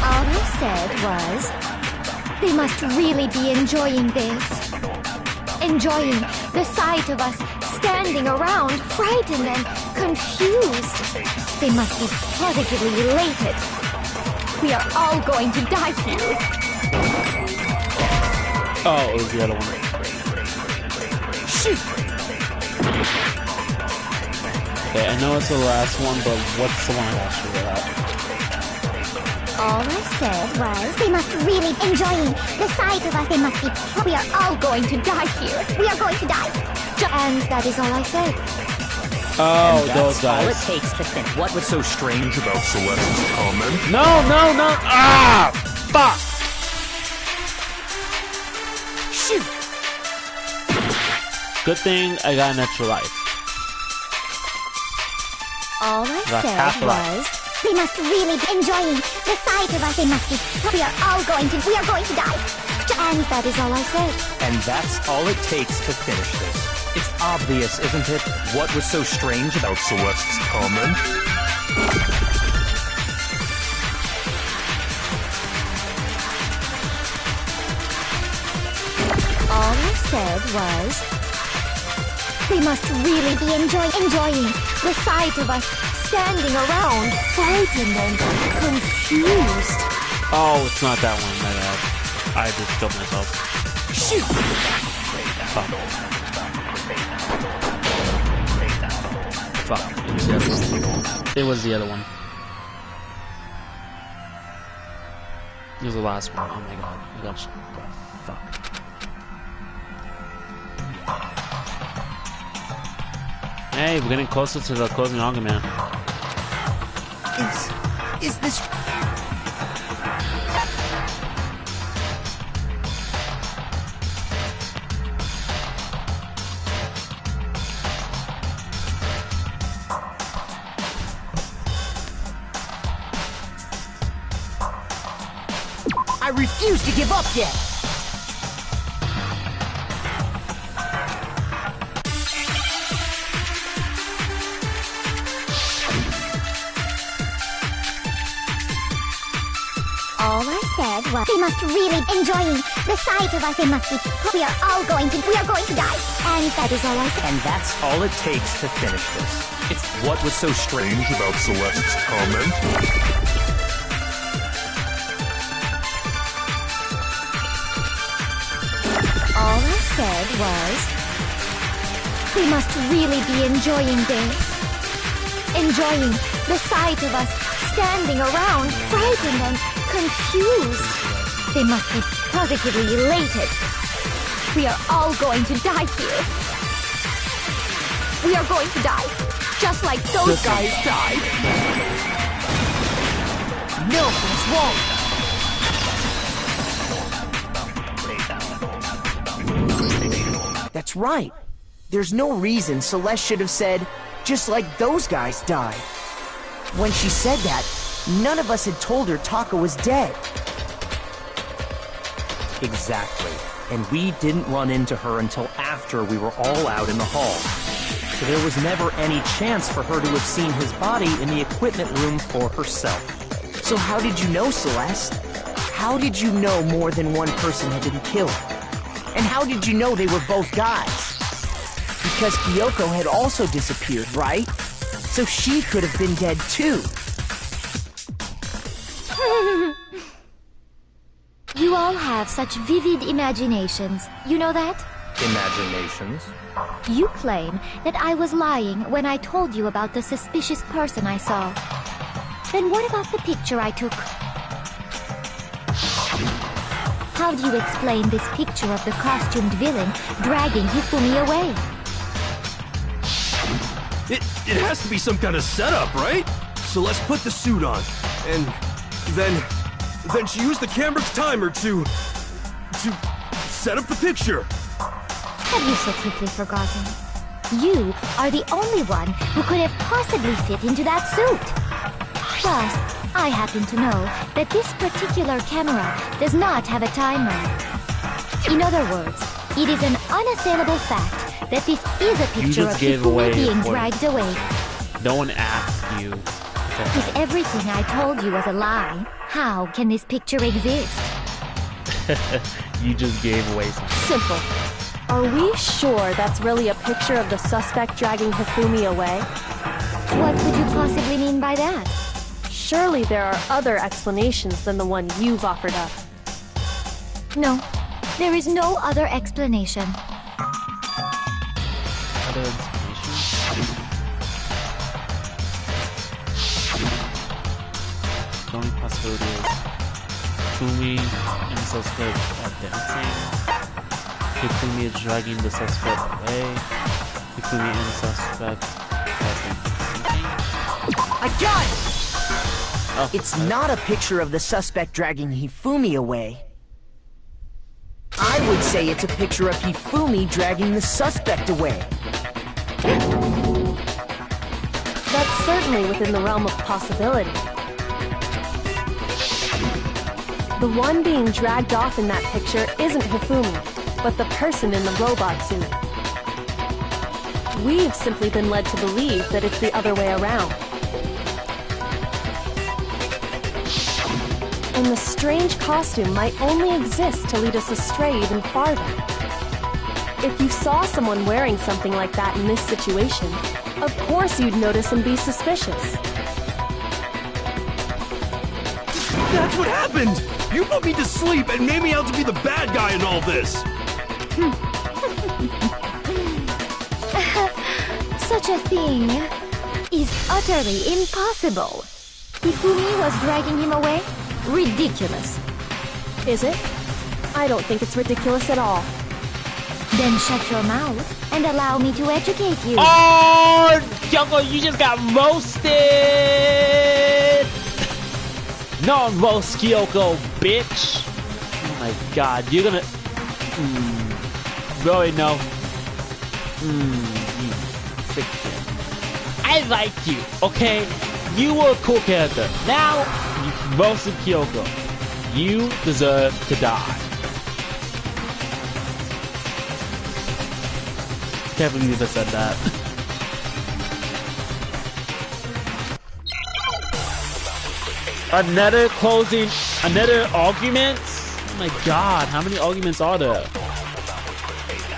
All I said was... They must really be enjoying this. Enjoying the sight of us standing around, frightened and confused. They must be positively elated. We are all going to die here. Oh, it was the other one. Shoot! Okay, I know it's the last one, but what's the one after that? All I said was, they must really be enjoying the sight of us. They must be... We are all going to die here. We are going to die. And that is all I said. Oh, and those that's all it guys. takes to think. What was so strange about Celeste's comment? No, no, no! Ah! Fuck! Shoot! Good thing I got an extra life. All I That's said half a life. was, we must really be enjoying the sight of us. They must be. We are going to die. And that is all I said. And that's all it takes to finish this. It's obvious, isn't it? What was so strange about Celeste's comment? All I said was, we must really be enjoying the sight of us standing around, frightened and confused. Oh, it's not that one, my bad. I just killed myself. Shoot! Fuck. Fuck. It was the other one. It was the last one. Oh my god. I got fuck. Hey, we're getting closer to the closing argument. Is this... I refuse to give up yet! All I said was, we must really enjoying the sight of us. They must be. We are going to die. And that is all I said. And that's all it takes to finish this. It's what was so strange about Celeste's comment? All I said was, we must really be enjoying this. Enjoying the sight of us standing around, frightened and confused. They must be positively elated. We are all going to die here. We are going to die, just like those guys died. No, this won't! That's right. There's no reason Celeste should have said, just like those guys died. When she said that, none of us had told her Taka was dead. Exactly. And we didn't run into her until after we were all out in the hall. So there was never any chance for her to have seen his body in the equipment room for herself. So how did you know, Celeste? How did you know more than one person had been killed? And how did you know they were both guys? Because Kyoko had also disappeared, right? So she could have been dead too. You all have such vivid imaginations. You know that? Imaginations? You claim that I was lying when I told you about the suspicious person I saw. Then what about the picture I took? How do you explain this picture of the costumed villain dragging Hifumi away? It has to be some kind of setup, right? So let's put the suit on, and then she used the camera's timer to set up the picture. Have you so quickly forgotten? You are the only one who could have possibly fit into that suit. Plus, I happen to know that this particular camera does not have a timer. In other words, it is an unassailable fact that this is a picture of Hifumi being dragged away. No one asked you. If everything I told you was a lie, how can this picture exist? You just gave away something. Simple. Are we sure that's really a picture of the suspect dragging Hifumi away? What could you possibly mean by that? Surely there are other explanations than the one you've offered up. No, there is no other explanation. Other explanation? The only possibility is Hifumi and the suspect are dancing. Hifumi is dragging the suspect away. Hifumi and the suspect are thinking. I got it! It's not a picture of the suspect dragging Hifumi away. I would say it's a picture of Hifumi dragging the suspect away. That's certainly within the realm of possibility. The one being dragged off in that picture isn't Hifumi, but the person in the robot suit. We've simply been led to believe that it's the other way around. And the strange costume might only exist to lead us astray even farther. If you saw someone wearing something like that in this situation, of course you'd notice and be suspicious. That's what happened! You put me to sleep and made me out to be the bad guy in all this! Such a thing is utterly impossible. Hifumi was dragging him away? Ridiculous. Is it? I don't think it's ridiculous at all. Then shut your mouth and allow me to educate you. Oh, Kyoko, you just got roasted! Non-roast Kyoko, bitch! Oh my god, you're gonna... Really, no. You sick kid. I liked you, okay? You were a cool character. Now, you roasted Kyoko. You deserve to die. Can't believe I said that. Another argument? Oh my god, how many arguments are there?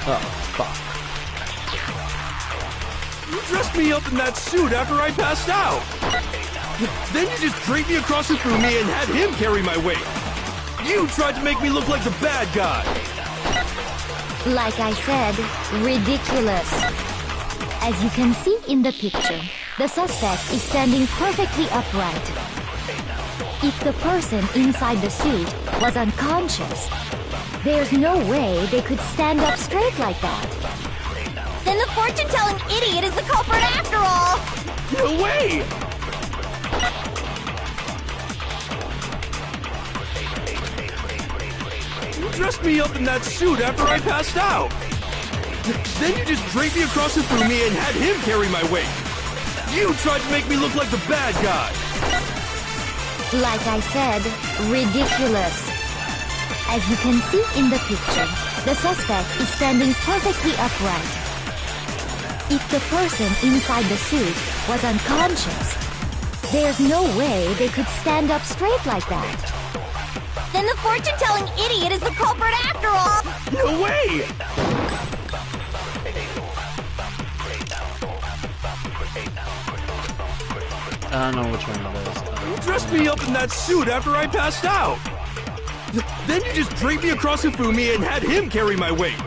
Oh, fuck. You dressed me up in that suit after I passed out! Then you just draped me across Hifumi and had him carry my weight! You tried to make me look like the bad guy! Like I said, ridiculous. As you can see in the picture, the suspect is standing perfectly upright. If the person inside the suit was unconscious, there's no way they could stand up straight like that. Then the fortune-telling idiot is the culprit after all! No way! You dressed me up in that suit after I passed out! Then you just draped me across Hifumi and had him carry my weight! You tried to make me look like the bad guy! Like I said, ridiculous. As you can see in the picture, the suspect is standing perfectly upright. If the person inside the suit was unconscious, there's no way they could stand up straight like that. Then the fortune-telling idiot is the culprit after all! No way! I don't know which one it is. You dressed me up in that suit after I passed out! Then you just draped me across Hifumi and had him carry my weight!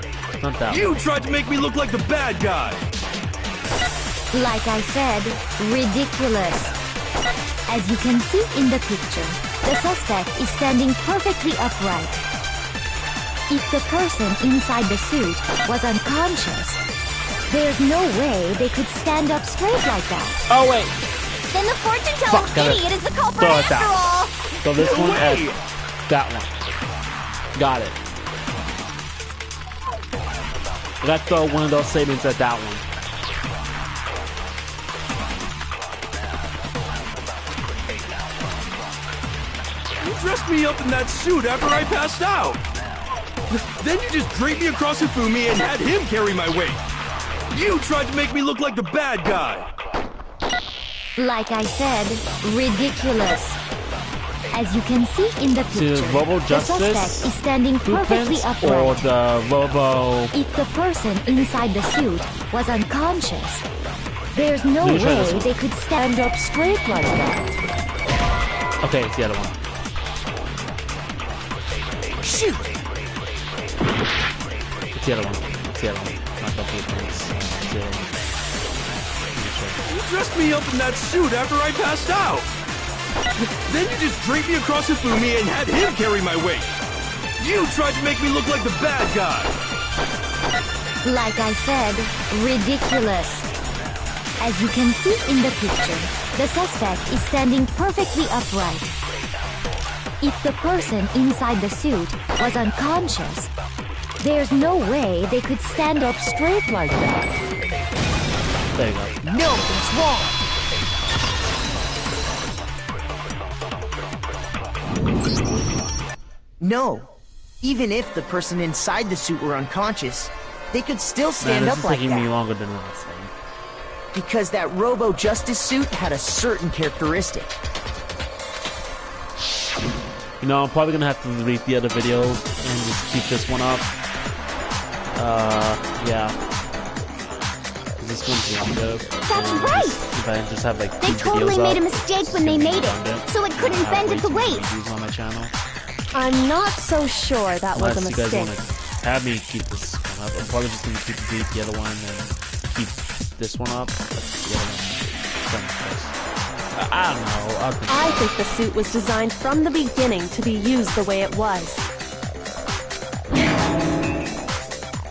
Not that You one. tried to make me look like the bad guy! Like I said, ridiculous. As you can see in the picture, the suspect is standing perfectly upright. If the person inside the suit was unconscious, there's no way they could stand up straight like that. Oh, wait. Then the fortune-telling Got it. idiot is the culprit Throw it after down. all! So this No one way. and that one. Got it. Let's throw one of those statements at that one. You dressed me up in that suit after I passed out! Then you just draped me across Hifumi and had him carry my weight! You tried to make me look like the bad guy! Like I said, ridiculous. As you can see in the To picture, Robo the Justice suspect is standing perfectly Blueprints or upright. the Robo... If the person inside the suit was unconscious, there's no Let me try this way one. they could stand up straight like that. Okay, it's the other one. Shoot! It's the other one. It's the other one. Not the blueprints. It's the other one. You dressed me up in that suit after I passed out! Then you just draped me across Hifumi and had him carry my weight! You tried to make me look like the bad guy! Like I said, ridiculous. As you can see in the picture, The suspect is standing perfectly upright. If the person inside the suit was unconscious, there's no way they could stand up straight like that. There you go. No, it's wrong. No. Even if the person inside the suit were unconscious, they could still stand up like This is taking me that. longer than last time. Because that Robo-Justice suit had a certain characteristic. You know, I'm probably gonna have to delete the other video and just keep this one up. Yeah. This one's longer. That's right! If I just have like They two totally videos made a up, mistake it's when they gonna be made it, redundant. so it couldn't I have bend way at the too many waist. views on my channel. I'm not so sure that was a Unless you guys mistake. want to have me keep this one up, I'm probably just going to delete the other one and keep this one up. But the other one, I don't know. I think the suit was designed from the beginning to be used the way it was.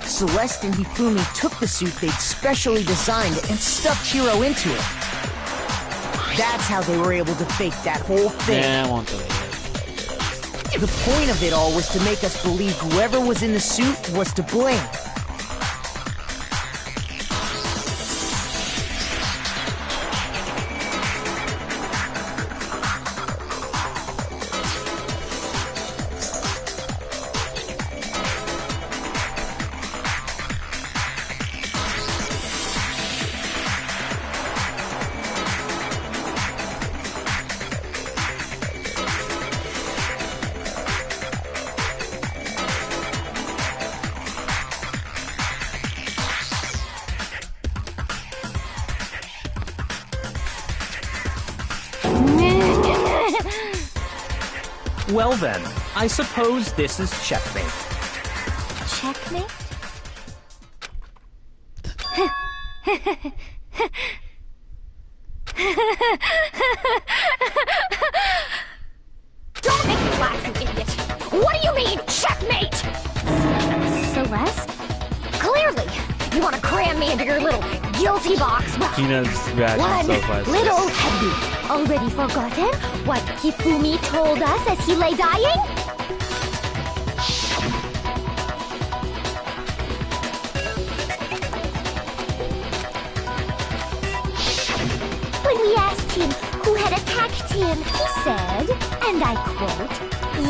Celeste and Hifumi took the suit they'd specially designed and stuffed Hiro into it. That's how they were able to fake that whole thing. Yeah, I won't delete it. The point of it all was to make us believe whoever was in the suit was to blame. Well then, I suppose this is checkmate. Checkmate? Don't make me laugh, you idiot! What do you mean, checkmate? Celeste? Clearly, you want to cram me into your little guilty box. Well, Tina's reaction one so far is little just- have you already forgotten what Hifumi told us as he lay dying? When we asked him who had attacked him, he said, and I quote,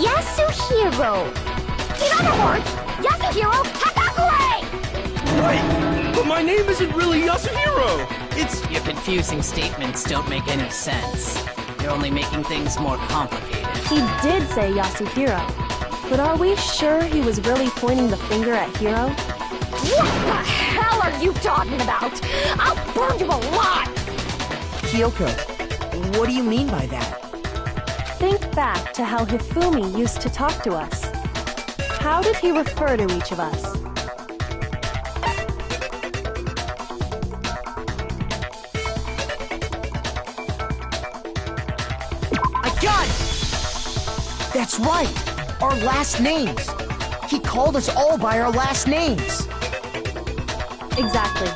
Yasuhiro. In other words, Yasuhiro Hatagure! Wait, but my name isn't really Yasuhiro! It's... Your confusing statements don't make any sense. You're only making things more complicated. He did say Yasuhiro, but are we sure he was really pointing the finger at Hiro? What the hell are you talking about? I'll burn you alive! Kyoko, what do you mean by that? Think back to how Hifumi used to talk to us. How did he refer to each of us? I got it! That's right! Our last names! He called us all by our last names! Exactly.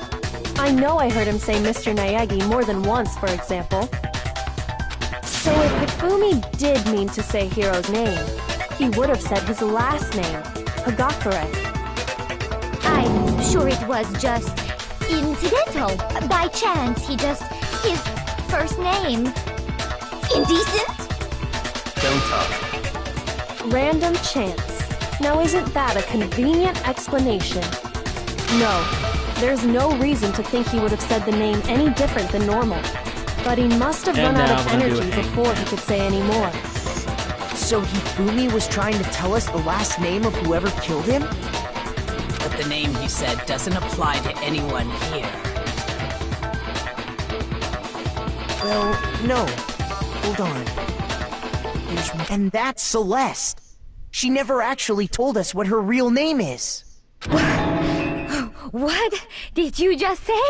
I know I heard him say Mr. Naegi more than once, for example. So if Hifumi did mean to say Hiro's name, he would have said his last name, Hagakure. I'm sure it was just incidental. By chance, his first name. Indecent? Don't talk. Random chance. Now isn't that a convenient explanation? No, there's no reason to think he would have said the name any different than normal. But he must have And run out now of I'm gonna do energy it. before he could say any more. So Hifumi was trying to tell us the last name of whoever killed him? But the name he said doesn't apply to anyone here. Well, no. Hold on. And that's Celeste. She never actually told us what her real name is. What did you just say?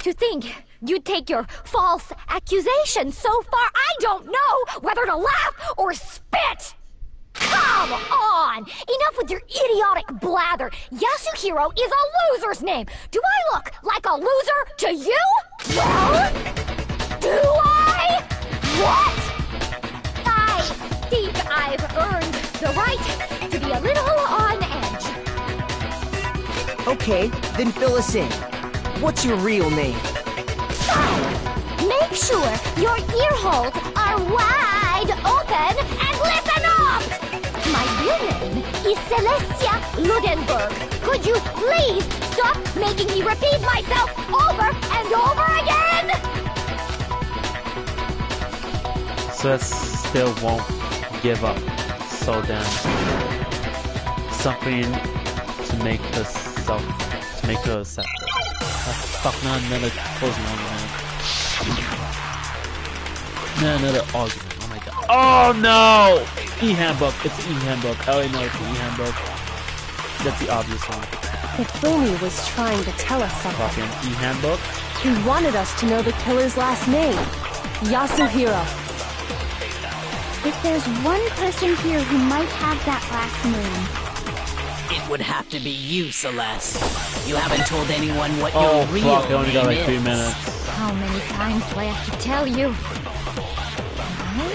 To think you'd take your false accusation so far, I don't know whether to laugh or spit! Come on! Enough with your idiotic blather! Yasuhiro is a loser's name! Do I look like a loser to you? Well, do I? Okay, then fill us in. What's your real name? Make sure your ear holes are wide open and listen up! My real name is Celestia Ludenberg. Could you please stop making me repeat myself over and over again? So it still won't give up. So then, something to make her accept it. Fuck, not another closing argument. Not another argument. Oh my god. Oh no! E-handbook. It's E-handbook. I already know it's the E-handbook. That's the obvious one. Hifumi was trying to tell us something. Fucking E-handbook. He wanted us to know the killer's last name. Yasuhiro. If there's one person here who might have that last name, It would have to be you, Celeste. You haven't told anyone what Oh your real fuck, I only got like name 3 is. minutes. How many times do I have to tell you? My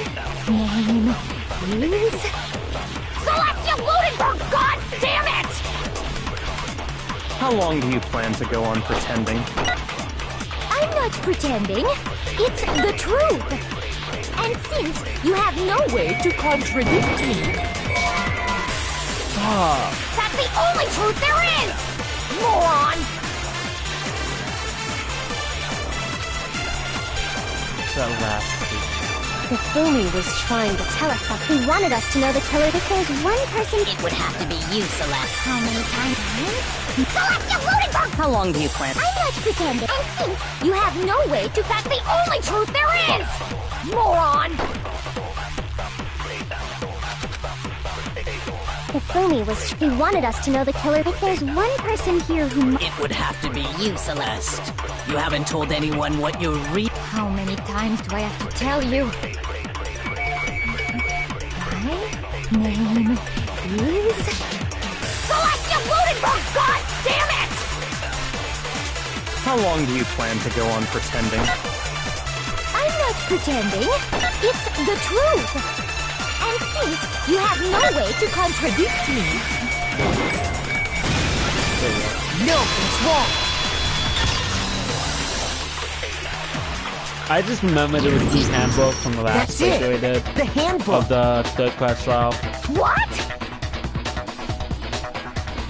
name is... Celestia Ludenberg, god damn it! How long do you plan to go on pretending? I'm not pretending. It's the truth. And since you have no way to contradict me, that's the only truth there is! Moron! That last Hifumi was trying to tell us something. He wanted us to know the killer. If there's one person... It would have to be you, Celeste. How many times? Celestia Ludenberg! How long do you plan? I'm not pretending. And since you have no way to... That's the only truth there is! Moron! Hifumi was... He wanted us to know the killer. If there's one person here who... It would have to be you, Celeste. You haven't told anyone what your real... How many times do I have to tell you? My name is... Celestia Ludenberg, god damn it! How long do you plan to go on pretending? I'm not pretending. It's the truth. And since you have no way to contradict me... No, it's wrong. I just remembered it was the handbook from the last That's playthrough we it. did The handbook. of the third class trial. What?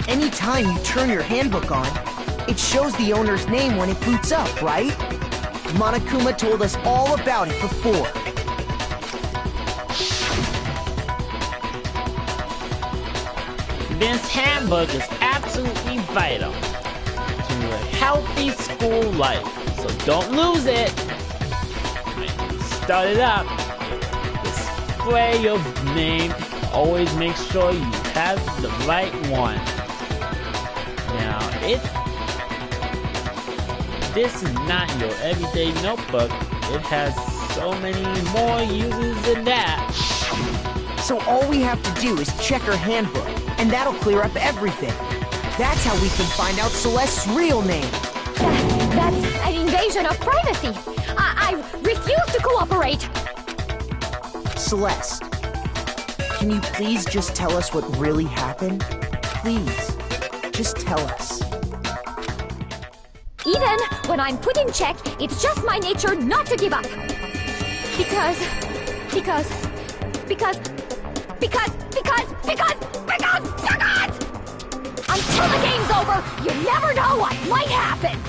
Anytime you turn your handbook on, it shows the owner's name when it boots up, right? Monokuma told us all about it before. This handbook is absolutely vital to a healthy school life, so don't lose it. When you start it up, display your name. Always make sure you have the right one. Now, this is not your everyday notebook. It has so many more uses than that. So all we have to do is check her handbook, and that'll clear up everything. That's how we can find out Celeste's real name. That's an invasion of privacy. I refuse to cooperate. Celeste, can you please just tell us what really happened? Please, just tell us. Even when I'm put in check, it's just my nature not to give up. Because until the game's over, you never know what might happen.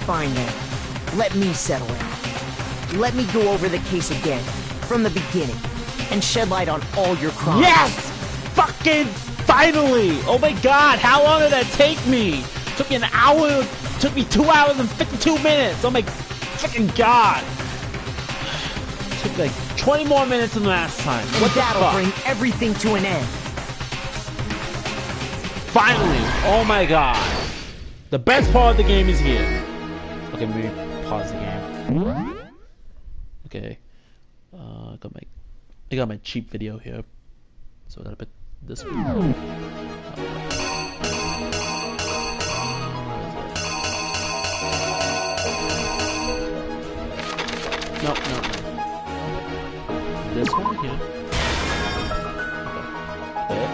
Fine then. Let me settle it. Let me go over the case again, from the beginning, and shed light on all your crimes. Yes! Fucking finally! Oh my god, how long did that take me? Took me an hour, took me 2 hours and 52 minutes. Oh my fucking god. Took like 20 more minutes than last time. And What the that'll fuck? bring everything to an end. Finally! Oh my god. The best part of the game is here. Okay, maybe pause the game. Okay. I got my cheap video here. So that'll put this one. No. This one here. Okay.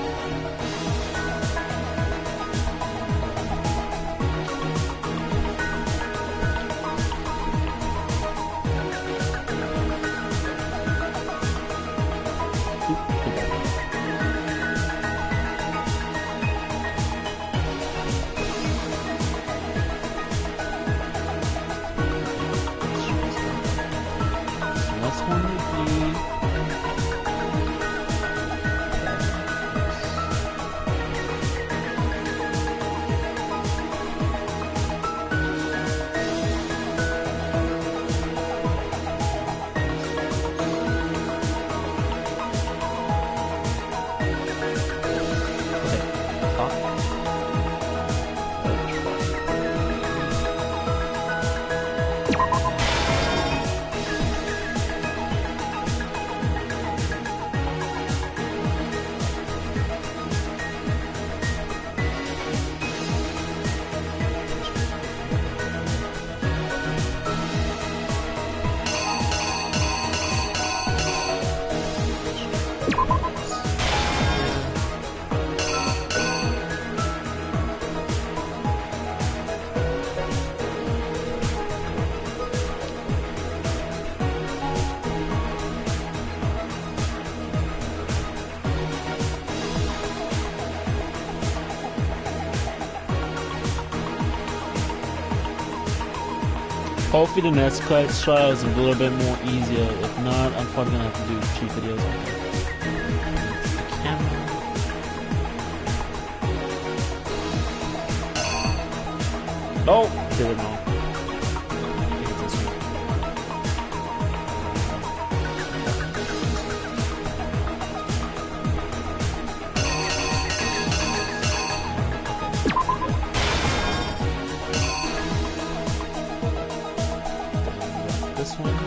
next one would be... Hopefully the next quest trial is a little bit more easier. If not, I'm probably gonna have to do cheat videos on it. The camera. Oh, did it wrong. I think it's this one. This one.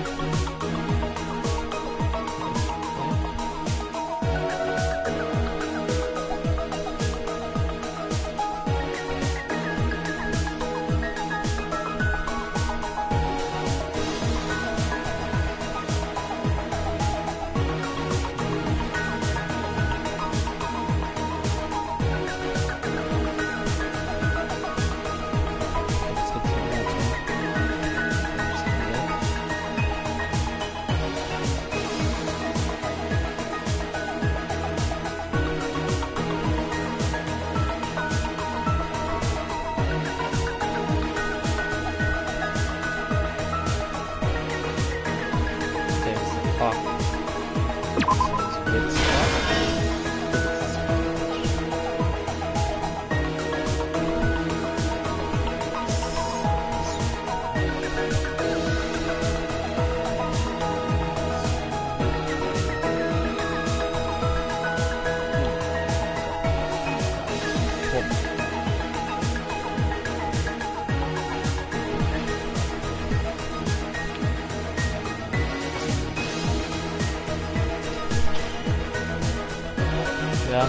Yeah.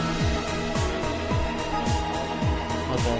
Okay.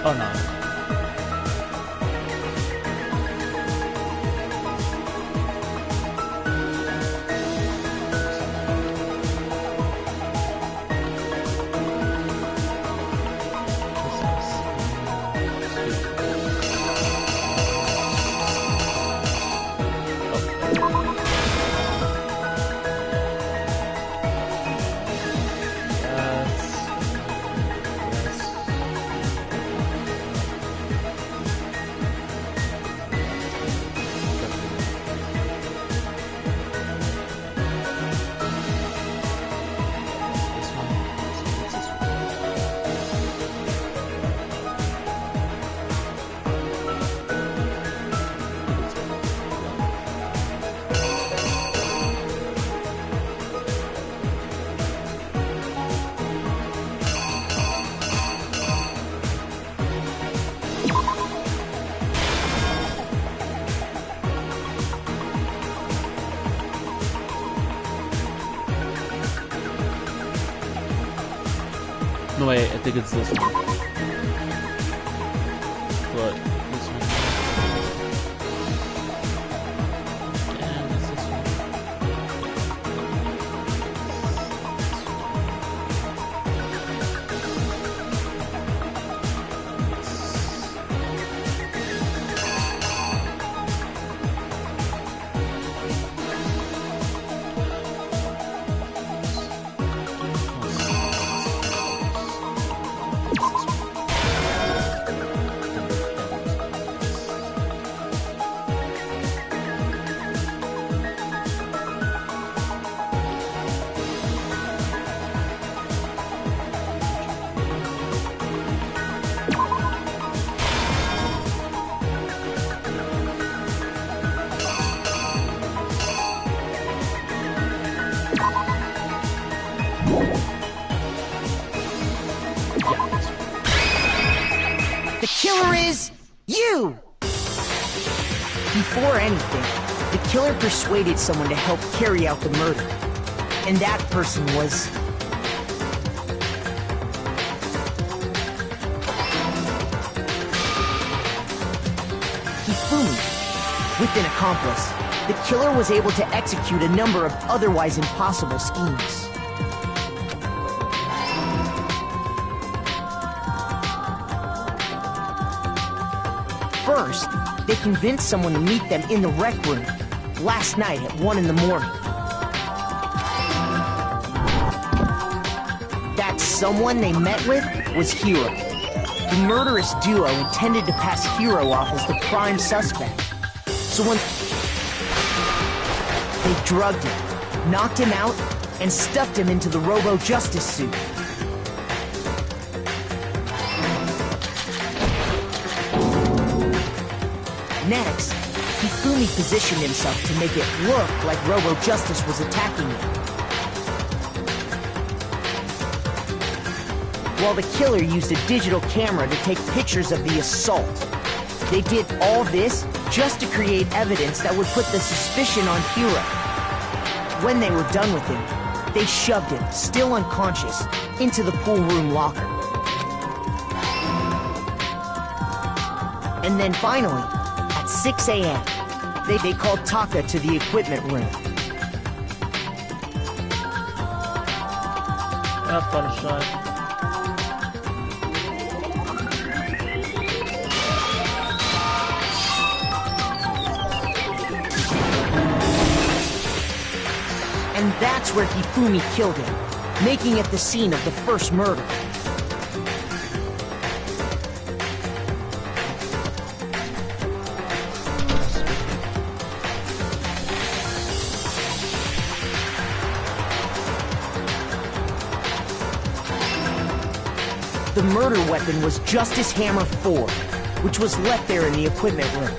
Oh no. No, wait, I think it's this one. But this one. And it's this one. The killer is you! Before anything, the killer persuaded someone to help carry out the murder. And that person was... Hifumi. With an accomplice, the killer was able to execute a number of otherwise impossible schemes. First, they convinced someone to meet them in the rec room last night at 1 in the morning. That someone they met with was Hiro. The murderous duo intended to pass Hiro off as the prime suspect. So when they drugged him, knocked him out, and stuffed him into the Robo-Justice suit. Next, Hifumi positioned himself to make it look like Robo-Justice was attacking him. While the killer used a digital camera to take pictures of the assault. They did all this just to create evidence that would put the suspicion on Hiro. When they were done with him, they shoved him, still unconscious, into the pool room locker. And then finally, 6 a.m. They called Taka to the equipment room. And that's where Hifumi killed him, making it the scene of the first murder. The murder weapon was Justice Hammer 4, which was left there in the equipment room.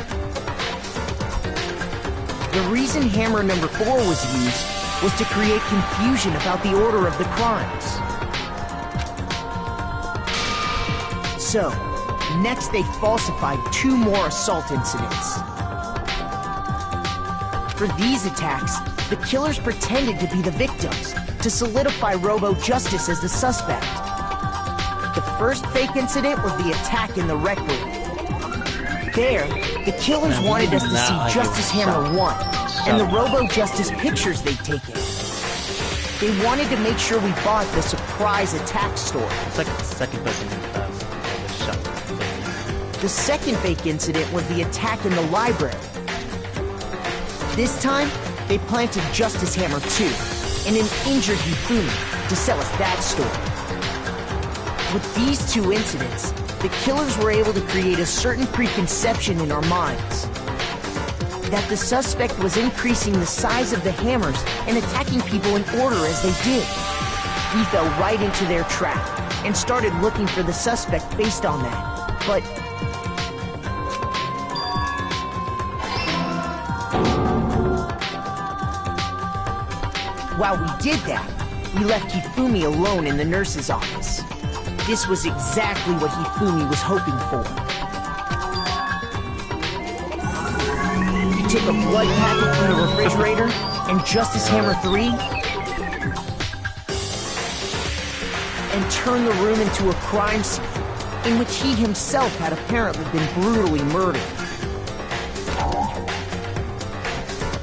The reason Hammer number 4 was used was to create confusion about the order of the crimes. So, next they falsified 2 more assault incidents. For these attacks, the killers pretended to be the victims to solidify Robo-Justice as the suspect. The first fake incident was the attack in the rec room. There, the killers wanted us to see Justice Hammer 1 and the Robo-Justice pictures they'd taken. They wanted to make sure we bought the surprise attack story. It's like the second person shot. The second fake incident was the attack in the library. This time, they planted Justice Hammer 2 and an injured Hifumi to sell us that story. With these 2 incidents, the killers were able to create a certain preconception in our minds. That the suspect was increasing the size of the hammers and attacking people in order as they did. We fell right into their trap and started looking for the suspect based on that. But... while we did that, we left Hifumi alone in the nurse's office. This was exactly what Hifumi was hoping for. He took a blood packet from the refrigerator and Justice Hammer 3 and turn the room into a crime scene in which he himself had apparently been brutally murdered.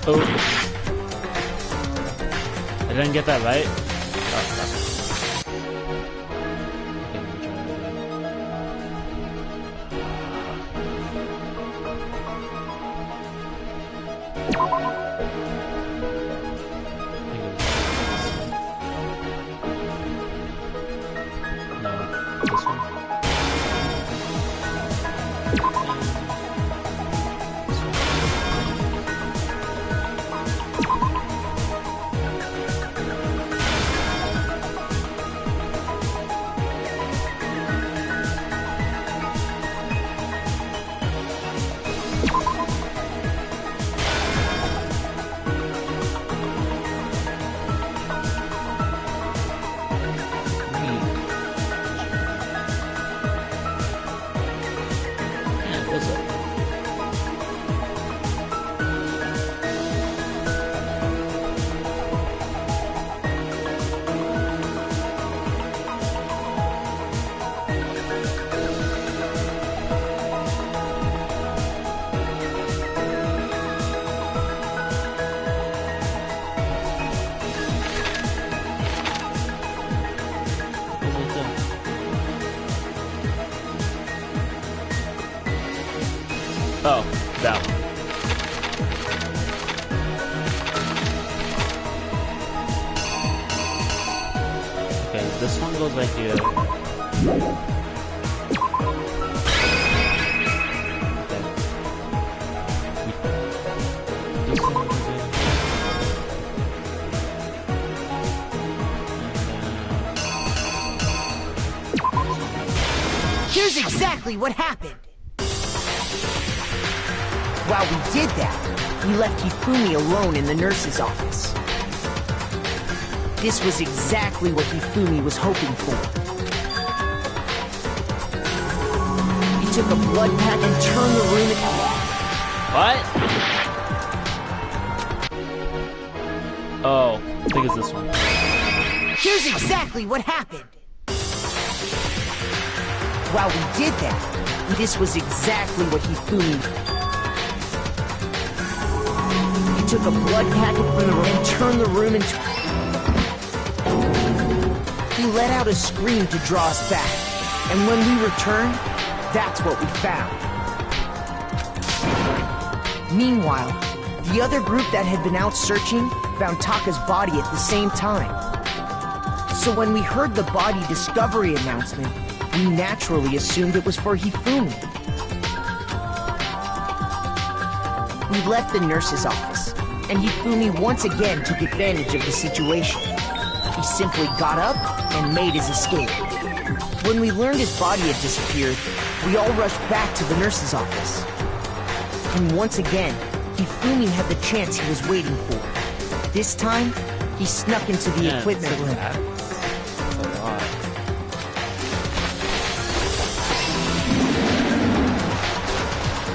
Oh. I didn't get that right. Oh, that one. Okay, this one goes right here. Okay. This one goes in. Here's exactly what happened. While we did that, we left Hifumi alone in the nurse's office. This was exactly what Hifumi was hoping for. He took a blood pack and turned the room into... What? Oh, I think it's this one. Here's exactly what happened. While we did that, this was exactly what Hifumi... took a blood packet from the room and turned the room into... He let out a scream to draw us back. And when we returned, that's what we found. Meanwhile, the other group that had been out searching found Taka's body at the same time. So when we heard the body discovery announcement, we naturally assumed it was for Hifumi. We left the nurse's office, and Hifumi once again took advantage of the situation. He simply got up and made his escape. When we learned his body had disappeared, we all rushed back to the nurse's office. And once again, Hifumi had the chance he was waiting for. This time, he snuck into the equipment room. That's a lot.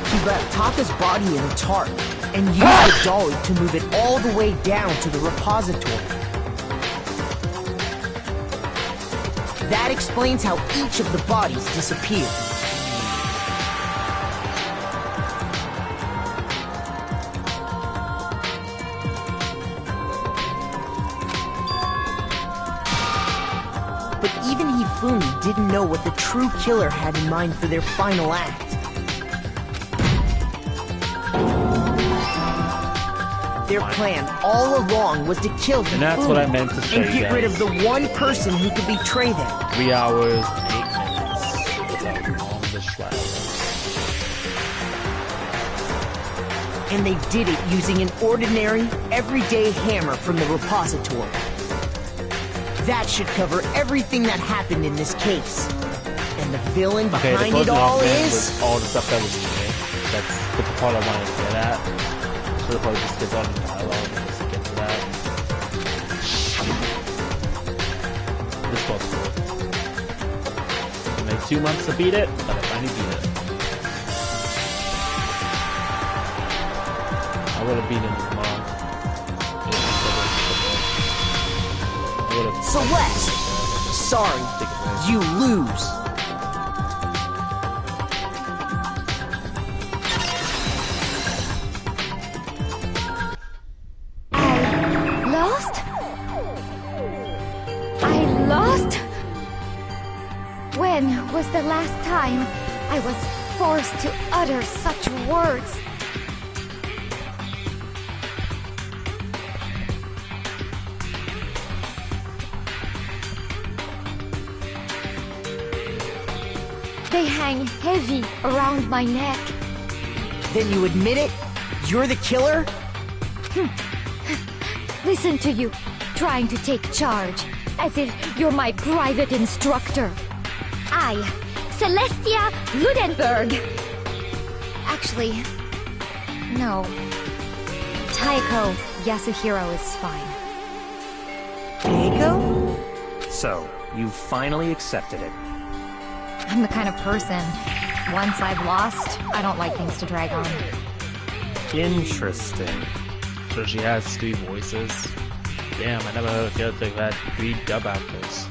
He wrapped Taka's body in a tarp and used the dolly to move it all the way down to the repository. That explains how each of the bodies disappeared. But even Hifumi didn't know what the true killer had in mind for their final act. Their plan all along was to kill Hifumi And that's what I meant to show and you get guys. rid of the one person who could betray them. 3 hours, 8 minutes without all the shrouds. And they did it using an ordinary, everyday hammer from the repository. That should cover everything that happened in this case. And the villain Okay, the behind it closing all argument is... was all the stuff that was needed. That's the part I wanted to get at. Should have probably just skipped all the dialogue and just get to that. This was cool. It made 2 months to beat it, but I finally beat it. I would have beaten it tomorrow. Celeste, sorry. You lose. I lost? When was the last time I was forced to utter such words? They hang heavy around my neck. Then you admit it? You're the killer? Listen to you, trying to take charge, as if you're my private instructor. I, Celestia Ludenberg. Actually, no. Taiko Yasuhiro is fine. Keiko? So, you finally accepted it. I'm the kind of person, once I've lost, I don't like things to drag on. Interesting. So she has 3 voices. Damn, I never heard a character who had 3 dub actors.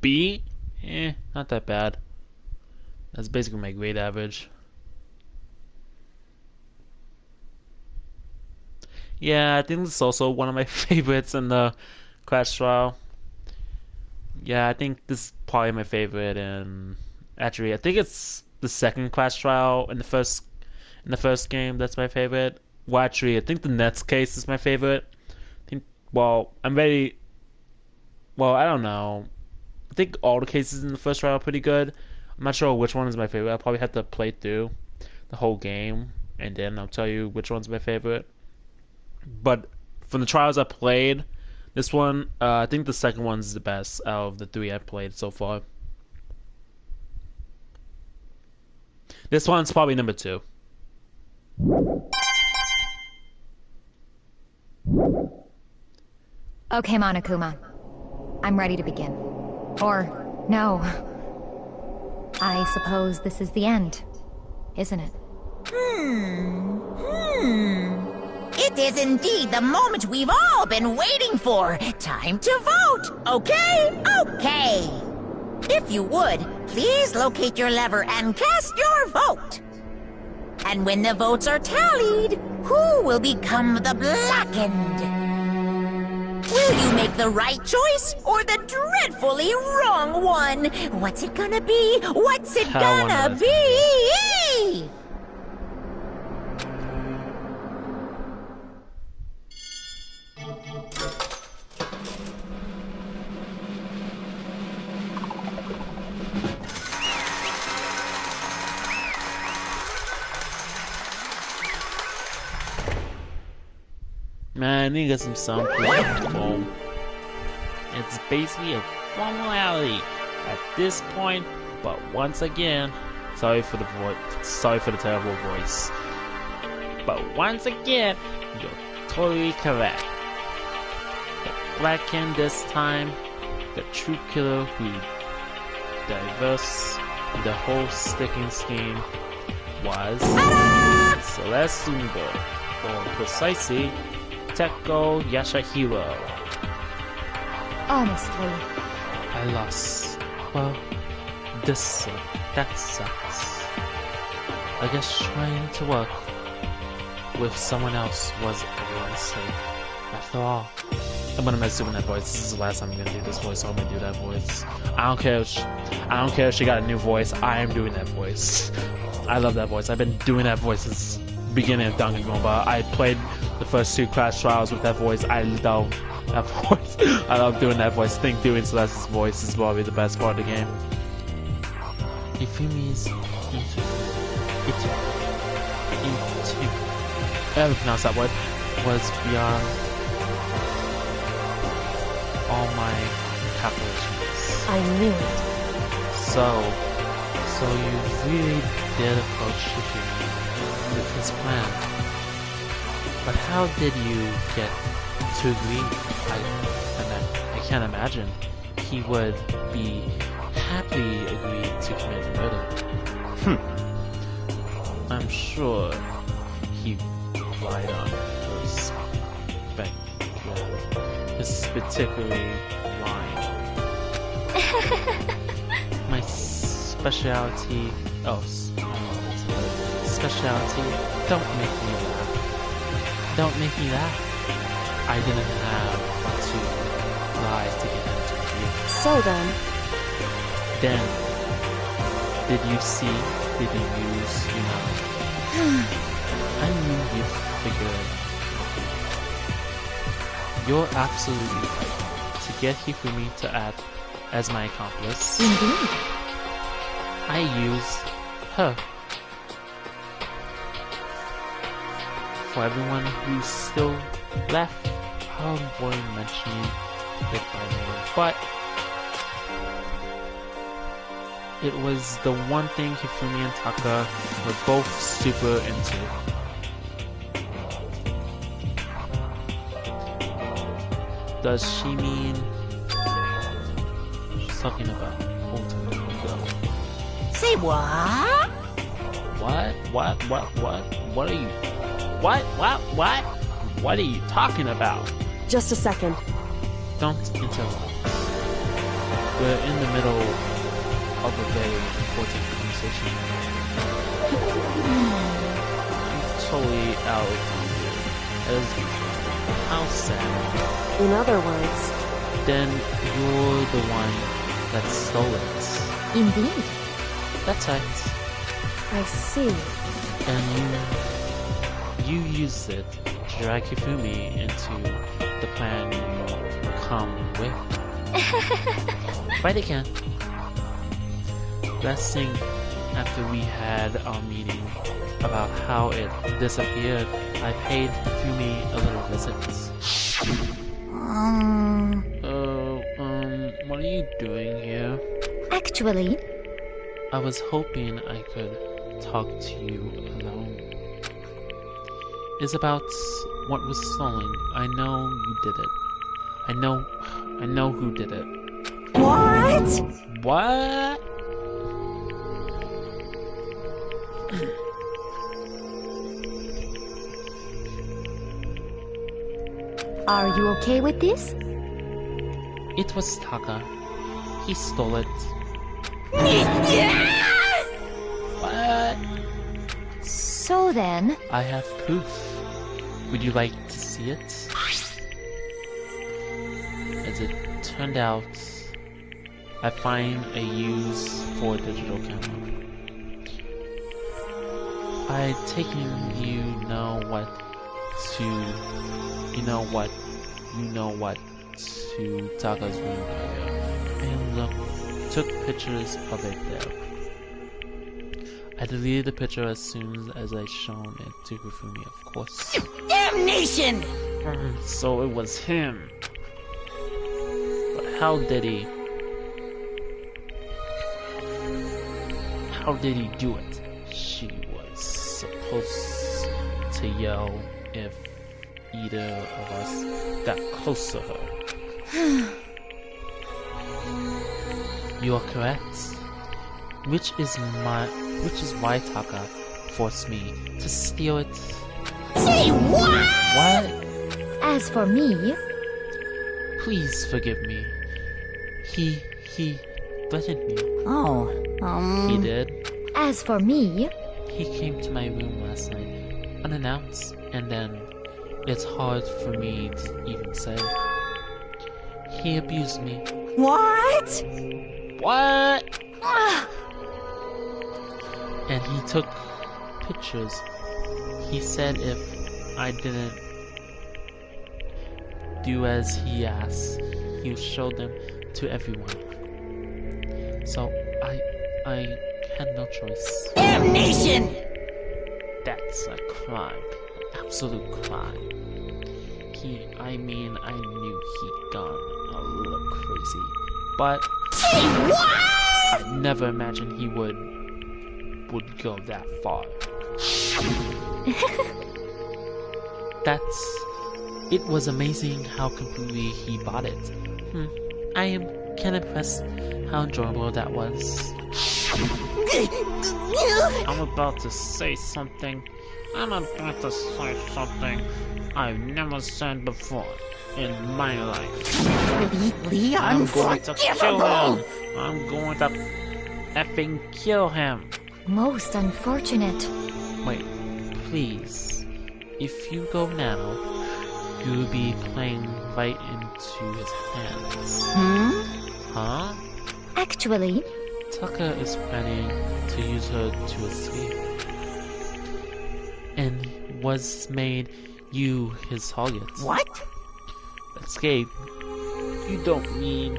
B? Not that bad. That's basically my grade average. Yeah, I think this is also one of my favorites in the Crash Trial. Yeah, I think this is probably my favorite, and actually, I think it's the second Crash Trial in the first game that's my favorite. Well, actually, I think the next case is my favorite. I think, well, I don't know. I think all the cases in the first trial are pretty good. I'm not sure which one is my favorite. I'll probably have to play through the whole game, and then I'll tell you which one's my favorite. But from the trials I played, this one, I think the second one's the best out of the 3 I've played so far. This one's probably number 2. Okay, Monokuma. I'm ready to begin. Or, no. I suppose this is the end, isn't it? It is indeed the moment we've all been waiting for. Time to vote, okay? Okay. If you would, please locate your lever and cast your vote. And when the votes are tallied, who will become the blackened? Will you make the right choice or the dreadfully wrong one? What's it gonna be? What's it gonna be? Man, I need to get some sound play on the phone. It's basically a formality at this point, but once again, sorry for the terrible voice. But once again, you're totally correct. The Blackened this time, the true killer who diverse the whole sticking scheme was Celeste Ludenberg, or precisely Taiko Yasuhiro. Honestly. I lost. Well, that sucks. I guess trying to work with someone else was a mistake. After all, I'm gonna mess with that voice. This is the last time I'm gonna do this voice, so I'm gonna do that voice. I don't care if she got a new voice. I am doing that voice. I love that voice. I've been doing that voice since the beginning of Danganronpa. I played the first 2 Crash Trials with that voice. I love that voice. I love doing that voice. I think doing Celeste's voice is probably the best part of the game. Ifumi's I haven't pronounced that word. Was beyond all my calculations. I knew it. So you really did approach Ifumi with this plan. But how did you get to agree? I can't imagine he would be happily agreed to commit murder. I'm sure he relied on his particularly lying. My specialty. Specialty. Don't make me laugh. Don't make me laugh. I didn't have to lie to get into you. So then, did you see? Did you use? I knew you'd figure it out. You're absolutely right. To get Hifumi to act as my accomplice, Indeed. I used her. For everyone who's still left, I'll avoid mentioning it by name, but it was the one thing Hifumi and Taka were both super into. Does she mean she's talking about Ultimate? Say what? What are you? What are you talking about? just a second. Don't interrupt. We're in the middle of a very important conversation. I'm totally out of here. As how sad. In other words, Then you're the one that stole it. Indeed. That's right. I see. And you used it to drag Hifumi into the plan you come with. Right again. Last thing, after we had our meeting about how it disappeared, I paid Hifumi a little visit. What are you doing here? Actually, I was hoping I could talk to you alone. It's about what was stolen. I know you did it. I know who did it. What? What? are you okay with this? It was Taka. He stole it. What? So then, I have proof. Would you like to see it? As it turned out, I find a use for a digital camera. I taken you know what to Taka's room earlier, and took pictures of it there. I deleted the picture as soon as I shown it to Hifumi, of course. Damnation! So it was him. But how did he do it? She was supposed to yell if either of us got close to her. You are correct. Which is why Taka forced me to steal it. Say what? What? as for me, Please forgive me. He threatened me. Oh, He did. as for me, He came to my room last night, unannounced, and then it's hard for me to even say. He abused me. what? What? And he took pictures. He said if I didn't do as he asked, he would show them to everyone. So I had no choice. Damnation! That's a crime. An absolute crime. I knew he'd gone a little crazy. But Say what? I never imagined he would go that far. It was amazing how completely he bought it. I am can't impress how enjoyable that was. I'm about to say something. I've never said before in my life. I'm going to kill him. I'm going to effing kill him. Most unfortunate. Wait, please. If you go now, you'll be playing right into his hands. Huh? Actually, Tucker is planning to use her to escape. And was made you his target. What? Escape? You don't mean...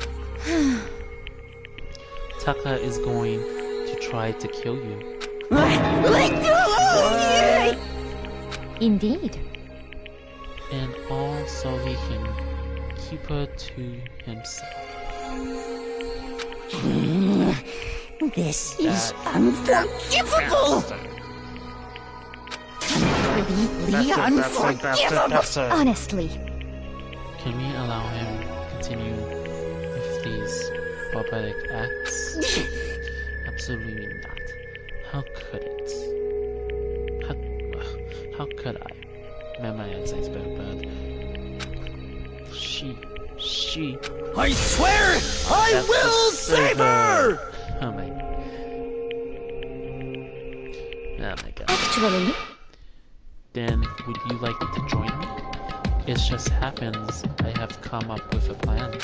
Tucker is going to try to kill you. Let go! indeed. And all so he can keep her to himself. This is unforgivable! Completely unforgivable! Honestly, Can we allow him to continue with these barbaric acts? Absolutely not. How could it? How could I? Man, my eyesight's better, but she. I swear I will save her! Oh my god. actually, Then, would you like to join me? It just happens I have come up with a plan.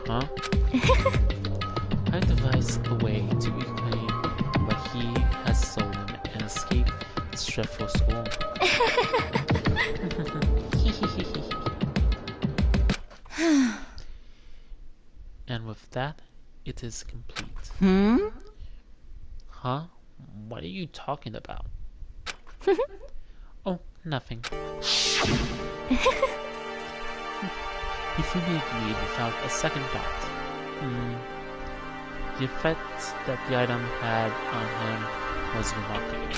Huh? I devised a way to reclaim what he has stolen and escape this dreadful school. And with that, it is complete. Huh? What are you talking about? Oh, nothing. Hifumi agreed without a second thought. The effect that the item had on him was remarkable.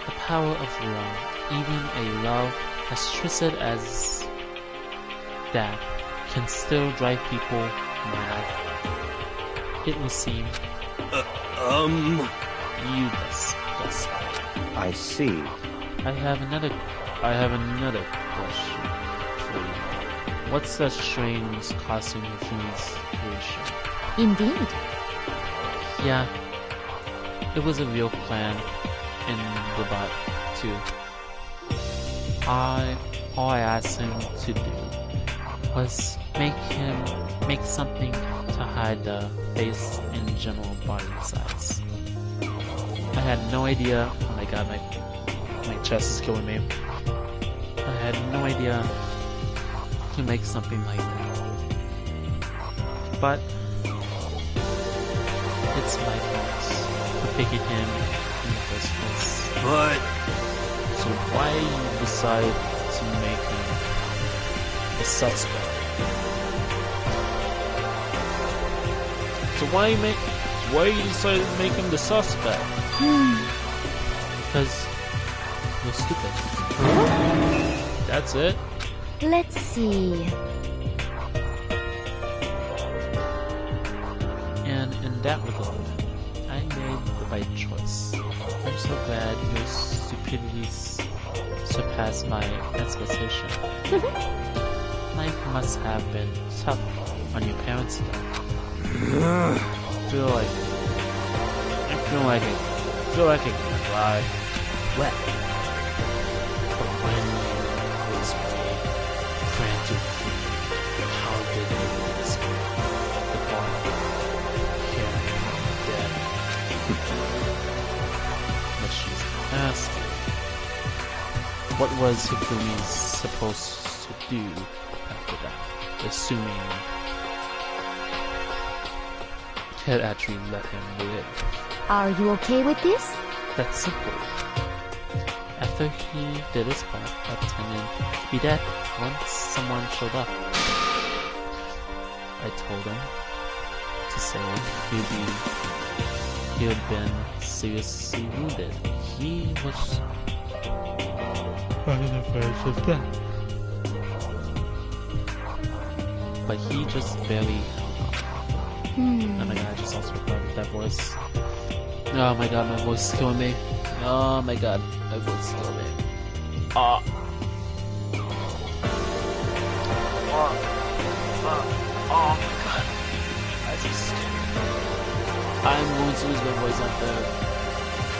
The power of love, even a love as twisted as that, can still drive people mad. It would seem. You disgust me. I see. I have another question for you. What's that strange costume Hifumi's creation? indeed. Yeah, it was a real plan in the bot too. All I asked him to do was make something to hide the face and general body size. I had no idea. Oh my god, my chest is killing me. I had no idea to make something like that. But it's my fault for picking him in the first place. But So why you decide to make him a suspect? So why you decided to make him the suspect? Because you're stupid. That's it. Let's see. And in that regard, I made the right choice. I'm so glad your stupidity surpassed my expectation. Life must have been tough on your parents then. I feel like I can cry. Well, But when you was me, frantic, how did you explain the body here dead? But she's asking, what was Hifumi supposed to do after that? Assuming had actually let him live. Are you okay with this? That's simple. After he did his part, pretending to be dead once someone showed up. I told him to say he had been seriously wounded. He was on the verge of death. but he just barely hung on. Oh my god, I just also recorded that voice. Oh my god, my voice is killing me. Oh my god, my voice is killing me. Oh my god. I'm going to lose my voice after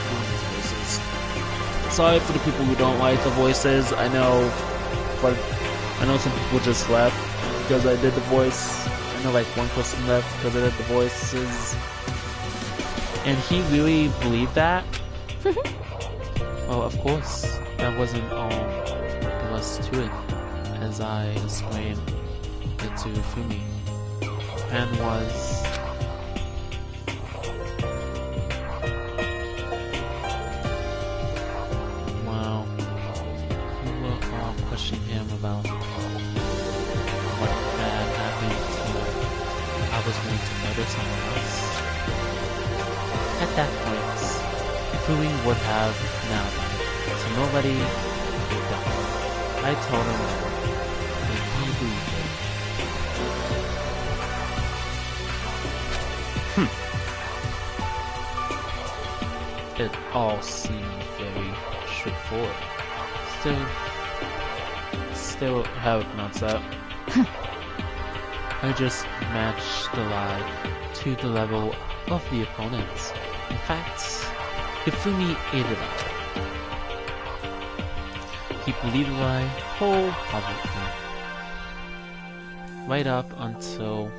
doing these voices. Sorry for the people who don't like the voices. I know, but I know some people just left because I did the voice. I know like one person left because I did the voices. And he really believed that? Well, of course, that wasn't all there was to it, as I explained it to Fumi. And was... Wow. We were all questioning him about what had happened to I was going to murder someone else. At that point, Fumi would have now died, so nobody would die. I told him that, and he believed it. It all seemed very straightforward. Still have not up. I just matched the lie to the level of the opponents. In fact, Hifumi ate it up. He believed the lie wholeheartedly, right up until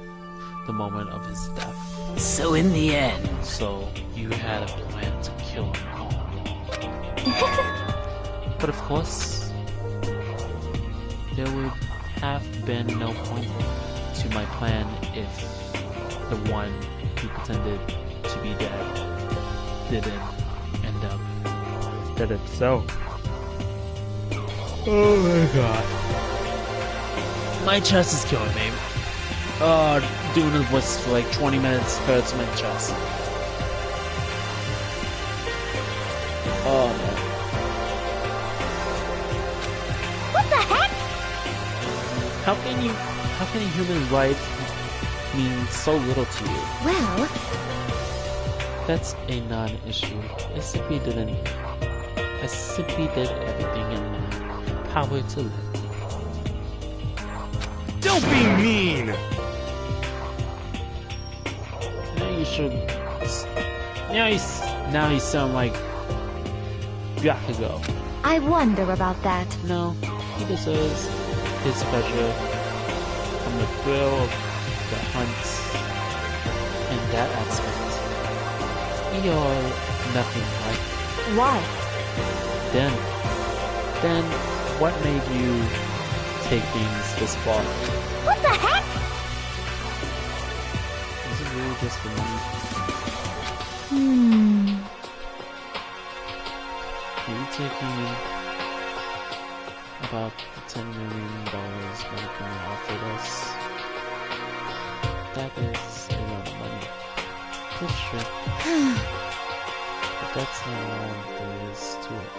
the moment of his death. So in the end... So, you had a plan to kill him all along. But of course, there would have been no point to my plan if the one who pretended to be dead didn't end up dead himself. Oh my god. My chest is killing me. Doing the voice for like 20 minutes hurts my chest. Oh man. What the heck? How can a human life mean so little to you? Well, That's a non-issue. I simply did everything in my power to live. Don't be mean! Now you sound like Byakugo. I wonder about that. No, he deserves his pleasure from the thrill of the hunt in that aspect. You're nothing like. Why? Then what made you take things this far? What the heck? Is it really just for me? Are you taking about the $10 million Monokuma offered us? That is a lot of money. That's true. But that's not all there is to it.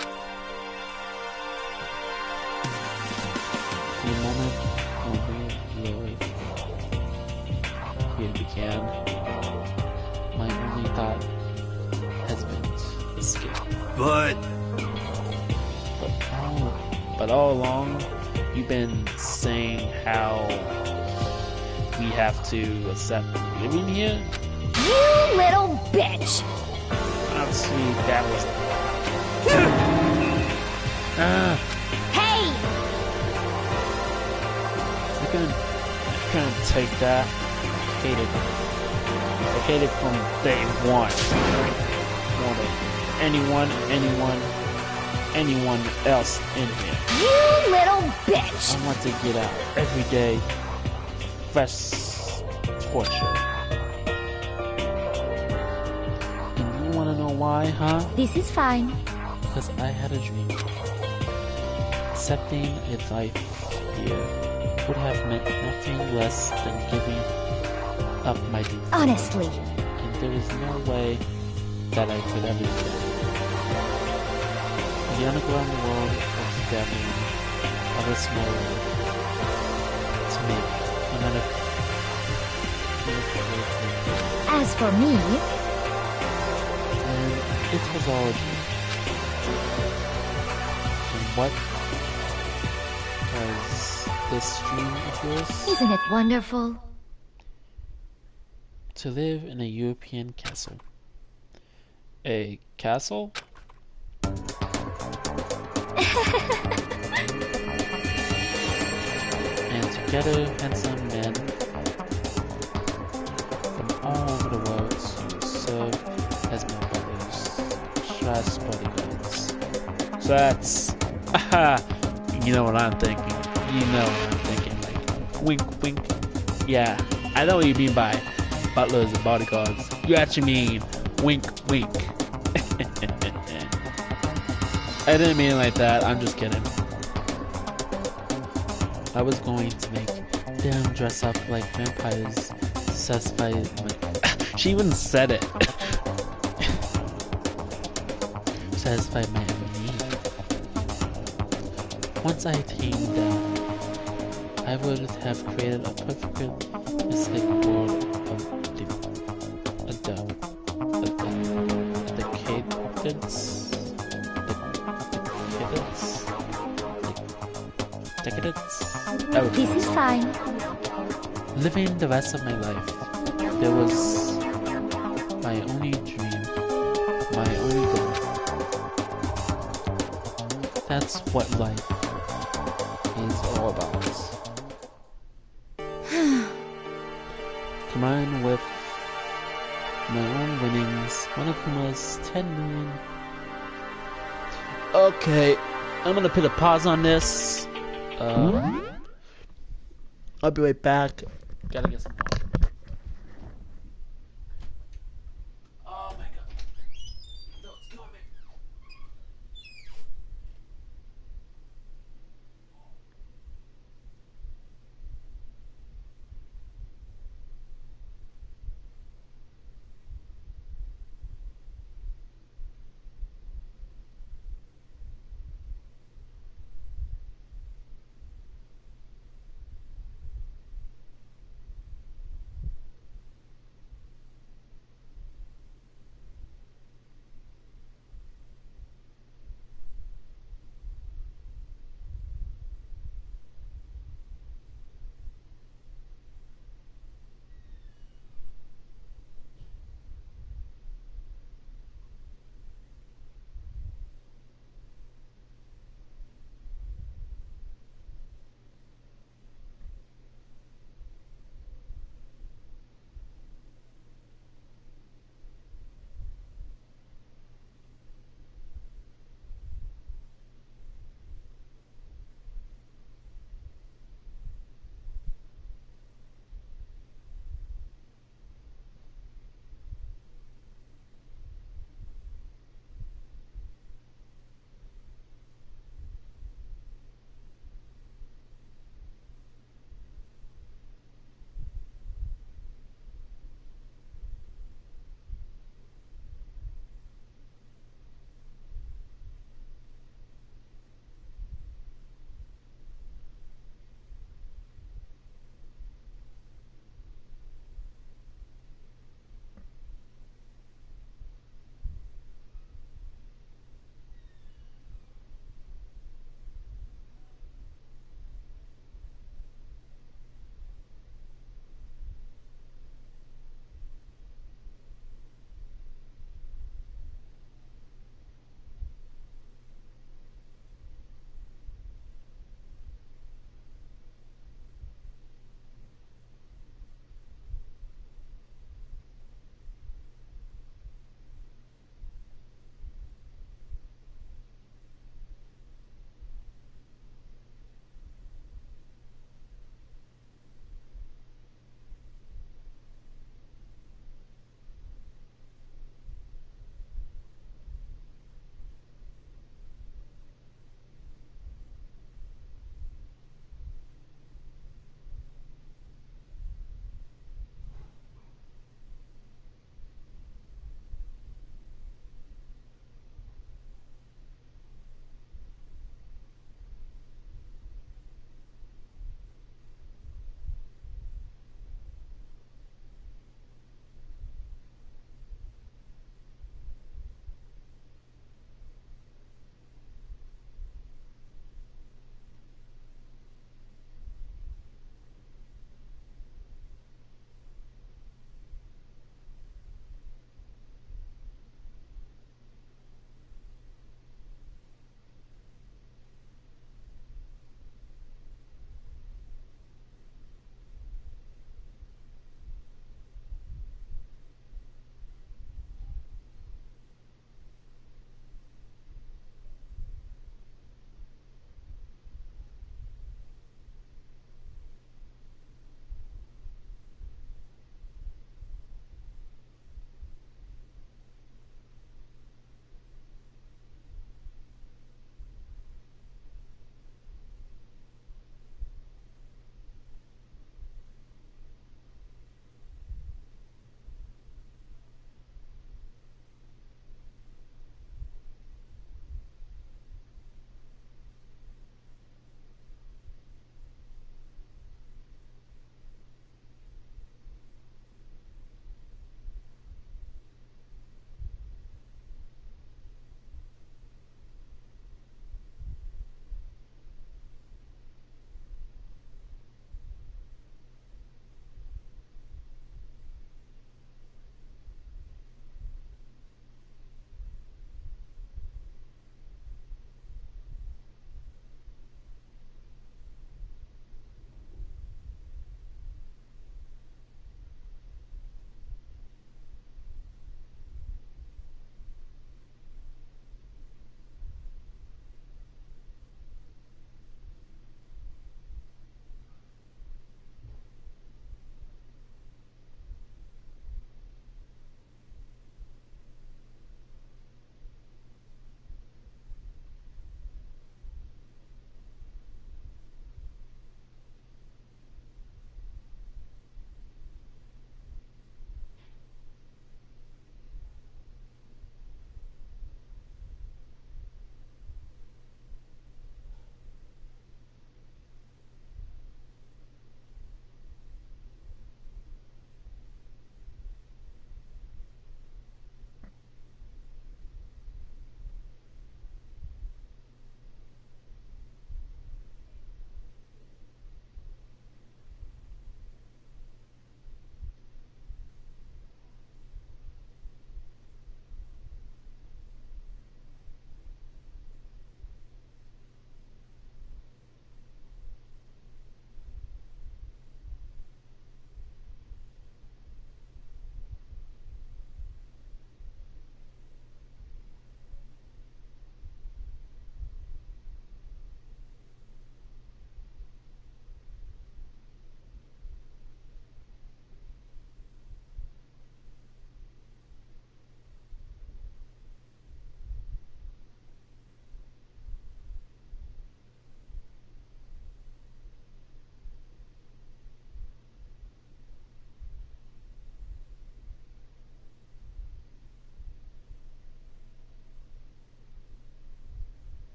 The moment when we really began, my only thought has been to escape. But all along, you've been saying how we have to accept living here? You little bitch! Honestly, that was... Hey! I couldn't take that. I hate it from day one. More than anyone else in here. You little bitch! I want to get out every day. Fresh torture. And you want to know why, huh? This is fine. Because I had a dream. Accepting a life here would have meant nothing less than giving up my dream. Honestly. And there is no way that I could ever do that. The underground world of Devon, of a small world, to make, no matter As for me, And it was all a dream. And what was this dream of yours? isn't it wonderful? To live in a European castle. A castle? And together, handsome men from all over the world serve as my brothers, bodyguards. So that's, you know what I'm thinking. You know what I'm thinking. Like, wink, wink. Yeah, I know what you mean by butlers and bodyguards. You actually mean wink, wink. I didn't mean it like that. I'm just kidding. I was going to make them dress up like vampires to satisfy my... She even said it. Satisfy my need. Once I tamed them, I would have created a perfect mystic world of decadence. This is fine. Living the rest of my life, there was my only dream, my only goal. That's what life is all about. Combined with my own winnings, Monokuma's 10 million. Okay, I'm gonna put a pause on this. I'll be right back. Gotta get some water. Oh my god. No, it's killing me.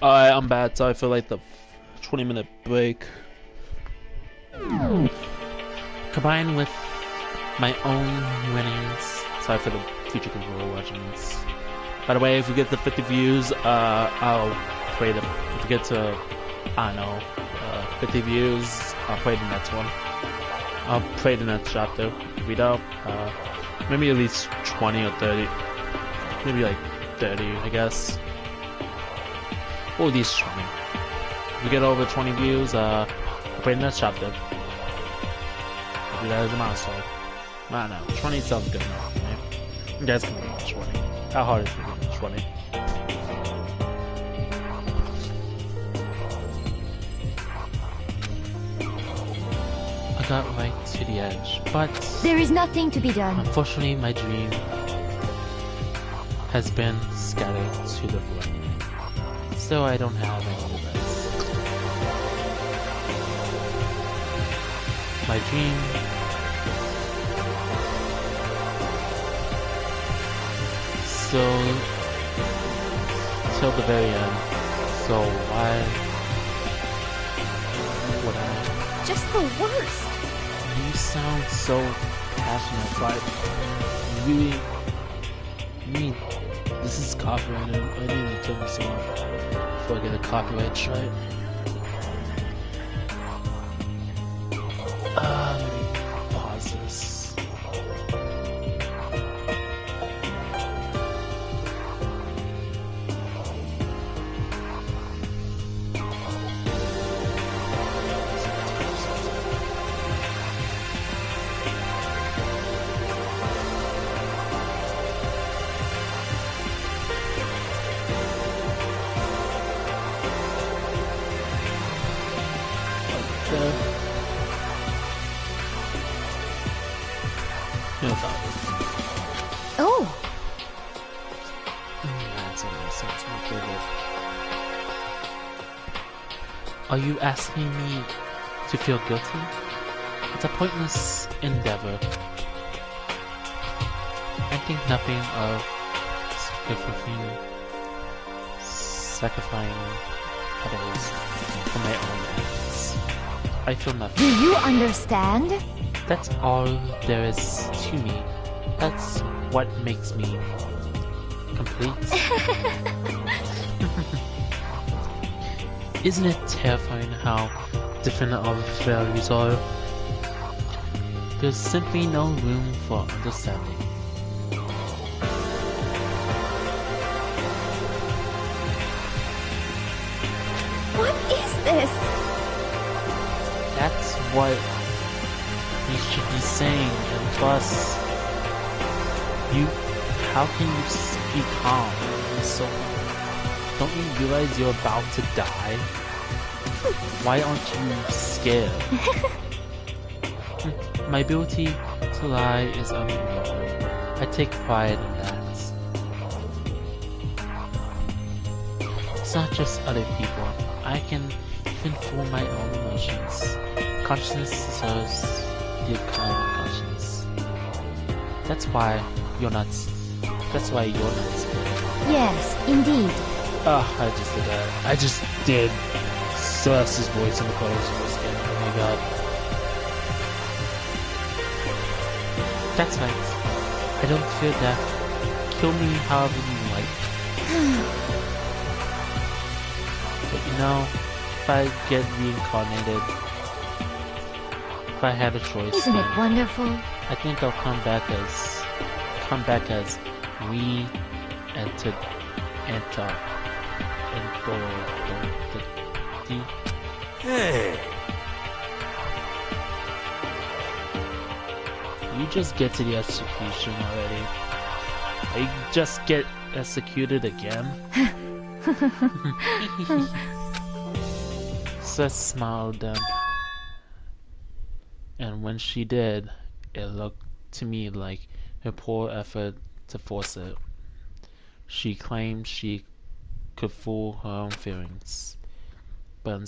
Alright, I'm back. Sorry for like the 20-minute break. Combined with my own winnings. Sorry for the future control regiments. By the way, if we get to 50 views, I'll play the. If we get to, I don't know, 50 views, I'll play the next one. I'll play the next chapter. If we don't, maybe at least 20 or 30. Maybe like 30, I guess. Or at least 20. If we get over 20 views, I'll play the next chapter. Maybe that is a milestone. I don't know. 20 sounds good enough, right? You guys can make 20. How hard is it to get 20? I got right to the edge, but There is nothing to be done. unfortunately my dream has been scattered to the wind. So I don't have any regrets. My dream still till the very end. So why would I? Just the worst. You sound so passionate, but really, this is copyrighted. I need to turn this off before I get a copyright strike. Maybe pause this. No thought. Oh, That's my favorite. Are you asking me to feel guilty? It's a pointless endeavor. I think nothing of sacrificing others for my own ends. I feel nothing. do you understand? That's all there is to me. That's what makes me complete. Isn't it terrifying how different our values are? There's simply no room for understanding. What is this? That's what you should be saying, and plus, how can you be calm? Don't you realize you're about to die? Why aren't you scared? My ability to lie is unbelievable. I take pride in that. It's not just other people. I can even fool my own emotions. Consciousness deserves the kind of conscience. That's why you're not scared. Yes, indeed. I just did that. I just did Celeste's voice in the Carlos voice again. Oh my god. That's right. I don't fear death. Kill me however you like. But you know, if I get reincarnated, if I had a choice, Isn't it then wonderful? I think I'll come back as we entered Hey, You just get to the execution already. You just get executed again. Seth smiled then. And when she did, it looked to me like her poor effort to force it. She claimed she could fool her own feelings, but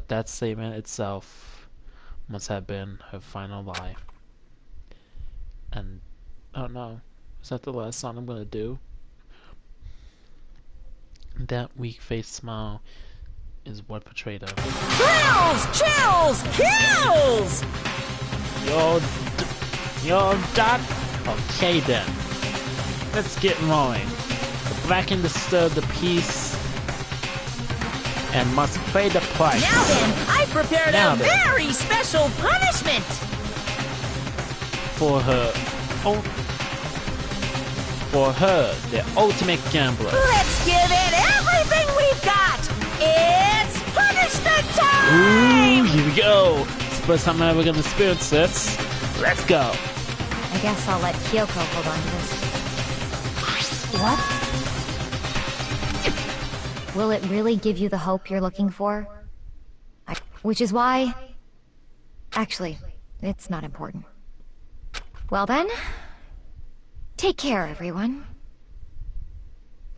that statement itself must have been her final lie. And oh no, is that the last song I'm gonna do? That weak-faced smile is what portrayed her. Thrills, chills, kills! You're done? Okay then. Let's get rolling. The Bracken disturbed the peace and must pay the price. Now then, I prepared a very special punishment! For her, the ultimate gambler. Let's give it everything we've got! It's punishment time! Ooh, here we go! It's the first time I'm ever gonna experience this. Let's go! I guess I'll let Kyoko hold on to this. What? Will it really give you the hope you're looking for? Which is why... Actually, it's not important. Well then... Take care, everyone.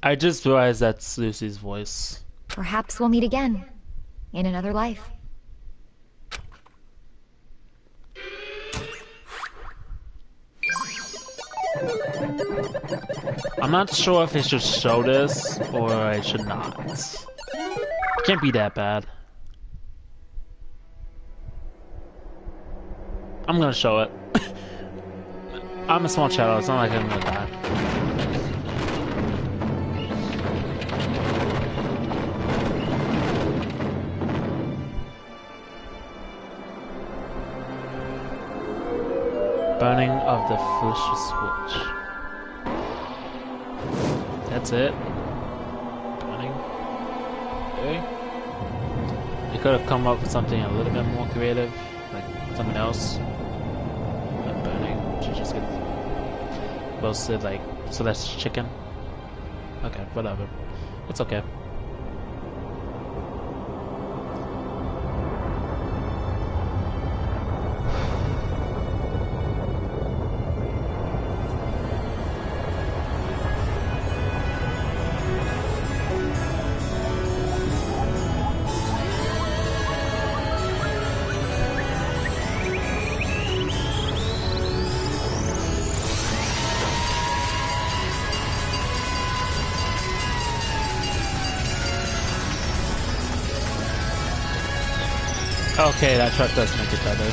I just realized that's Lucy's voice. Perhaps we'll meet again. In another life. I'm not sure if I should show this or I should not. It can't be that bad. I'm gonna show it. I'm a small channel, it's not like I'm gonna die. Burning of the first switch. That's it. Burning. Okay. They could have come up with something a little bit more creative, like something else. But burning, which is just get roasted like so that's chicken. Okay, whatever. It's okay. Okay, that truck does make it better.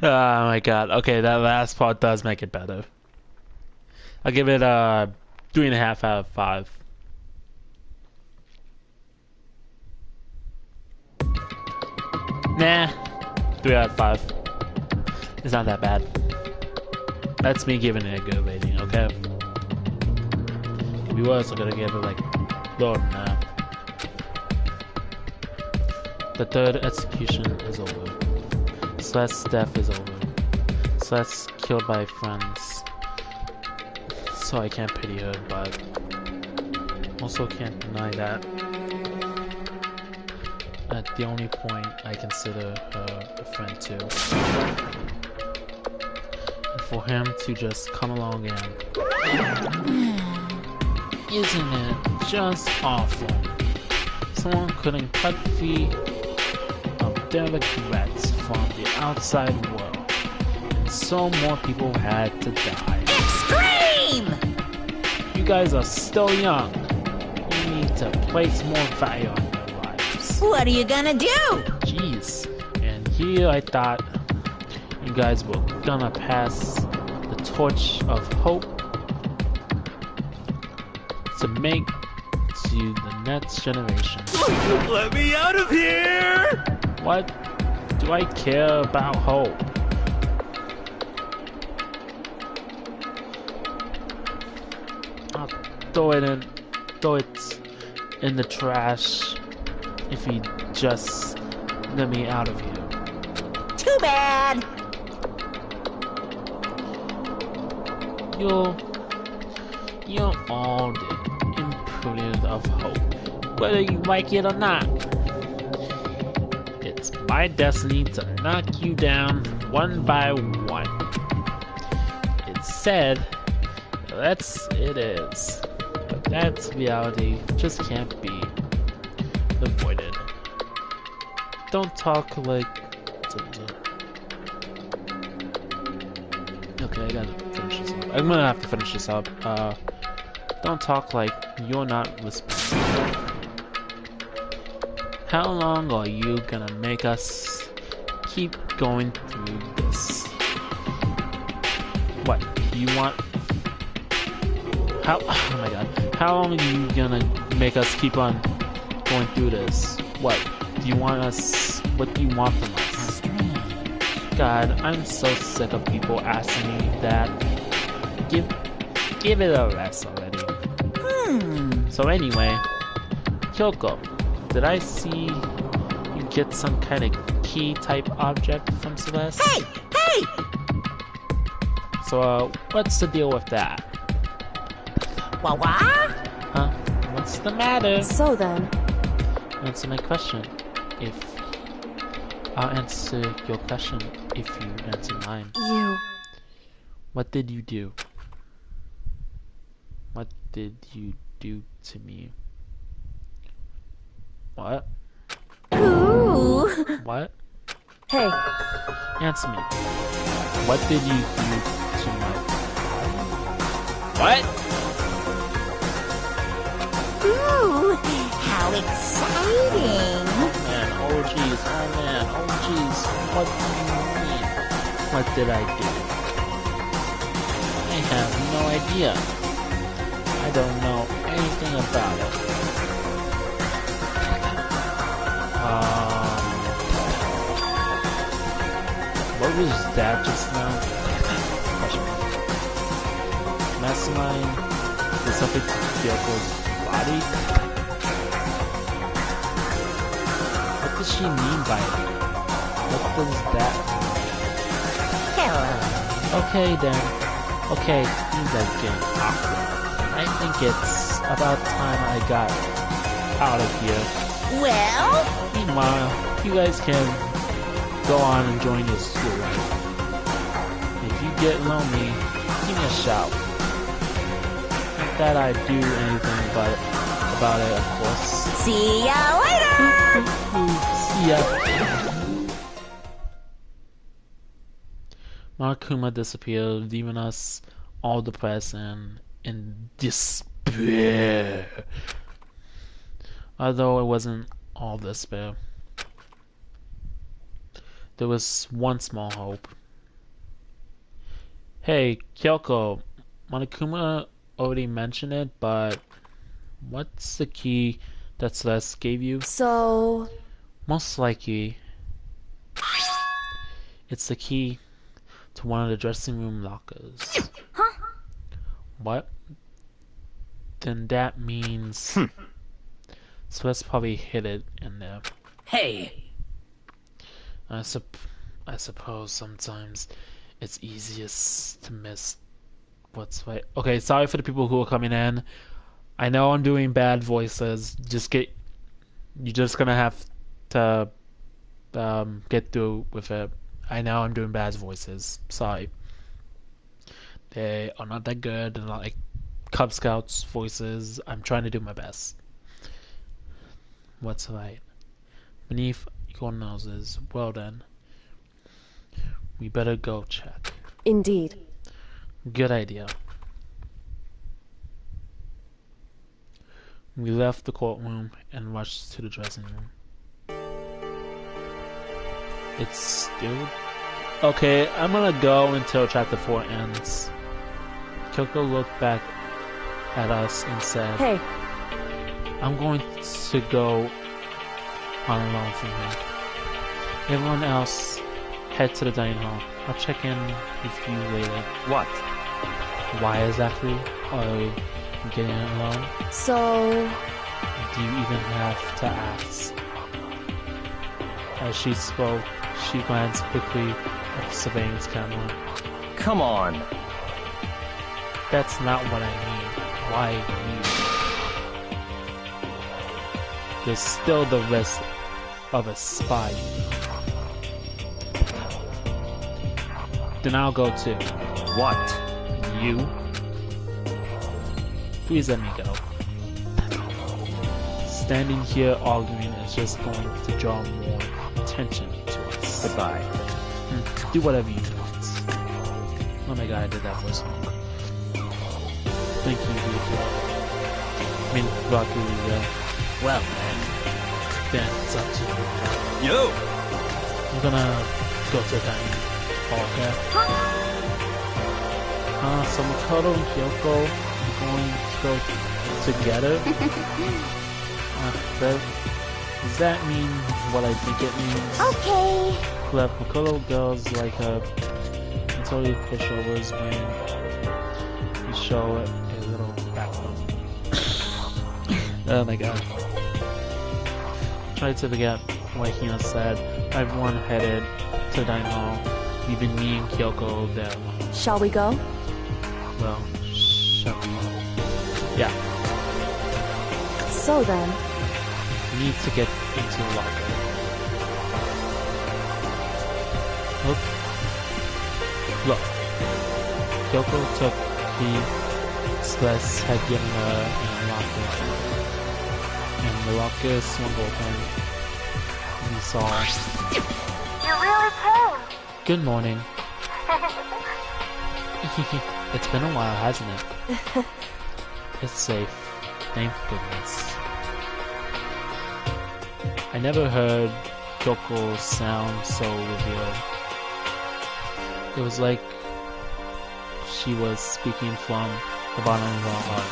Oh my god. Okay, that last part does make it better. I'll give it 3.5 out of 5. Nah, 3 out of 5. It's not that bad. That's me giving it a good rating, okay? If we was, I'm gonna give it like lower than that. The third execution is over. Celeste's death is over. Celeste's killed by friends. So I can't pity her, but also can't deny that. At the only point I consider her a friend too. And for him to just come along and... Isn't it just awful? Someone couldn't cut free of their regrets from the outside world. And so more people had to die. Extreme! You guys are still young. You need to place more value on your lives. What are you gonna do? Jeez. And here I thought you guys were gonna pass the torch of hope to make to the next generation. Let me out of here! What do I care about hope? I'll throw it in the trash if you just let me out of here. Too bad! You're all the improvement of hope, whether you like it or not. It's my destiny to knock you down one by one. It's sad, it is. But That's reality. Just can't be avoided. Don't talk like... Okay, I gotta finish this up. I'm gonna have to finish this up. Don't talk like you're not listening. How long are you gonna make us keep going through this? What? Do you want... How... Oh my god. How long are you gonna make us keep on going through this? What? Do you want us... What do you want from us? God, I'm so sick of people asking me that. Give it a rest already. So anyway, Kyoko, did I see you get some kind of key type object from Celeste? Hey! Hey! So, what's the deal with that? What? Huh? What's the matter? So then, Answer my question. I'll answer your question if you answer mine. you... What did you do? What did you do to me? What? Ooh! What? Hey, Answer me. What did you do to my... What? Ooh! How exciting! Man, oh jeez, oh man, oh jeez. What do you mean? What did I do? I have no idea. I don't know anything about it. What was that just now? Question. Mastermind did something to Kyoko's body? What does she mean by it? What does that mean? Hello. Okay then. Okay, things are getting awkward. I think it's about time I got out of here. Well? Meanwhile, you guys can go on and join your school life. If you get lonely, give me a shout. Not that I do anything about it, of course. See ya later! See ya. Monokuma disappeared, leaving us all depressed and in despair. Although it wasn't all despair. There was one small hope. Hey, Kyoko, Monokuma already mentioned it, but what's the key that Celeste gave you? so... Most likely, it's the key to one of the dressing room lockers. Huh? What? Then that means Celeste probably hid it in there. Hey! I suppose sometimes it's easiest to miss what's right. Okay, sorry for the people who are coming in. I know I'm doing bad voices. You're just gonna have to get through with it. I know I'm doing bad voices. Sorry. They are not that good. They're not like Cub Scouts voices. I'm trying to do my best. What's right? Beneath your noses. Well then. We better go check. Indeed. Good idea. We left the courtroom and rushed to the dressing room. It's still... Okay, I'm gonna go until chapter 4 ends. Kyoko looked back at us and said, Hey, I'm going to go on alone from here. Everyone else, head to the dining hall. I'll check in with you later. What? Why exactly are you getting alone? so... Do you even have to ask? As she spoke, she glanced quickly at the surveillance camera. Come on. That's not what I mean. Why you? There's still the risk of a spy. Then I'll go too. What? You? Please let me go. standing here arguing is just going to draw more attention to us. Goodbye. Do whatever you want. Oh my god, I did that voice wrong. Thank you, Rika. I mean, Rocky, Well then it's up to you. Yo! I'm gonna go to the dining hall, okay? So Makoto and Kyoko are going to go together? Does that mean what I think it means? Okay. Let Makoto goes like a totally pushovers when you show it a little background. Oh my god. Tried to forget what Hina said. Everyone headed to the dining hall, leaving me and Kyoko there. Shall we go? Well, shall we? Yeah. So then, We need to get into the locker. Look. Kyoko took the Celeste had given her in a locker. And the locker swung open. We saw. You really came. Good morning. It's been a while, hasn't it? It's safe. Thank goodness. I never heard Kyoko sound so revealed. It was like she was speaking from the bottom of her heart.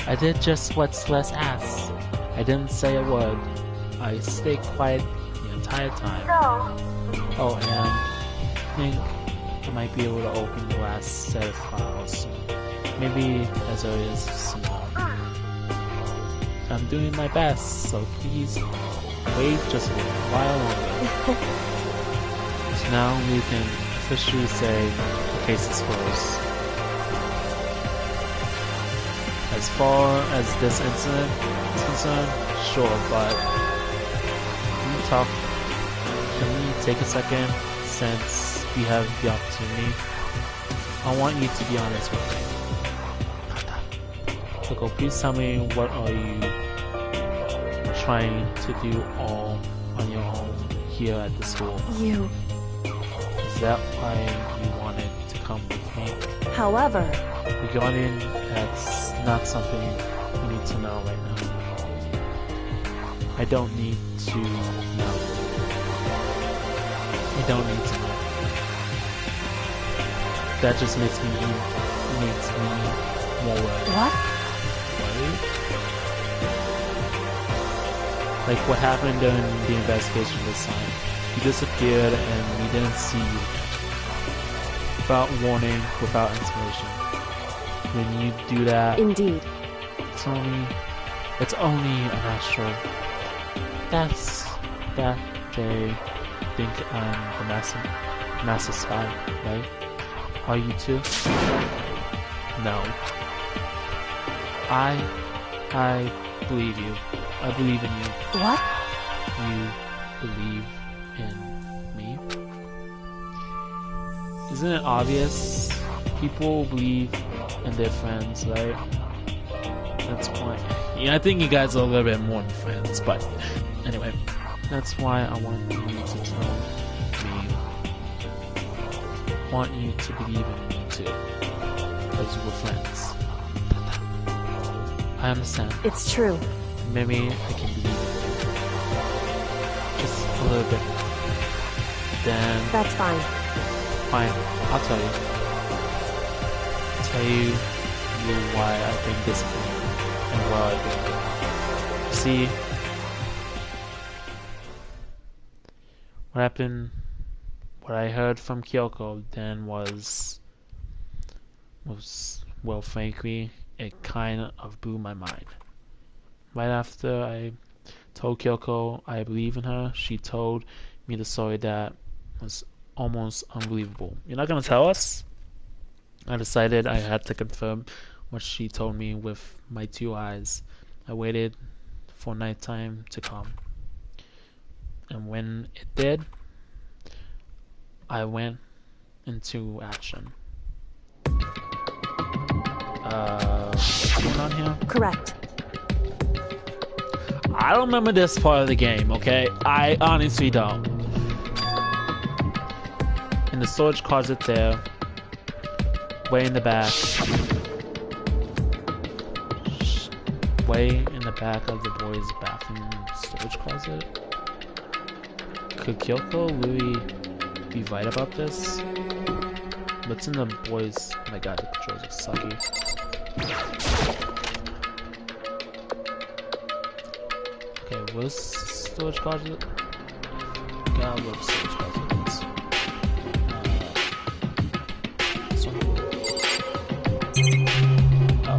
I did just what Celeste asked. I didn't say a word. I stayed quiet the entire time. Oh, and I think I might be able to open the last set of files soon. Maybe as early as tomorrow. I'm doing my best, so please wait just a while longer. So now we can officially say the case is closed. As far as this incident is concerned, sure, but can we take a second since we have the opportunity? I want you to be honest with me. Coco, please tell me, what are you trying to do all on your own here at the school? you. Is that why you wanted to come with me? However, Regarding that's not something you need to know right now. I don't need to know. I don't need to know. That just makes me more worried. what? Worried? Like what happened during the investigation this time. You disappeared and we didn't see you again. Without warning, without inspiration. When you do that, Indeed. it's only a natural. That they think I'm the master spy, right? Are you too? No. I believe you. I believe in you. What? You believe in me? Isn't it obvious? People believe in their friends, right? That's why. Yeah, I think you guys are a little bit more than friends, but anyway, that's why I want you to tell me. I want you to believe in me too, because we're friends. I understand. It's true. Maybe I can believe in you. Just a little bit. Then That's fine. fine, I'll tell you. Tell you why I've been disappointed and why I've been. See, what happened, what I heard from Kyoko then was well, frankly, it kind of blew my mind. Right after I told Kyoko I believe in her, she told me the story that was almost unbelievable. You're not gonna tell us? I decided I had to confirm what she told me with my 2 eyes. I waited for nighttime to come. And when it did, I went into action. around here? Correct. I don't remember this part of the game, okay? I honestly don't. In the storage closet there. Way in the back. Way in the back of the boys' bathroom storage closet. Could Kyoko really be right about this? What's in the boys? Oh my god, the controls are sucky. Okay, where's storage closet? God, where's storage closet? This one. Oh.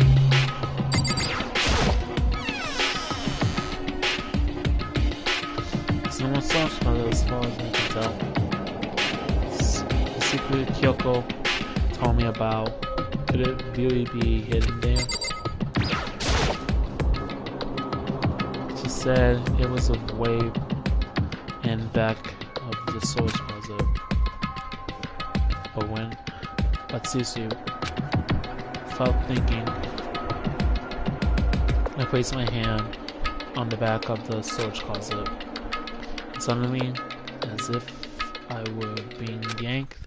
There's no more storage closet as far as I can tell. The secret Kyoko told me about. Could it really be hidden there? She said it was a way in back of the storage closet. But seriously, without thinking, I placed my hand on the back of the storage closet. And suddenly, as if I were being yanked.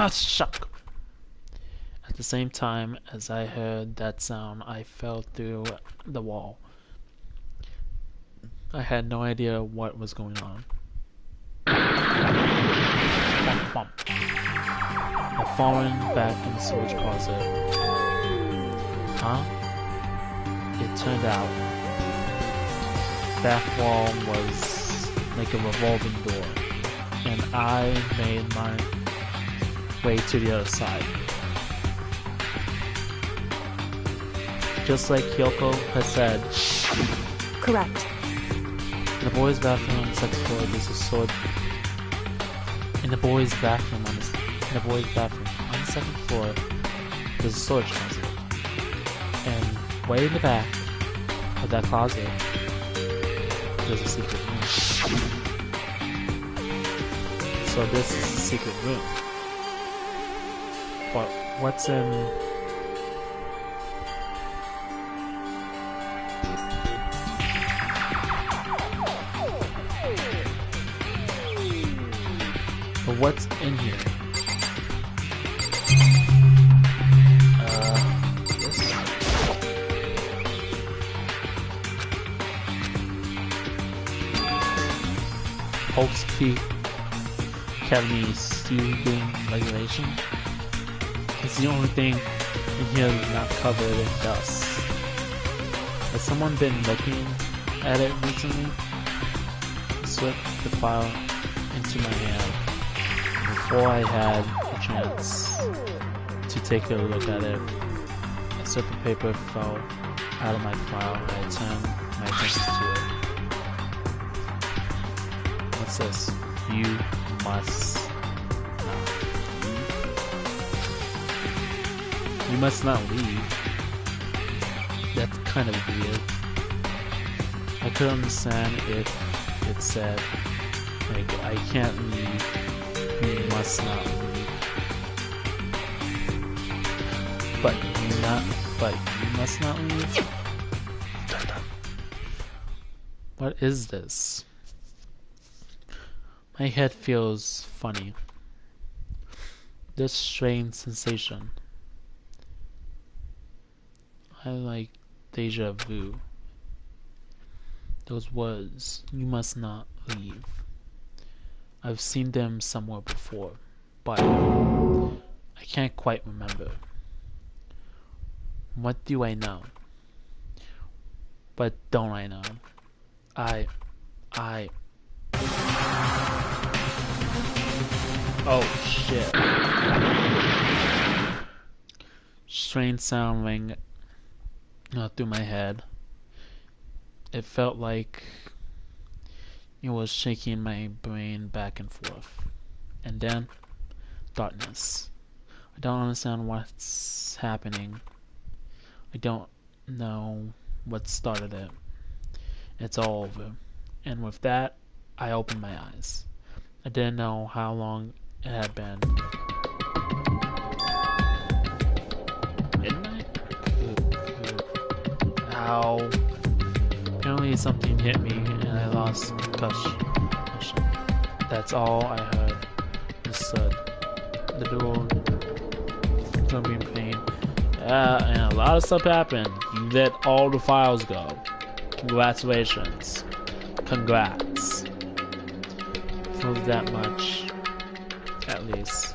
Shock! At the same time as I heard that sound, I fell through the wall. I had no idea what was going on. Bump, bump. I've fallen back in the storage closet. Huh? It turned out that wall was like a revolving door, and I made my way to the other side. Just like Kyoko has said. Correct. In the boys' bathroom on the second floor, there's a sword. In the boys' bathroom on the second floor, there's a storage closet. And way in the back of that closet, there's a secret room. So this is the secret room. But what's in... But what's in here? This? Hope's Peak Academy student regulation. It's the only thing in here that's not covered in dust. Has someone been looking at it recently? I slipped the file into my hand before I had a chance to take a look at it. A slip of paper fell out of my file and I turned my attention to it. What's this? You must not leave. You must not leave. That's kind of weird. I could understand if it said, like, I can't leave. You must not leave. But you must not leave? What is this? My head feels funny. This strange sensation. I like deja vu. Those words, you must not leave. I've seen them somewhere before, but I can't quite remember. What do I know? But don't I know? Oh shit. Strange sound rang through my head. It felt like it was shaking my brain back and forth. And then, darkness. I don't understand what's happening. I don't know what started it. It's all over. And with that, I opened my eyes. I didn't know how long it had been. Ow. Apparently something hit me and I lost concussion. That's all I heard. Understood. The door gonna be in pain. And a lot of stuff happened. You let all the files go. Congratulations. Congrats. For that much. At least.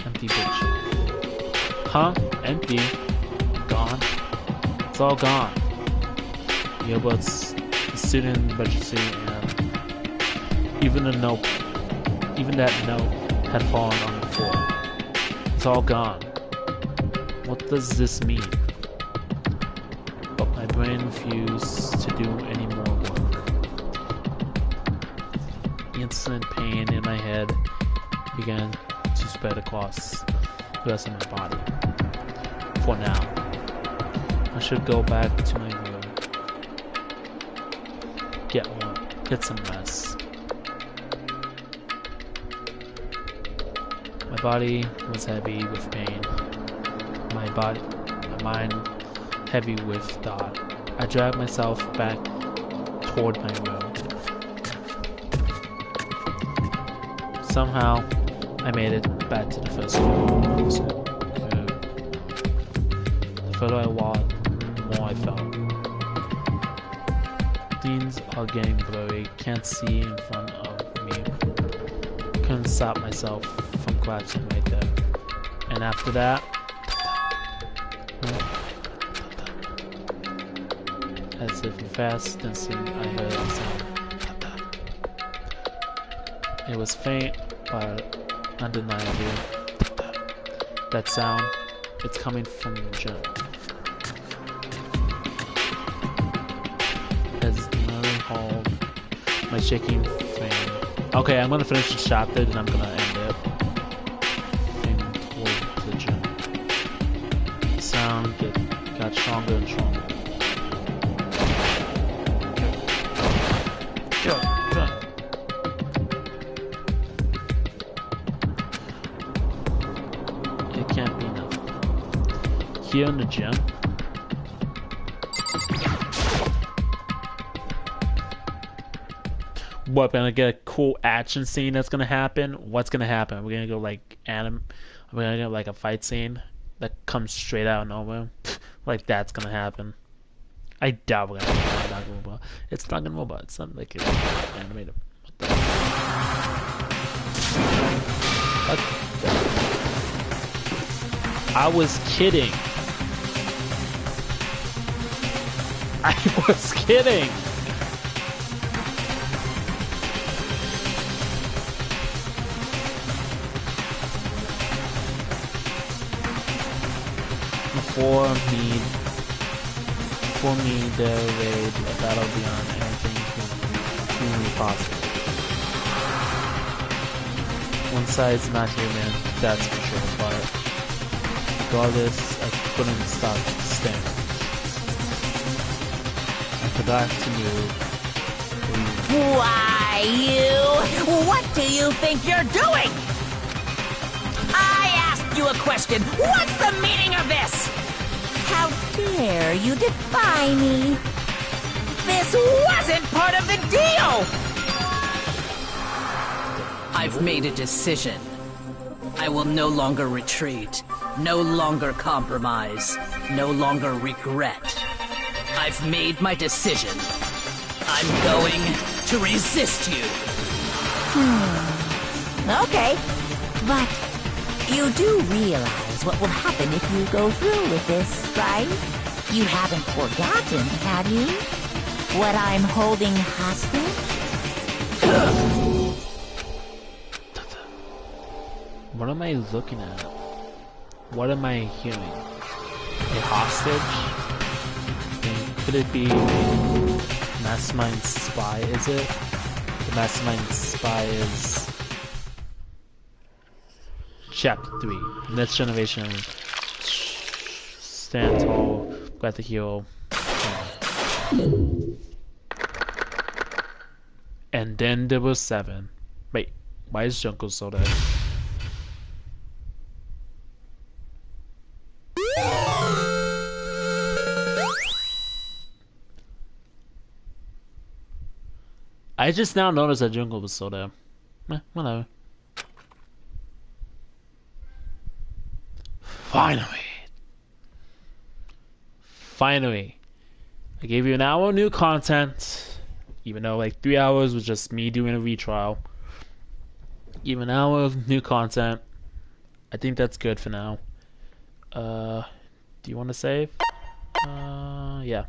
Empty bitch. Huh? Empty? Gone? It's all gone. Earbuds, the student registry, and even that note had fallen on the floor. It's all gone. What does this mean? But my brain refused to do any more work. The instant pain in my head began to spread across the rest of my body. For now, I should go back to my room. Get some rest. My body was heavy with pain. My mind heavy with thought. I dragged myself back toward my room. Somehow, I made it back to the first floor. The further I walked, the more I felt. Things are getting blurry. Can't see in front of me. Couldn't stop myself from collapsing right there. And after that, as if in fast instant, I heard a sound. It was faint, but undeniably. That sound, it's coming from the gym. As another hold, my shaking frame. Okay, I'm gonna finish the chapter, then I'm gonna end it. Fame toward the gym. The sound got stronger and stronger. It can't be nothing. Here in the gym? What, gonna get a cool action scene that's gonna happen? What's gonna happen? We're gonna go like we're gonna get like a fight scene that comes straight out of nowhere. Like that's gonna happen. I doubt we're gonna get Danganronpa. It's Danganronpa. It's not like it's animated. What the? I was kidding. I was kidding. For me, there raged a battle beyond anything humanly possible. One side's not human, that's for sure, but regardless, I couldn't stop staring. I forgot to move. Why, you? What do you think you're doing? I asked you a question. What's the meaning of this? How dare you defy me? This wasn't part of the deal! I've made a decision. I will no longer retreat, no longer compromise, no longer regret. I've made my decision. I'm going to resist you. Okay, but you do realize what will happen if you go through with this, right? You haven't forgotten, have you? What I'm holding hostage? What am I looking at? What am I hearing? A hostage? Could it be Mastermind Spy, is it? The Mastermind Spy is Chapter 3. Next Generation. Stand tall, got the hero. And then there was 7. Wait, why is Junko still there? I just now noticed that Junko was still there. Whatever. Finally. I gave you an hour of new content. Even though like 3 hours was just me doing a retrial. Even an hour of new content. I think that's good for now. Do you want to save? Yeah.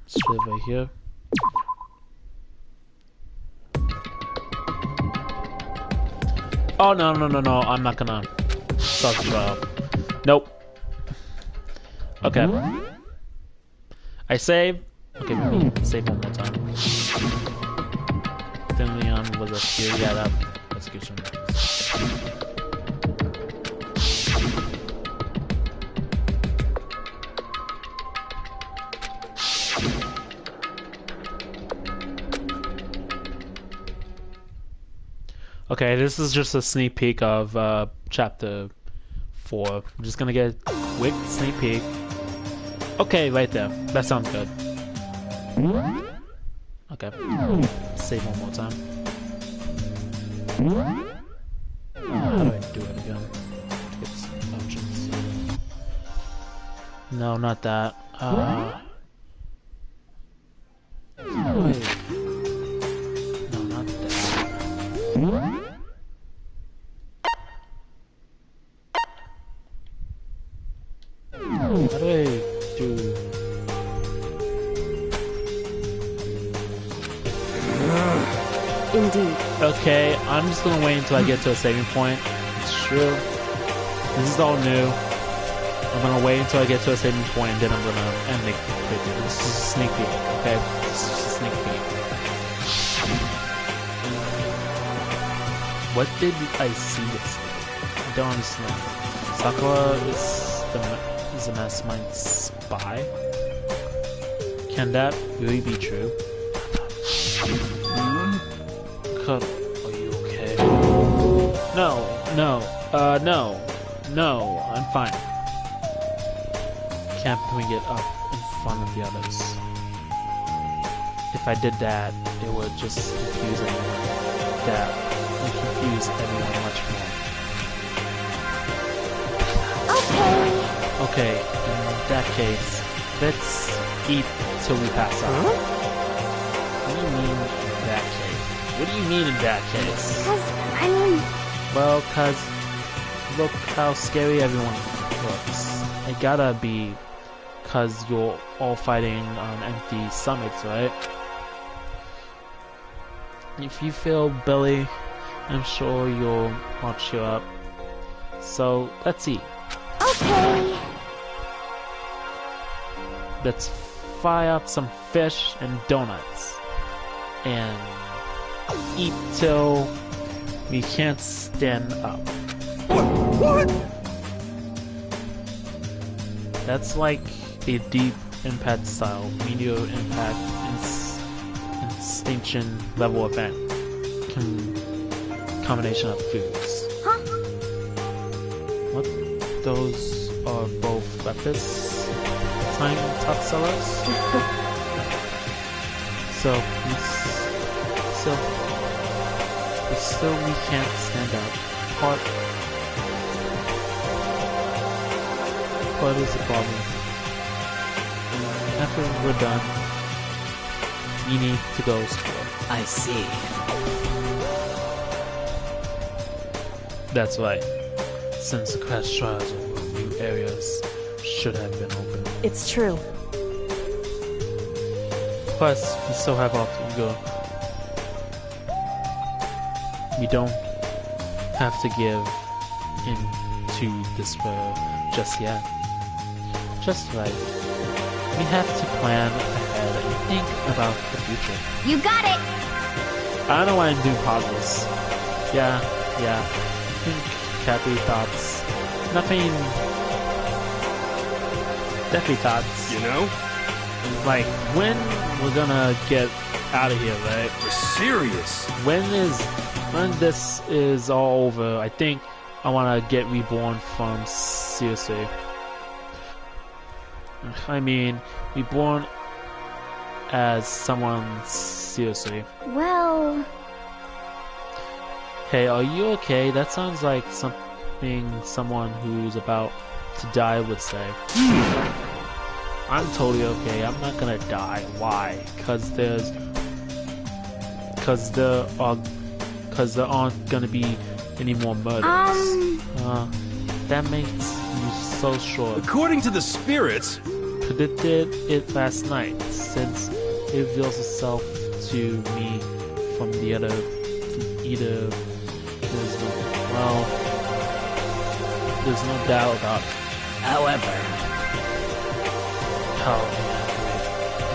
Let's live right here. Oh no, I'm not gonna start the trial. Nope. Okay. I save. Okay, let me save one more time. Then Leon was up here. Yeah, that. Let's get some. Okay, this is just a sneak peek of chapter 4. I'm just gonna get a quick sneak peek. Okay, right there. That sounds good. Okay. Save one more time. How do I do it again? Get some options. No, not that. Wait. No, not that. How do I do? Indeed. Okay, I'm just gonna wait until I get to a saving point. It's true. This is all new. I'm gonna wait until I get to a saving point, and then I'm gonna end the video. This is a sneak peek, okay? This is just a sneak peek. What did I see this? I don't understand. Sakura is the mastermind spy? Can that really be true? Are you okay? No, I'm fine. Can't we get up in front of the others? If I did that, it would just confuse everyone. That would confuse everyone much more. Okay, in that case, let's eat till we pass out. Huh? What do you mean in that case? What do you mean in that case? Well, cause look how scary everyone looks. It gotta be cause you're all fighting on empty stomachs, right? If you feel Billy, I'm sure I'll cheer up. So, let's eat. Okay. Let's fry up some fish and donuts. And eat till we can't stand up. What? That's like a deep impact style, medium impact, extinction level event. Combination of foods. Huh? What? Those are both breakfast time toxellers? So we can't stand up. What is the problem? After we're done, we need to go explore. I see. That's right. Since the crash trials over, new areas should have been open. It's true. Plus, we still have acnogoji. We don't have to give in to despair just yet. Just right. We have to plan ahead and think about the future. You got it! I don't know why I'm doing pauses. Yeah. I think Kathy thoughts nothing. Definitely thoughts. You know? Like, when we're gonna get out of here, right? We're serious. When this is all over, I think I wanna get reborn from seriously. I mean, reborn as someone seriously. Well... Hey, are you okay? That sounds like something someone who's about to die would say. I'm totally okay. I'm not gonna die. Why? Because there aren't gonna be any more murders. That makes you so sure. According to the spirits, Predicted it last night, since it reveals itself to me from the other. There's no doubt about it. However, How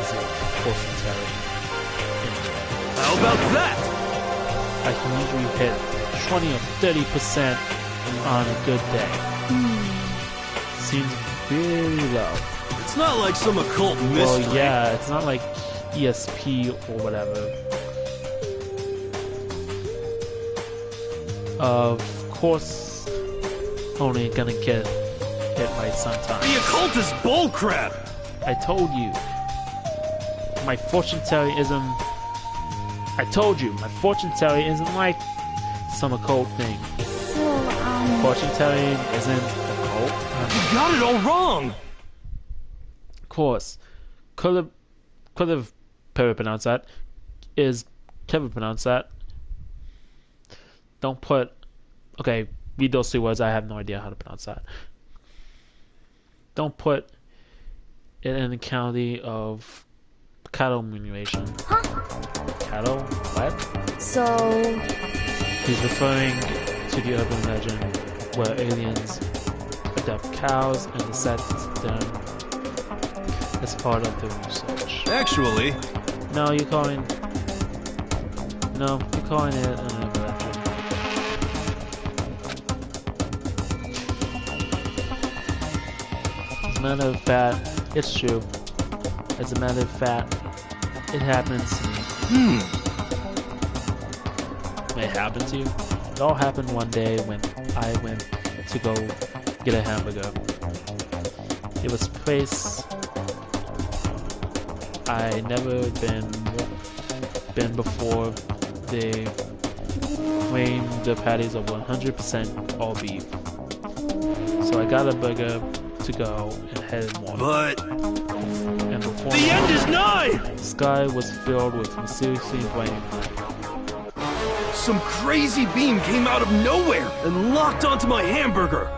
is it fortune telling? how about that? I can usually hit 20 or 30% on a good day. Seems really low. It's not like some occult mystery. Well, yeah, it's not like ESP or whatever. Of course, only gonna get hit right sometimes. The occult is bullcrap. I told you, my fortune telling isn't. I told you, my fortune telling isn't like some occult thing. So, Fortune telling isn't occult. You got it all wrong. Of course, could have Pepper pronounced that. Is Kevin pronounced that? Don't put. Okay, read those 2 words. I have no idea how to pronounce that. Don't put it in the county of cattle mutilation. Huh? Cattle? What? So... He's referring to the urban legend where aliens adopt cows and dissect them as part of the research. Actually, No, you're calling it an urban legend. As a matter of fact, it's true. As a matter of fact, it happens to me. It happened to you? It all happened one day when I went to go get a hamburger. It was a place I never been before. They claim the patties are 100% all beef. So I got a burger to go and headed north. but And before the end is nigh. the sky was filled with mysteriously white light. Some crazy beam came out of nowhere and locked onto my hamburger.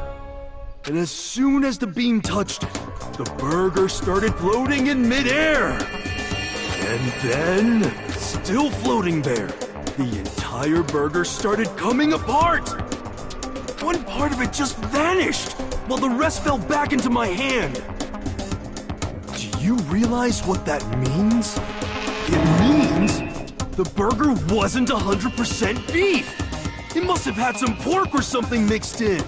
And as soon as the beam touched it, the burger started floating in midair. And then, still floating there, the entire burger started coming apart. One part of it just vanished, while the rest fell back into my hand. Do you realize what that means? It means the burger wasn't 100% beef. It must have had some pork or something mixed in.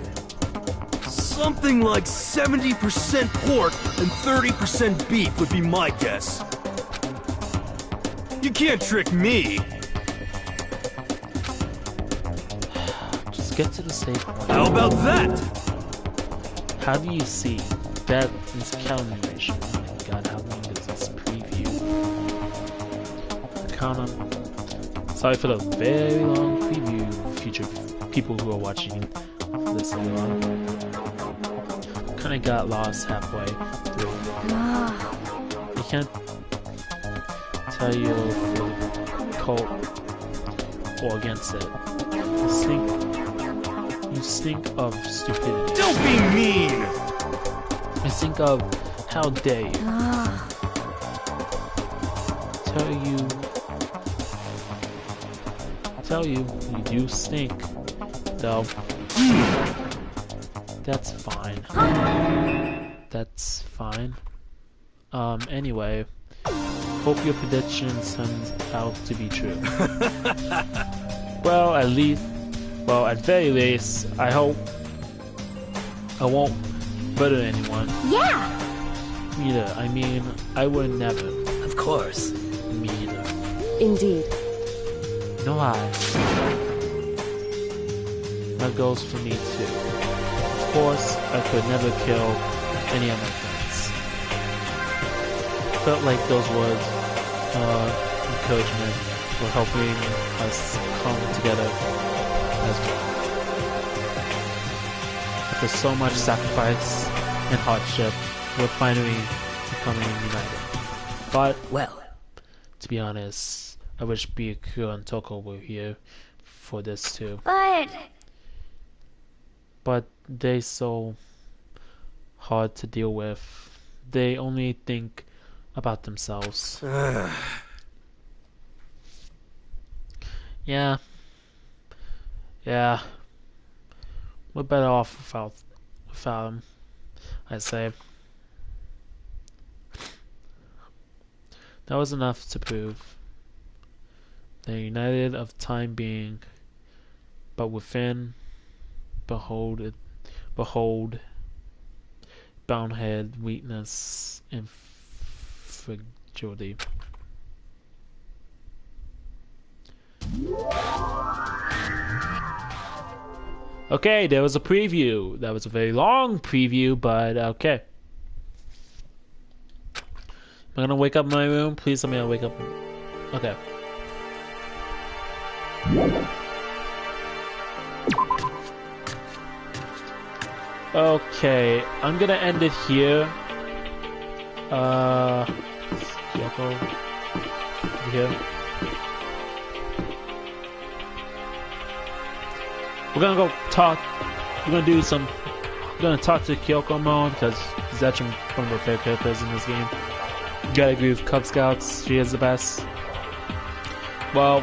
Something like 70% pork and 30% beef would be my guess. You can't trick me. Just get to the safe point. How about that? How do you see? That is calibration. Oh my god, how long is this preview? Sorry for the very long preview, future people who are watching this video. Kinda got lost halfway through. I can't tell you if you're cult or against it. You stink of stupidity. Don't be mean! I think of how dare you. Tell you do stink, though. That's fine. That's fine. Anyway, hope your prediction turns out to be true. Well, at very least, I hope I won't murder anyone. Yeah! Me either. I mean, I would never. Of course. Me either. Indeed. No lie. That goes for me too. Of course, I could never kill any of my friends. Felt like those words, encouragement, were helping us come together as well. After so much sacrifice and hardship, we're finally becoming united. But, Well, to be honest, I wish Byakuya and Toko were here for this too. But they're so hard to deal with. They only think about themselves. Yeah. We're better off without them, I say. That was enough to prove. They're united of time being, but within, behold, boundhead, weakness, and fragility. Okay, there was a preview. That was a very long preview, but okay. Am I gonna wake up in my room? Please tell me I'll wake up. Okay. Okay, I'm gonna end it here. Kyoko, here. We're gonna go talk. We're gonna talk to Kyoko Mon because she's actually one of my favorite characters in this game. You gotta agree with Cub Scouts. She is the best. Well,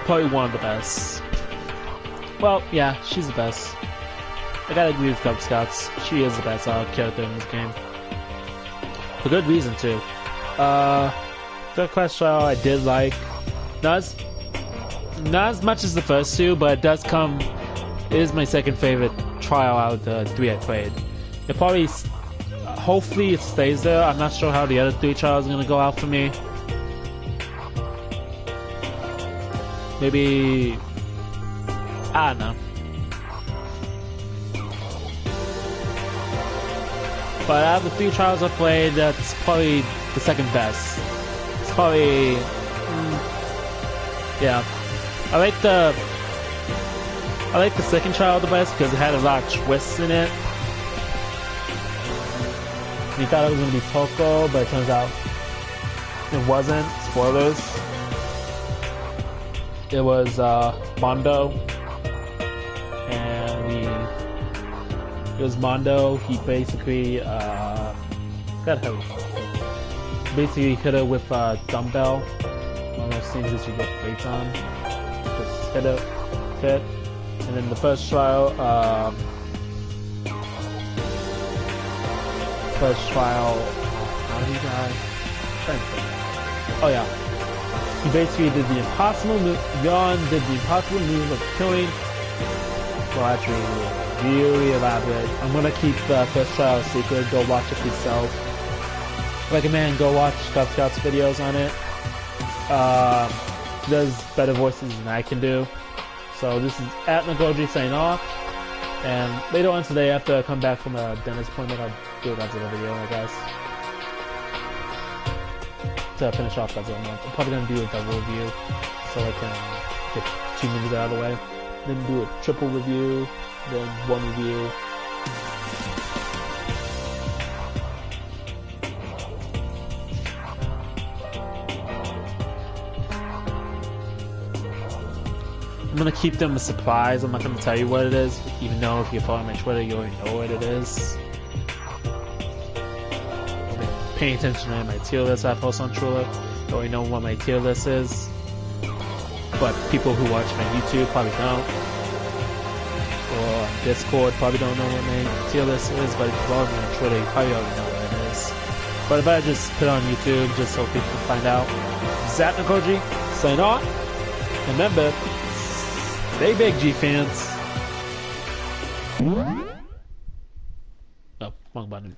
probably one of the best. Well, yeah, she's the best. I gotta agree with Cub Scouts. She is the best character in this game. For good reason, too. Dark Quest Trial I did like. Not as much as the first two, but it does come... It is my second favorite trial out of the three I played. It probably... Hopefully it stays there. I'm not sure how the other three trials are gonna go out for me. Maybe... I don't know. But out of the three trials I played, that's probably the second best. It's probably... yeah. I like the second trial the best because it had a lot of twists in it. We thought it was going to be Toko, but it turns out it wasn't. Spoilers. It was Mondo. It was Mondo. He basically got hurt. Basically hit her with a dumbbell. One of those things that you get weights on. Just hit it. And then the first trial, how did he die? Oh yeah. He basically did the impossible move. Yon did the impossible move of killing. Well, actually, really elaborate. I'm gonna keep the first trial a secret. Go watch it yourself. Recommend go watch Cub Scouts videos on it. He does better voices than I can do. So this is acnogoji saying off. And later on today, after I come back from a dentist appointment, I'll do a Godzilla video, I guess. To finish off Godzilla month. I'm probably gonna do a double review so I can get 2 movies out of the way. Then do a triple review, then one review. I'm gonna keep them a surprise. I'm not gonna tell you what it is, even though if you follow my Twitter, you already know what it is. I've been paying attention to my tier list I post on Twitter. You already know what my tier list is. But people who watch my YouTube probably don't. Or on Discord probably don't know what my tier list is, but if you follow me on Twitter, you probably already know what it is. But if I just put it on YouTube just so people can find out. Acnogoji, sign off. Remember, stay big, G fans. button.